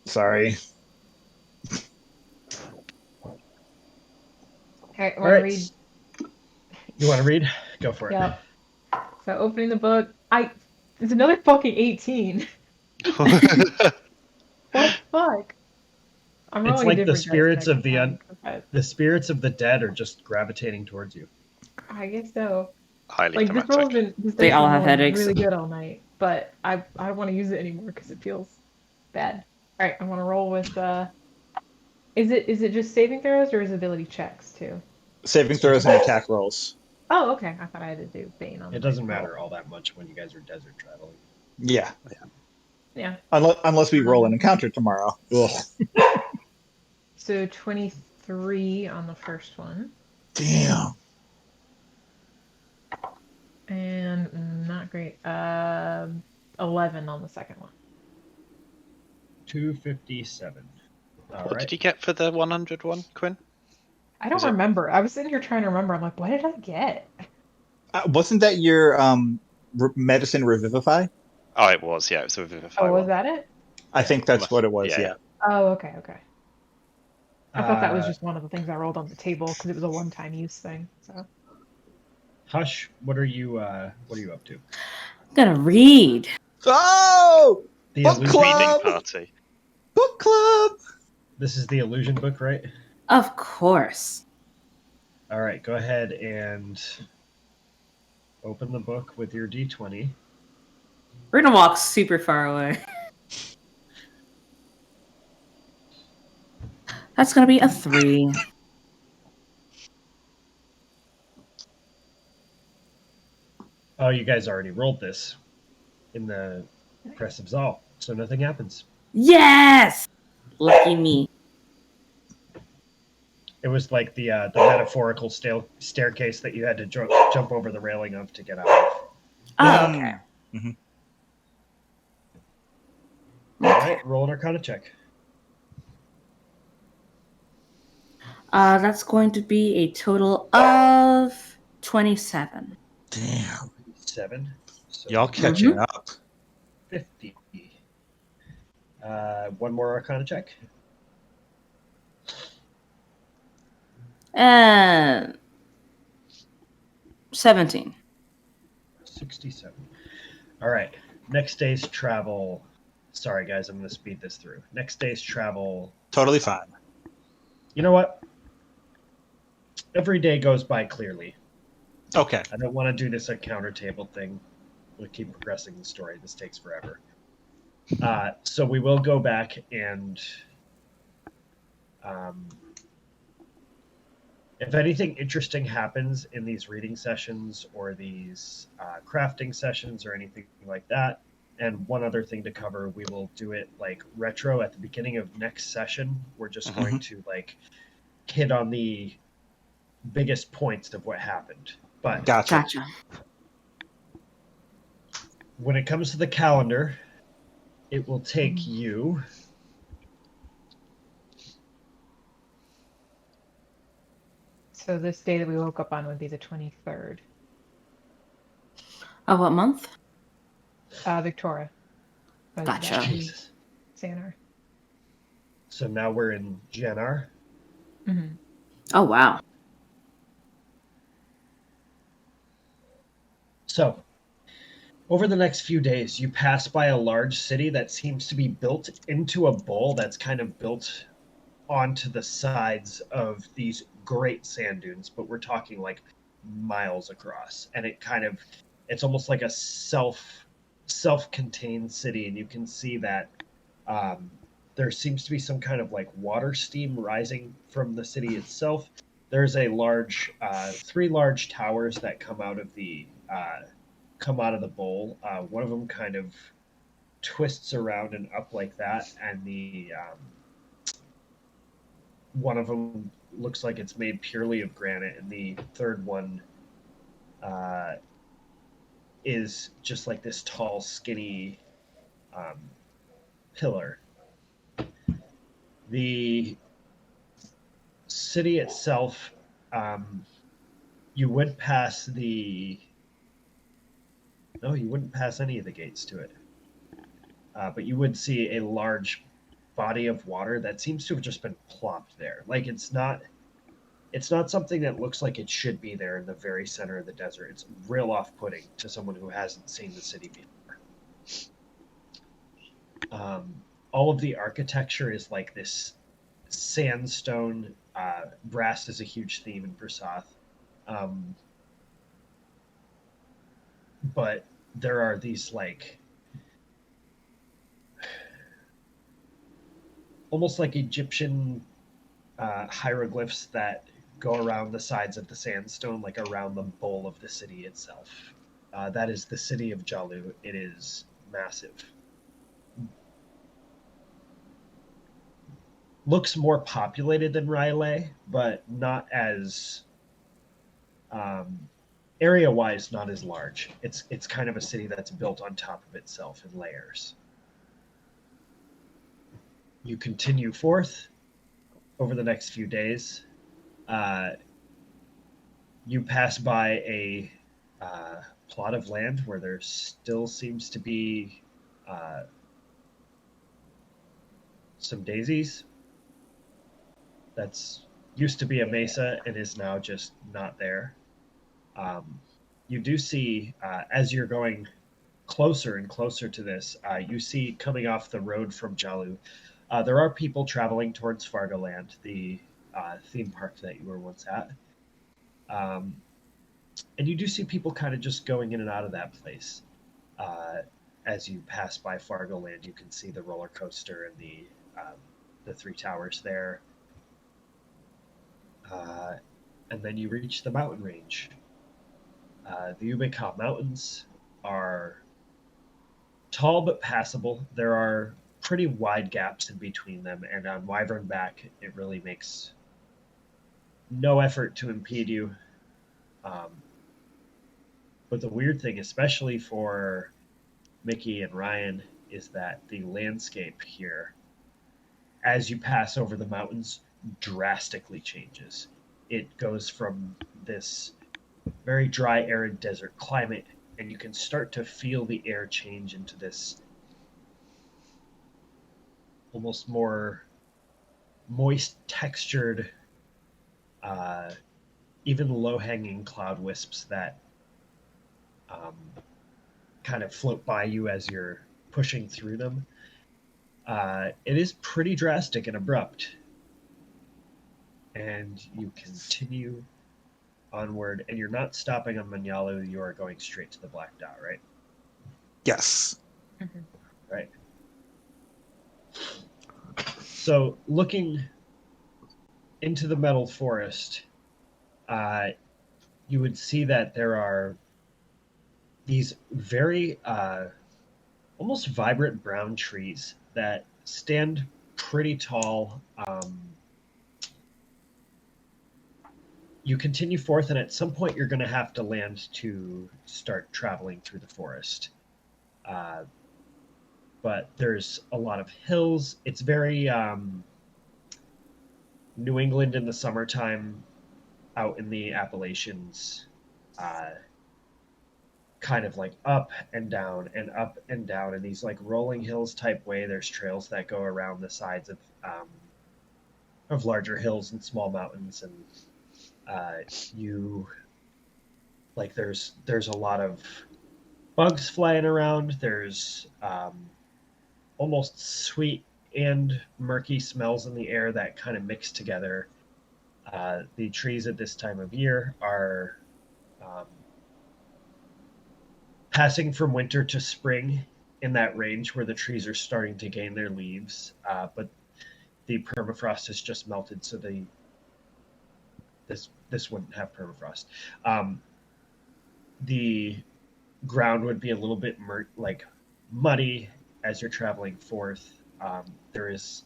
Sorry. Okay, All want right. to read? You want to read? Go for it. Yep. So opening the book, it's another fucking 18. What the fuck? I'm It's rolling like a the different spirits dice of the next time, The spirits of the dead are just gravitating towards you. but I guess so. Highly Like this roll's dramatic. been this They dice all been have rolling headaches. really good all night, but I don't want to use it anymore because it feels bad. All right, I want to roll with. Is it just saving throws or is it ability checks too? Saving throws and attack rolls. Oh, okay. I thought I had to do Bane on. It my doesn't roll. matter all that much when you guys are desert traveling. Yeah. Yeah. Unless we roll an encounter tomorrow. Ugh. So 23 on the first one, Damn. and not great. 11 on the second one. 257. All What right. did you get for the 100 one, Quinn? I don't Was it- remember. I was sitting here trying to remember. I'm like, what did I get? Wasn't that your medicine revivify? Oh, it was, yeah. It was a Vivify Oh, was one. that it? I think that's what it was. Yeah, Yeah. Oh, okay, okay. I thought that was Uh, just one of the things I rolled on the table because it was a one-time use thing. So Hush, what are you up to? I'm gonna read. Oh, The Book illusion. Reading Club! party. book club. This is the illusion book, right? Of course. All right, go ahead and open the book with your D20. We're gonna walk super far away. That's gonna be a 3. Oh, you guys already rolled this in the press absolve, so nothing happens. Yes! Lucky me. It was like the metaphorical staircase that you had to jump over the railing of to get out of. Oh, okay. All right, roll an Arcana check. That's going to be a total of 27. Damn. 7. So Y'all catching Mhm. up. 50. One more Arcana check. And 17. 67. All right. Next day's travel. Sorry, guys, I'm going to speed this through. Next day's travel. Totally fine. You know what? Every day goes by clearly. Okay. I don't want to do this encounter table thing. We'll keep progressing the story. This takes forever. So we will go back and if anything interesting happens in these reading sessions or these crafting sessions or anything like that, and one other thing to cover, we will do it like retro at the beginning of next session. We're just going to like hit on the biggest points of what happened. But Gotcha. when it comes to the calendar, it will take you So this day that we woke up on would be the 23rd. Oh, what month? Victoria. But Gotcha. that would be Jesus. Xanar. So now we're in Janar. Mm-hmm. Oh, wow. So, over the next few days, you pass by a large city that seems to be built into a bowl that's kind of built onto the sides of these great sand dunes, but we're talking like miles across. And it's almost like a self-contained city, and you can see that there seems to be some kind of like water steam rising from the city itself. There's a large, 3 large towers that come out of the bowl. One of them kind of twists around and up like that, and the one of them looks like it's made purely of granite, and the third one is just like this tall, skinny pillar. The city itself, you would pass the. No, you wouldn't pass any of the gates to it. But you would see a large body of water that seems to have just been plopped there. Like it's not something that looks like it should be there in the very center of the desert. It's real off-putting to someone who hasn't seen the city before. All of the architecture is like this sandstone. Brass is a huge theme in Prasath. But there are these like almost like Egyptian hieroglyphs that go around the sides of the sandstone, like around the bowl of the city itself. That is the city of Jalu. It is massive. Looks more populated than R'lyeh, but not as area-wise, not as large. It's kind of a city that's built on top of itself in layers. You continue forth over the next few days. You pass by a plot of land where there still seems to be some daisies. That's used to be a mesa and is now just not there. You do see, as you're going closer and closer to this, you see coming off the road from Jalu, there are people traveling towards Fargoland, the theme park that you were once at. And you do see people kind of just going in and out of that place. As you pass by Fargoland, you can see the roller coaster and the 3 towers there. And then you reach the mountain range. The Ubekha Mountains are tall but passable. There are pretty wide gaps in between them, and on Wyvern back, it really makes no effort to impede you. But the weird thing, especially for Mickey and Ryan, is that the landscape here, as you pass over the mountains, drastically changes. It goes from this very dry, arid desert climate, and you can start to feel the air change into this almost more moist, textured, even low-hanging cloud wisps that kind of float by you as you're pushing through them. It is pretty drastic and abrupt. And you continue onward, and you're not stopping on Manyalu, you are going straight to the Black Dot, right? Yes. Right. So, looking into the Metal Forest, you would see that there are these very almost vibrant brown trees that stand pretty tall. You continue forth, and at some point you're going to have to land to start traveling through the forest. But there's a lot of hills. It's very New England in the summertime, out in the Appalachians, kind of like up and down and up and down in these like rolling hills type way. There's trails that go around the sides of larger hills and small mountains, and you like there's a lot of bugs flying around. There's almost sweet and murky smells in the air that kind of mix together. The trees at this time of year are passing from winter to spring in that range where the trees are starting to gain their leaves, but the permafrost has just melted, so this wouldn't have permafrost. The ground would be a little bit muddy as you're traveling forth. There is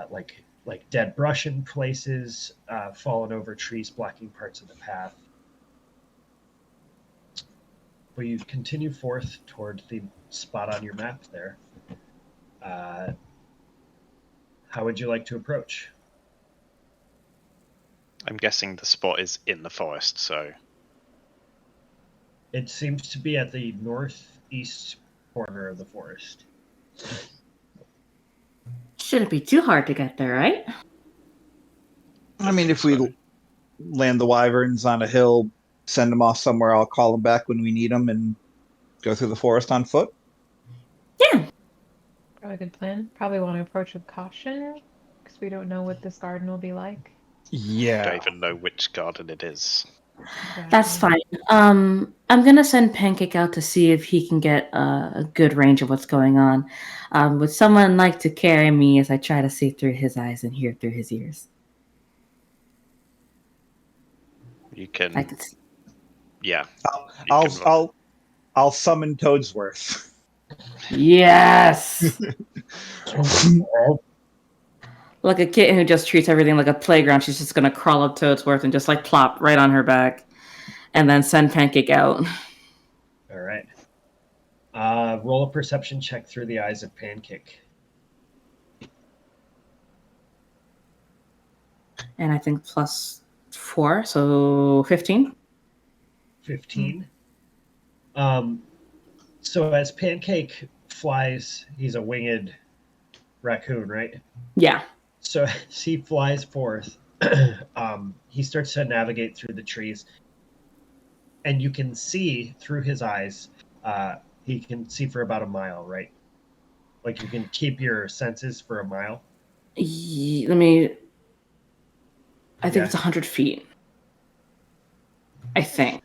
like dead brush in places, fallen over trees blocking parts of the path. But you continue forth toward the spot on your map there. How would you like to approach? I'm guessing the spot is in the forest, so... It seems to be at the northeast corner of the forest. Shouldn't be too hard to get there, right? I mean, if we land the wyverns on a hill, send them off somewhere, I'll call them back when we need them and go through the forest on foot. Yeah. Probably a good plan. Probably want to approach with caution because we don't know what this garden will be like. I Yeah. don't even know which garden it is. That's fine. I'm gonna send Pancake out to see if he can get a good range of what's going on. Would someone like to carry me as I try to see through his eyes and hear through his ears? You can... I could see. Yeah. I'll summon Toadsworth. Yes. Like a kitten who just treats everything like a playground, she's just gonna crawl up Toadsworth and just like plop right on her back, and then send Pancake out. All right. Roll a perception check through the eyes of Pancake. And I think +4, so 15. 15. So as Pancake flies, he's a winged raccoon, right? Yeah. So as he flies forth, he starts to navigate through the trees, and you can see through his eyes. He can see for about a mile, right? Like you can keep your senses for a mile. I think it's 100 feet. I think.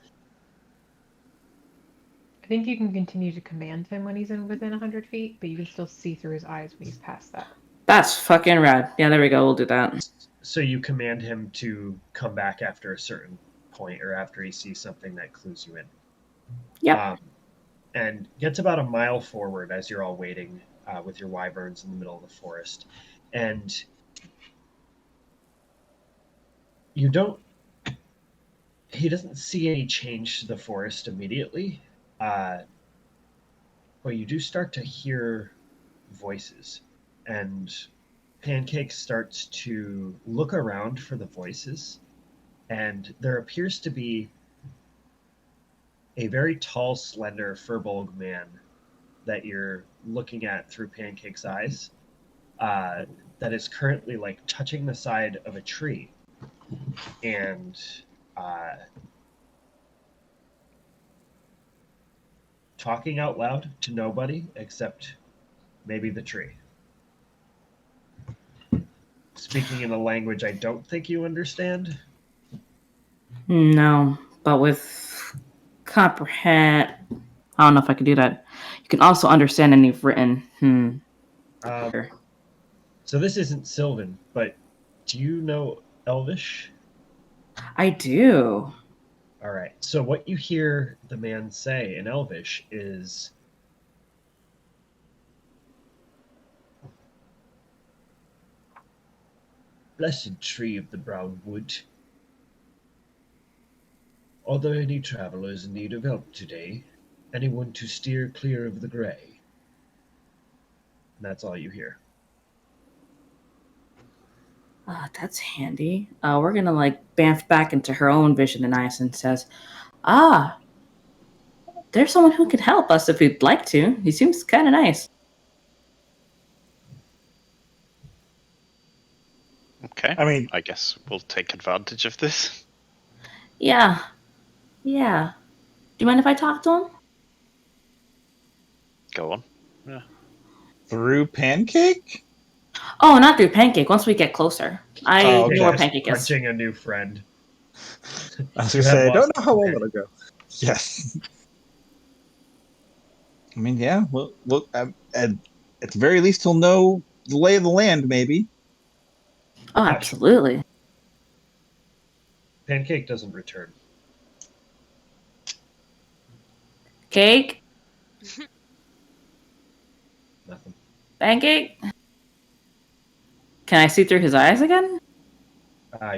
I think you can continue to command him when he's within 100 feet, but you can still see through his eyes when he's past that. That's fucking rad. Yeah, there we go. We'll do that. So you command him to come back after a certain point, or after he sees something that clues you in. Yep. And gets about a mile forward as you're all waiting with your wyverns in the middle of the forest. And he doesn't see any change to the forest immediately. But but you do start to hear voices, and Pancake starts to look around for the voices, and there appears to be a very tall, slender, furbolg man that you're looking at through Pancake's eyes, that is currently like touching the side of a tree, and talking out loud to nobody except maybe the tree. Speaking in a language I don't think you understand. No, but with comprehend, I don't know if I can do that. You can also understand any written. So this isn't Sylvan, but do you know Elvish? I do. All right. So what you hear the man say in Elvish is, "Blessed tree of the brown wood. Are there any travelers in need of help today? Anyone to steer clear of the gray?" And that's all you hear. That's handy. We're gonna bamf back into her own vision, and Ison says, there's someone who can help us if we'd like to. He seems kind of nice. Okay. I mean, I guess we'll take advantage of this. Yeah. Do you mind if I talk to him? Go on. through Pancake? Oh, not through Pancake. Once we get closer. I Oh, know where okay. Pancake is. Punching a new friend. I was You gonna say, have I don't lost- know how well okay. it'll go. Yes. I mean, yeah. Well, at the very least, he'll know the lay of the land, maybe. Oh, absolutely. Pancake doesn't return. Cake? Nothing. Pancake? Can I see through his eyes again?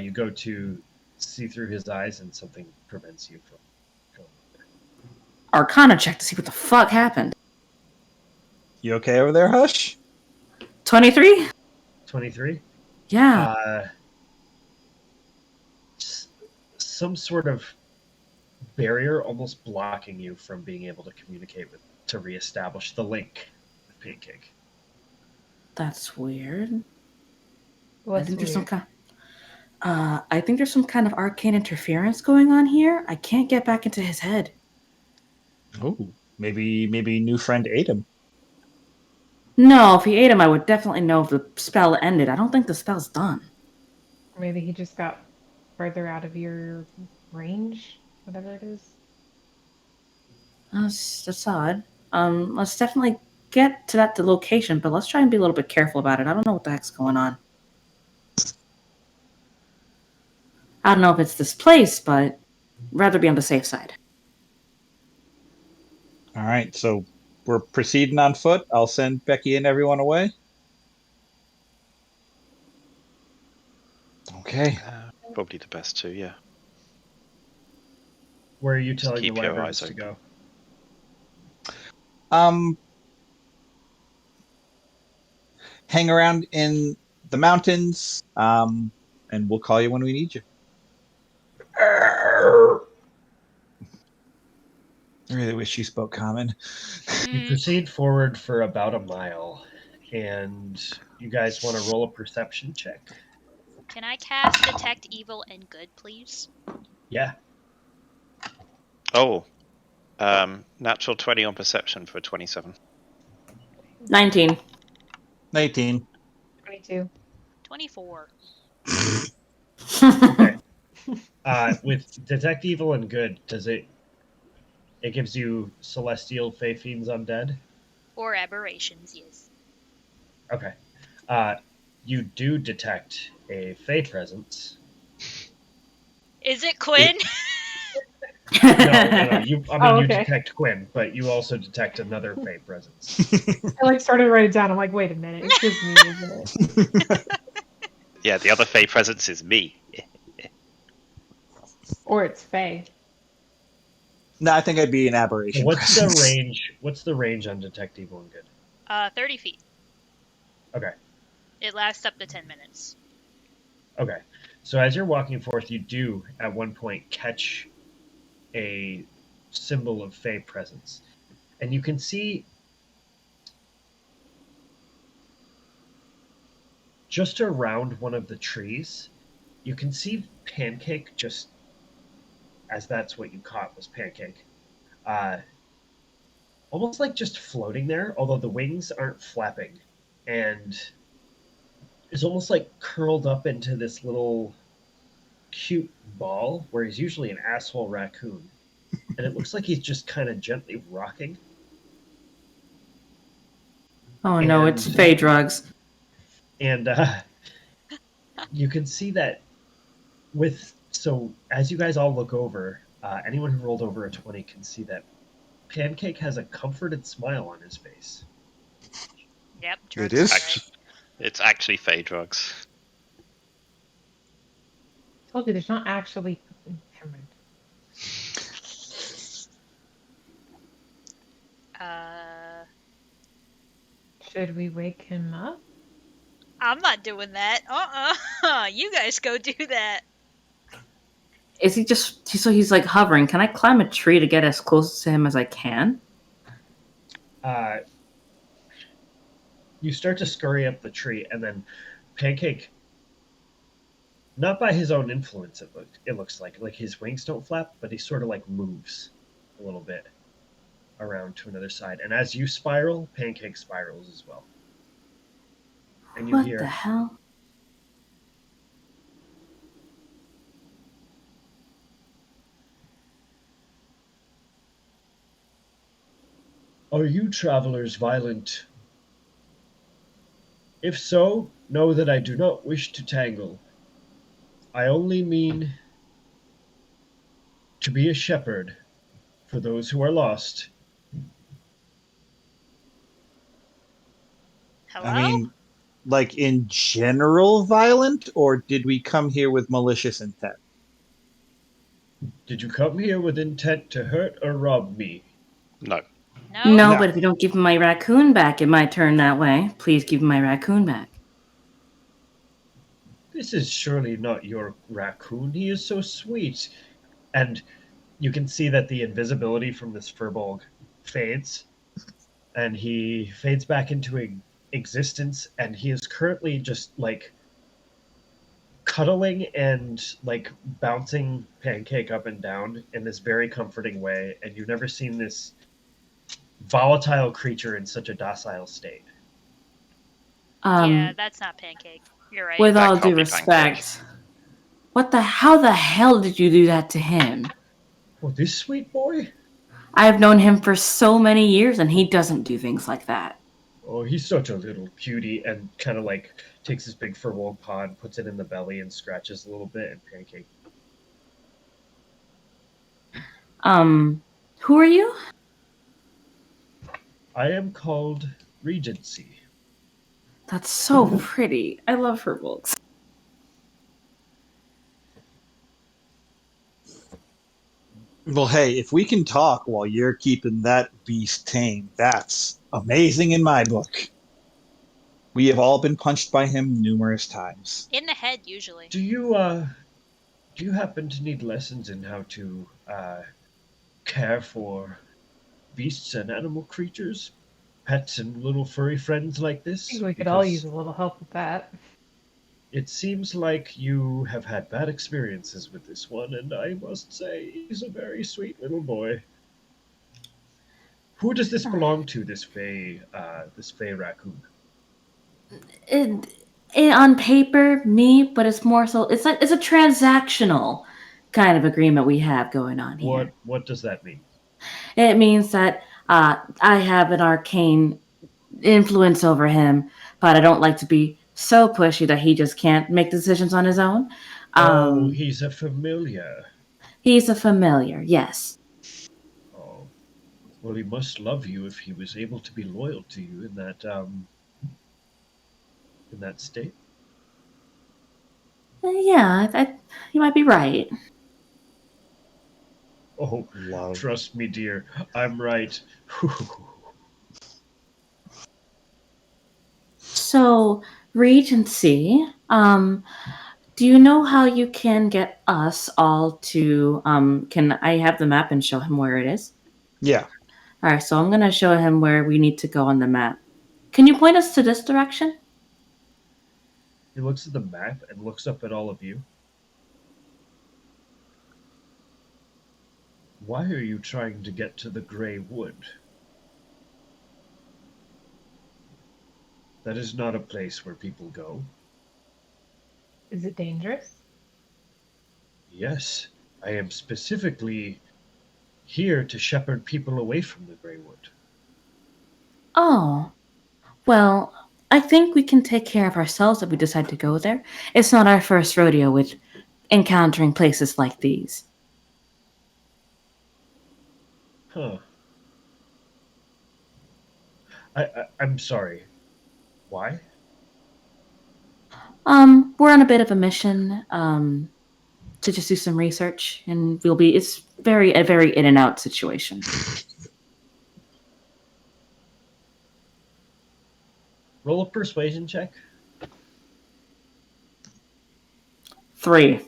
You go to see through his eyes, and something prevents you from going there. Arcana check to see what the fuck happened. You okay over there, Hush? 23? 23? Yeah. Some sort of barrier almost blocking you from being able to communicate to reestablish the link with Pancake. That's weird. What's I think there's weird? I think there's some kind of arcane interference going on here. I can't get back into his head. Oh, maybe new friend ate him. No, if he ate him, I would definitely know if the spell ended. I don't think the spell's done. Maybe he just got further out of your range, whatever it is. That's odd. Let's definitely get to that location, but let's try and be a little bit careful about it. I don't know what the heck's going on. I don't know if it's this place, but rather be on the safe side. All right, so we're proceeding on foot. I'll send Becky and everyone away. Okay. Probably the best too, yeah. Where are you Just telling the keep your wyverns eyes to go? Hang around in the mountains, and we'll call you when we need you. I really wish you spoke common. You proceed forward for about a mile, and you guys want to roll a perception check? Can I cast Detect Evil and Good, please? Yeah. Oh. Natural 20 on perception for 27. 19. 19. 22. 24. Okay. With Detect Evil and Good, it gives you Celestial, Fey Fiends, Undead? Or aberrations, yes. Okay. You do detect a Fey presence. Is it Quinn? No. You okay. detect Quinn, but you also detect another Fey presence. I started to write it down. I'm like, wait a minute, it's just me, isn't it? Yeah, the other Fey presence is me. Or it's Faye. No, I think I'd be an aberration. What's the presence. range? What's the range on detect evil and good? 30 feet. Okay. It lasts up to 10 minutes. Okay. So as you're walking forth, you do at one point catch a symbol of Fey presence, and you can see just around one of the trees. You can see Pancake, just as that's what you caught was Pancake. Almost like just floating there, although the wings aren't flapping, and is almost like curled up into this little cute ball where he's usually an asshole raccoon. And it looks like he's just kind of gently rocking. Oh no, it's Fey drugs. And you can see that so as you guys all look over, anyone who rolled over a 20 can see that Pancake has a comforted smile on his face. Yep, It drugs is. are right. It's actually Fey drugs. Told you there's not actually. Never mind. Should we wake him up? I'm not doing that. You guys go do that. Is he just so he's like hovering? Can I climb a tree to get as close to him as I can? You start to scurry up the tree, and then Pancake, not by his own influence, it looks like his wings don't flap, but he sort of like moves a little bit around to another side. And as you spiral, Pancake spirals as well. And you What hear, the hell? "Are you travelers violent? If so, know that I do not wish to tangle. I only mean to be a shepherd for those who are lost." Hello? I mean, like in general violent, or did we come here with malicious intent? Did you come here with intent to hurt or rob me? No. no? No, No. but if you don't give him my raccoon back, it might turn that way. Please give him my raccoon back. This is surely not your raccoon. He is so sweet. And you can see that the invisibility from this furbolg fades, and he fades back into existence, and he is currently just like cuddling and like bouncing Pancake up and down in this very comforting way, and you've never seen this volatile creature in such a docile state. Yeah, that's not Pancake. You're right. With That all can't due be respect, how the hell did you do that to him? Oh, this sweet boy? I've known him for so many years, and he doesn't do things like that. Oh, he's such a little cutie, and kind of like takes his big furbolg paw and puts it in the belly and scratches a little bit, and Pancake. Who are you? I am called Regency. That's so pretty. I love her books. Well, hey, if we can talk while you're keeping that beast tame, that's amazing in my book. We have all been punched by him numerous times. In the head, usually. Do you happen to need lessons in how to care for beasts and animal creatures, pets and little furry friends like I this? think we could all Because use a little help with that. it seems like you have had bad experiences with this one, and I must say he's a very sweet little boy. Who does this belong to? This Fey raccoon. On paper, me, but it's more so. It's a transactional kind of agreement we have going on here. What does that mean? It means that I have an arcane influence over him, but I don't like to be so pushy that he just can't make decisions on his own. He's a familiar. He's a familiar, yes. Oh, well, he must love you if he was able to be loyal to you in that state. Yeah, you might be right. Oh, Love. trust me, dear. I'm right. So, Regency, do you know how you can get us all to, can I have the map and show him where it is? Yeah. All right, so I'm going to show him where we need to go on the map. Can you point us to this direction? He looks at the map and looks up at all of you. Why are you trying to get to the Grey Wood? That is not a place where people go. Is it dangerous? Yes, I am specifically here to shepherd people away from the Grey Wood. Oh, well, I think we can take care of ourselves if we decide to go there. It's not our first rodeo with encountering places like these. Huh. I'm sorry. Why? We're on a bit of a mission, to just do some research, and it's a very in and out situation. Roll a persuasion check. 3.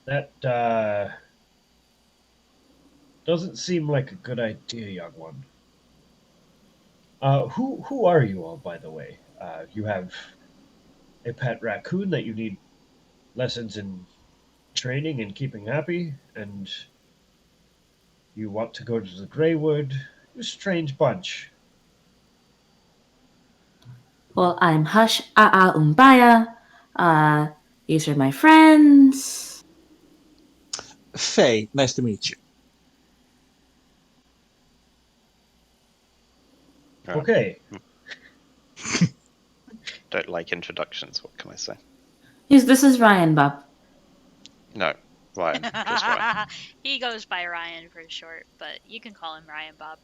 That doesn't seem like a good idea, young one. Who are you all, by the way? You have a pet raccoon that you need lessons in training and keeping happy, and you want to go to the Greywood. You strange bunch. Well, I'm Hush Aa Umbaya. These are my friends. Faye, nice to meet you. Okay. Don't like introductions. What can I say? This is Ryan, Bob. No, Ryan. Just Ryan. He goes by Ryan for short, but you can call him Ryan Bob.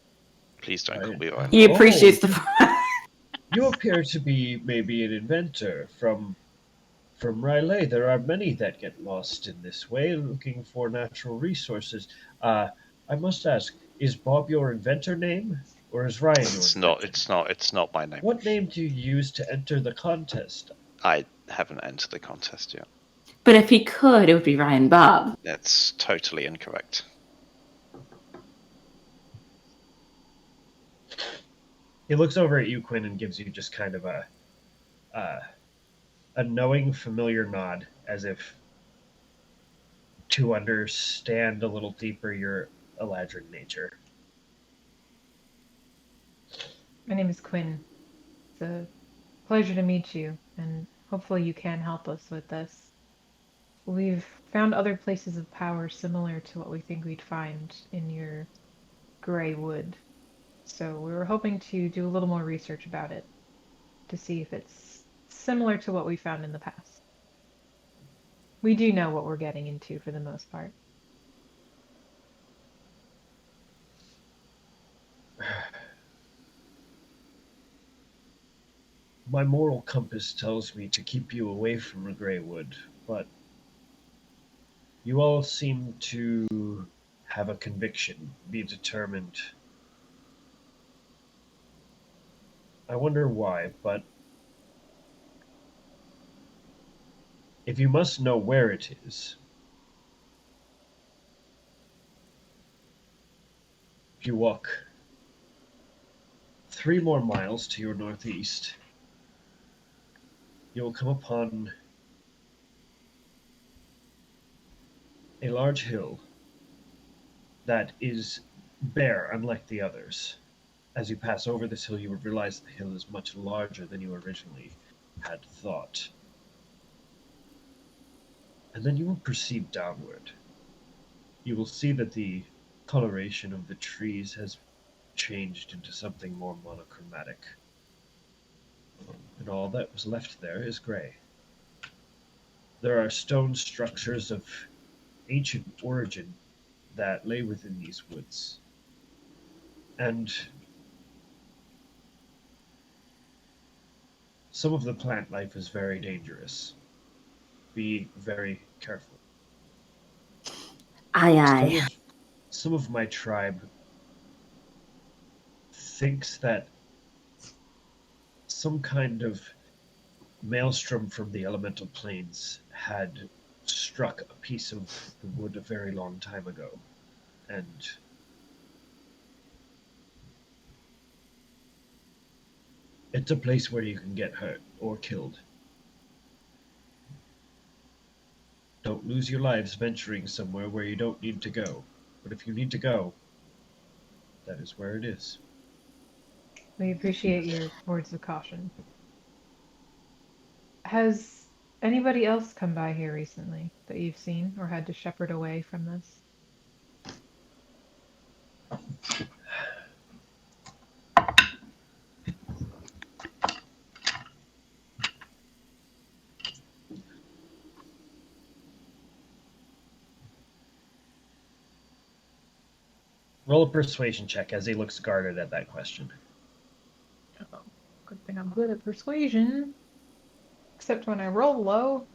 Please don't call me Ryan. He appreciates the. You appear to be maybe an inventor from Rylay. There are many that get lost in this way, looking for natural resources. I must ask, is Bob your inventor name, or is Ryan your It's inventor? It's not my name. What name do you use to enter the contest? I haven't entered the contest yet. But if he could, it would be Ryan Bob. That's totally incorrect. He looks over at you, Quinn, and gives you just kind of a knowing, familiar nod, as if to understand a little deeper your Eladrin nature. My name is Quinn. It's a pleasure to meet you, and hopefully you can help us with this. We've found other places of power similar to what we think we'd find in your Grey Wood. So we were hoping to do a little more research about it to see if it's similar to what we found in the past. We do know what we're getting into for the most part. My moral compass tells me to keep you away from the Greywood, but you all seem to have a conviction, be determined. I wonder why, but if you must know where it is, if you walk 3 more miles to your northeast, you will come upon a large hill that is bare, unlike the others. As you pass over this hill, you will realize the hill is much larger than you originally had thought. And then you will proceed downward. You will see that the coloration of the trees has changed into something more monochromatic. And all that was left there is gray. There are stone structures of ancient origin that lay within these woods. And some of the plant life is very dangerous. be very careful. Aye, aye. Some of my tribe thinks that some kind of maelstrom from the elemental planes had struck a piece of the wood a very long time ago, and it's a place where you can get hurt or killed. Don't lose your lives venturing somewhere where you don't need to go. But if you need to go, that is where it is. We appreciate your words of caution. Has anybody else come by here recently that you've seen or had to shepherd away from this? Roll a persuasion check as he looks guarded at that question. Oh, good thing I'm good at persuasion. Except when I roll low.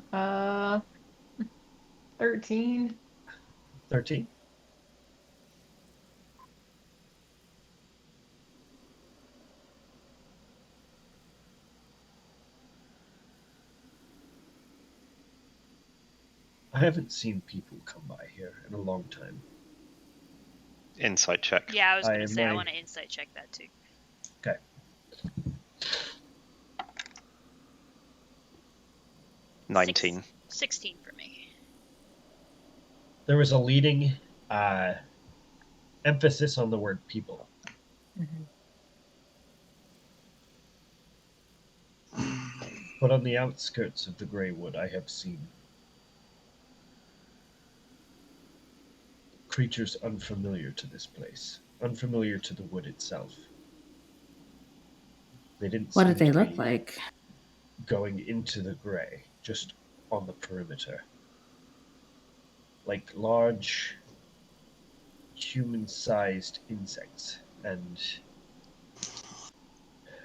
13. 13. I haven't seen people come by here in a long time. Insight check. Yeah, I was going I to say I might- want to insight check that too. Okay. 19. 16 for me. There was a leading emphasis on the word people. But on the outskirts of the Greywood, I have seen creatures unfamiliar to this place, unfamiliar to the wood itself. They didn't What seem did they to look be like? going into the gray, just on the perimeter. Like large, human-sized insects, and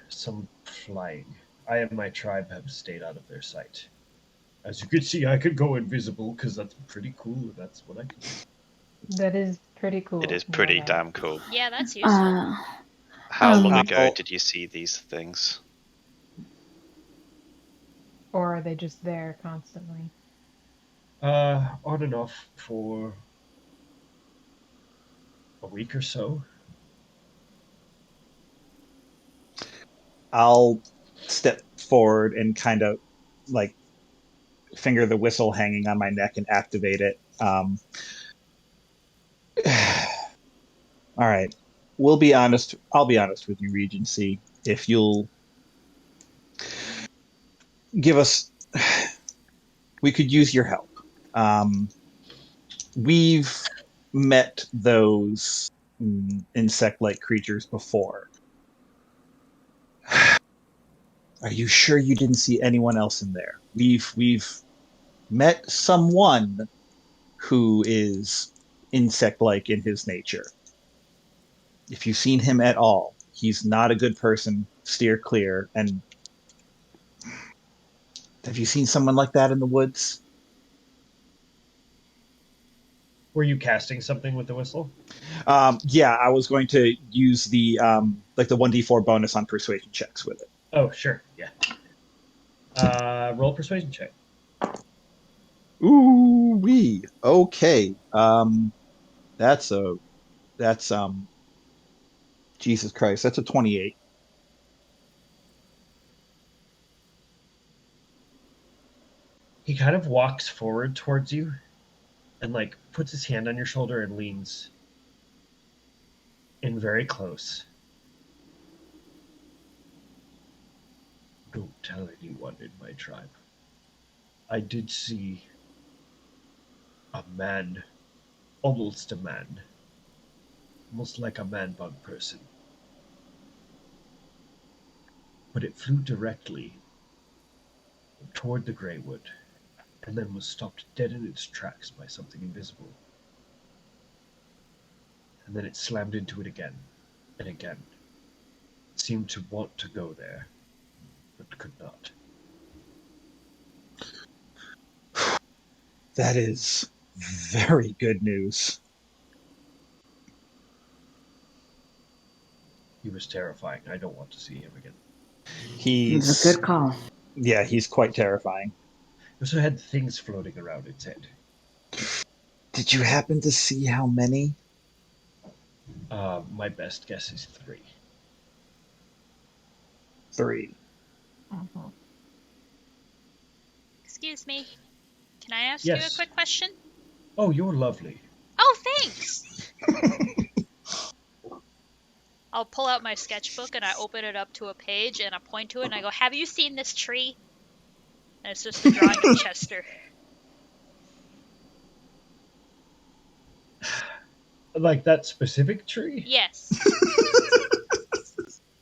some flying. I and my tribe have stayed out of their sight. As you can see, I could go invisible, because that's pretty cool, and that's what I can do. That is pretty cool. It is know pretty that. damn cool. Yeah, that's useful. How long Um, ago did you see these things? Or are they just there constantly? On and off for a week or so. I'll step forward and kind of like finger the whistle hanging on my neck and activate it. All right. We'll be honest. I'll be honest with you, Regency. If you'll give us, we could use your help. We've met those insect-like creatures before. Are you sure you didn't see anyone else in there? We've met someone who is insect-like in his nature. If you've seen him at all, he's not a good person. Steer clear. And have you seen someone like that in the woods? Were you casting something with the whistle? Yeah, I was going to use the like the 1d4 bonus on persuasion checks with it. Oh, sure, yeah. Roll persuasion check. Ooh wee. Okay. That's Jesus Christ. That's a 28. He kind of walks forward towards you and like puts his hand on your shoulder and leans in very close. Don't tell anyone in my tribe. I did see a man, almost a man, almost like a man bug person. But it flew directly toward the Greywood and then was stopped dead in its tracks by something invisible. And then it slammed into it again and again. It seemed to want to go there, but could not. That is very good news. He was terrifying. I don't want to see him again. It's a good call. Yeah, he's quite terrifying. He also had things floating around its head. Did you happen to see how many? My best guess is 3. 3. Mhm. Excuse me. Can I ask Yes. you a quick question? Oh, you're lovely. Oh, thanks! I'll pull out my sketchbook and I open it up to a page and I point to it and I go, "Have you seen this tree?" And it's just a drawing of Chester. Like that specific tree? Yes.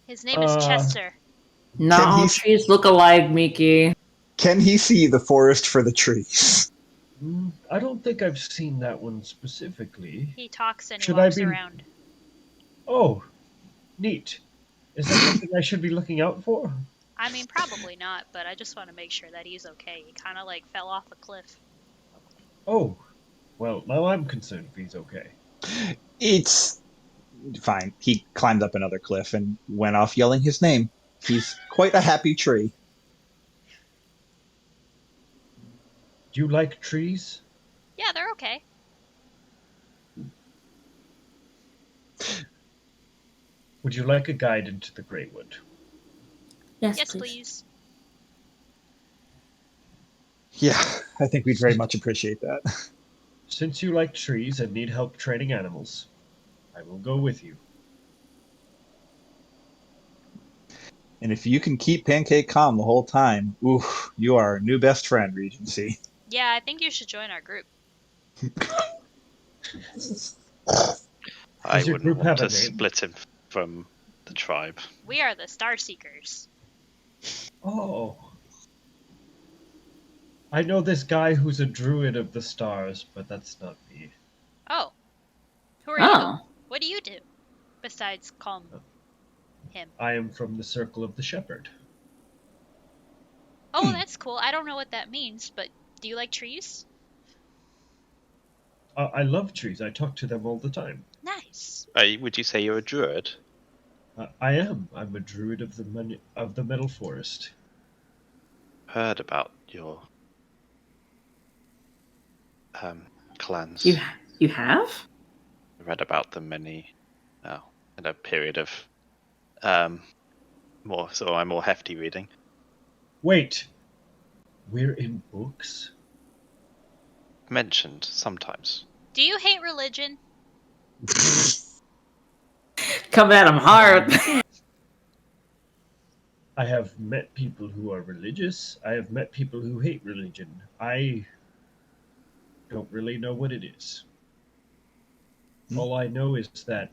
His name is Chester. Not Can all he- trees look alike, Mickey. Can he see the forest for the trees? I don't think I've seen that one specifically. He talks and he Should I walks be- around. Oh, neat. Is that something I should be looking out for? I mean, probably not, but I just want to make sure that he's okay. He kind of like fell off a cliff. Oh, well, now I'm concerned if he's okay. It's fine. He climbed up another cliff and went off yelling his name. He's quite a happy tree. Do you like trees? Yeah, they're okay. Would you like a guide into the Greywood? Yes, Yes, please. please. Yeah, I think we'd very much appreciate that. Since you like trees and need help training animals, I will go with you. And if you can keep Pancake calm the whole time, ooh, you are our new best friend, Regency. Yeah, I think you should join our group. I Does your wouldn't group want have to a name? split him from the tribe. We are the Star Seekers. Oh. I know this guy who's a druid of the stars, but that's not me. Oh. Who are you? Oh. What do you do? Besides calm him. I am from the Circle of the Shepherd. Oh, that's cool. I don't know what that means, but do you like trees? I love trees. I talk to them all the time. Nice. Would you say you're a druid? I am. I'm a druid of the Metal Forest. Heard about your clans. You have? Read about them in a period of more hefty reading. Wait. We're in books? Mentioned sometimes. Do you hate religion? Come at him hard. I have met people who are religious. I have met people who hate religion. I don't really know what it is. All I know is that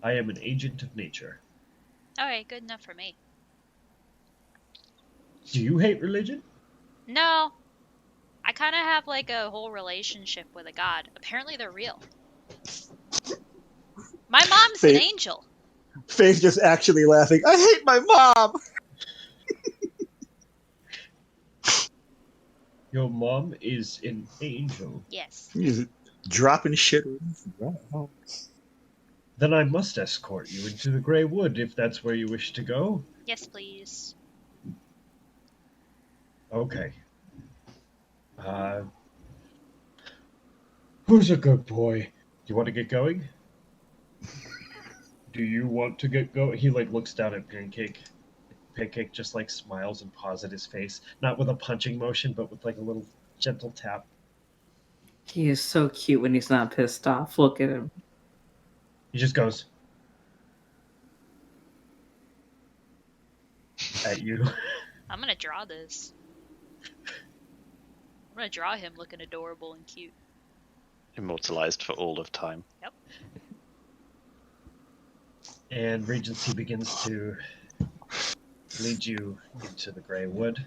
I am an agent of nature. Alright, good enough for me. Do you hate religion? No. I kind of have like a whole relationship with a god. Apparently they're real. My mom's an Faith- angel. Faith just actually laughing. I hate my mom! Your mom is an angel. Yes. He's dropping shit. Then I must escort you into the Grey Wood if that's where you wish to go. Yes, please. Okay. Who's a good boy? Do you want to get going? Do you want to get going? He looks down at Pancake. Pancake just smiles and paws at his face, not with a punching motion, but with a little gentle tap. He is so cute when he's not pissed off. Look at him. He just goes at you. I'm gonna draw this. I'm gonna draw him looking adorable and cute. Immortalized for all of time. Yep. And Regency begins to lead you into the Grey Wood.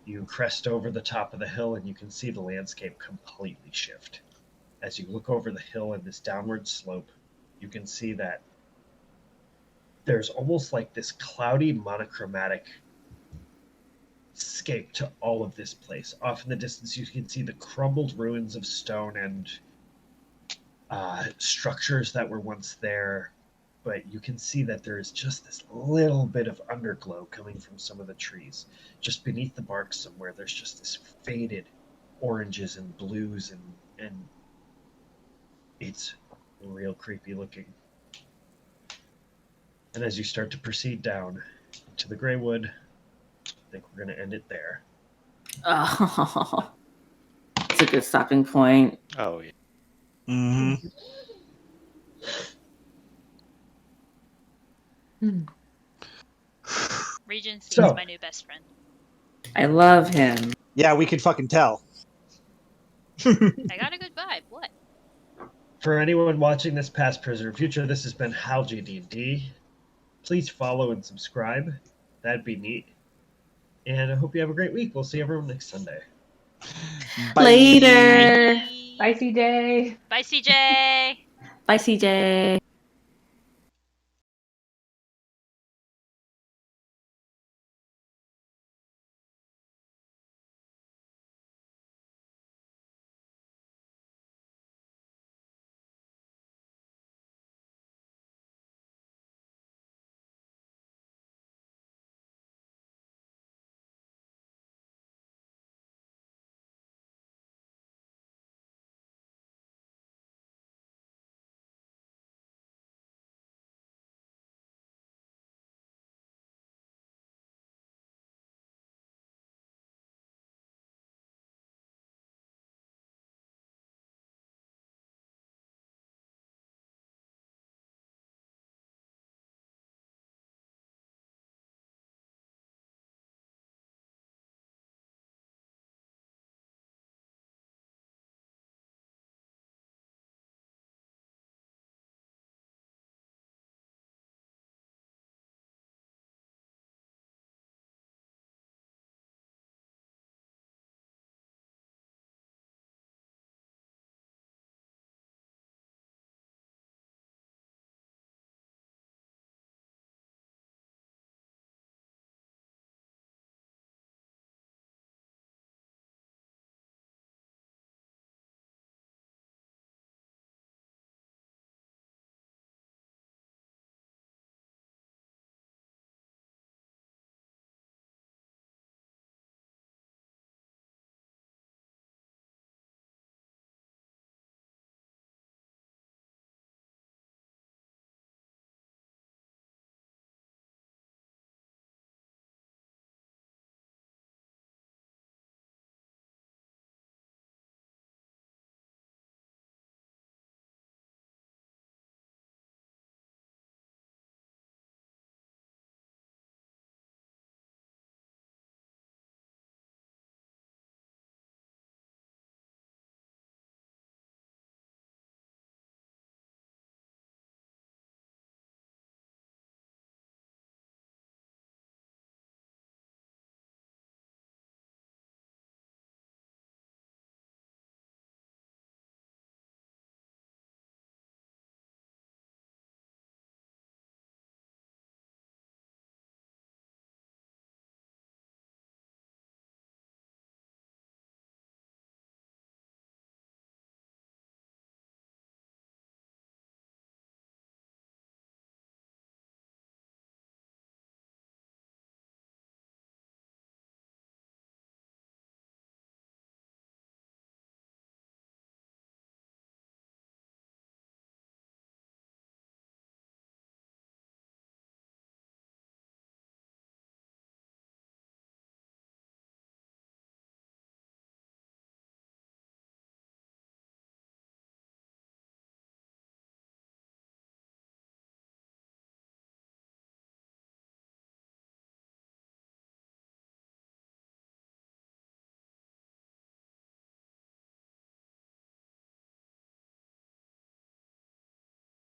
You crest over the top of the hill and you can see the landscape completely shift. As you look over the hill in this downward slope, you can see that there's almost like this cloudy monochromatic scape to all of this place. Off in the distance, you can see the crumbled ruins of stone and structures that were once there, but you can see that there is just this little bit of underglow coming from some of the trees. Just beneath the bark somewhere, there's just this faded oranges and blues, and it's real creepy looking. And as you start to proceed down to the Greywood, I think we're going to end it there. Oh, it's a good stopping point. Oh, yeah. Mm-hmm. Regency So- is my new best friend. I love him. Yeah, we can fucking tell. I got a good vibe. What? For anyone watching this past, present, or future, this has been Hal GD&D. Please follow and subscribe. That'd be neat. And I hope you have a great week. We'll see everyone next Sunday. Bye. Later. Bye, CJ. Bye, CJ. Bye, CJ.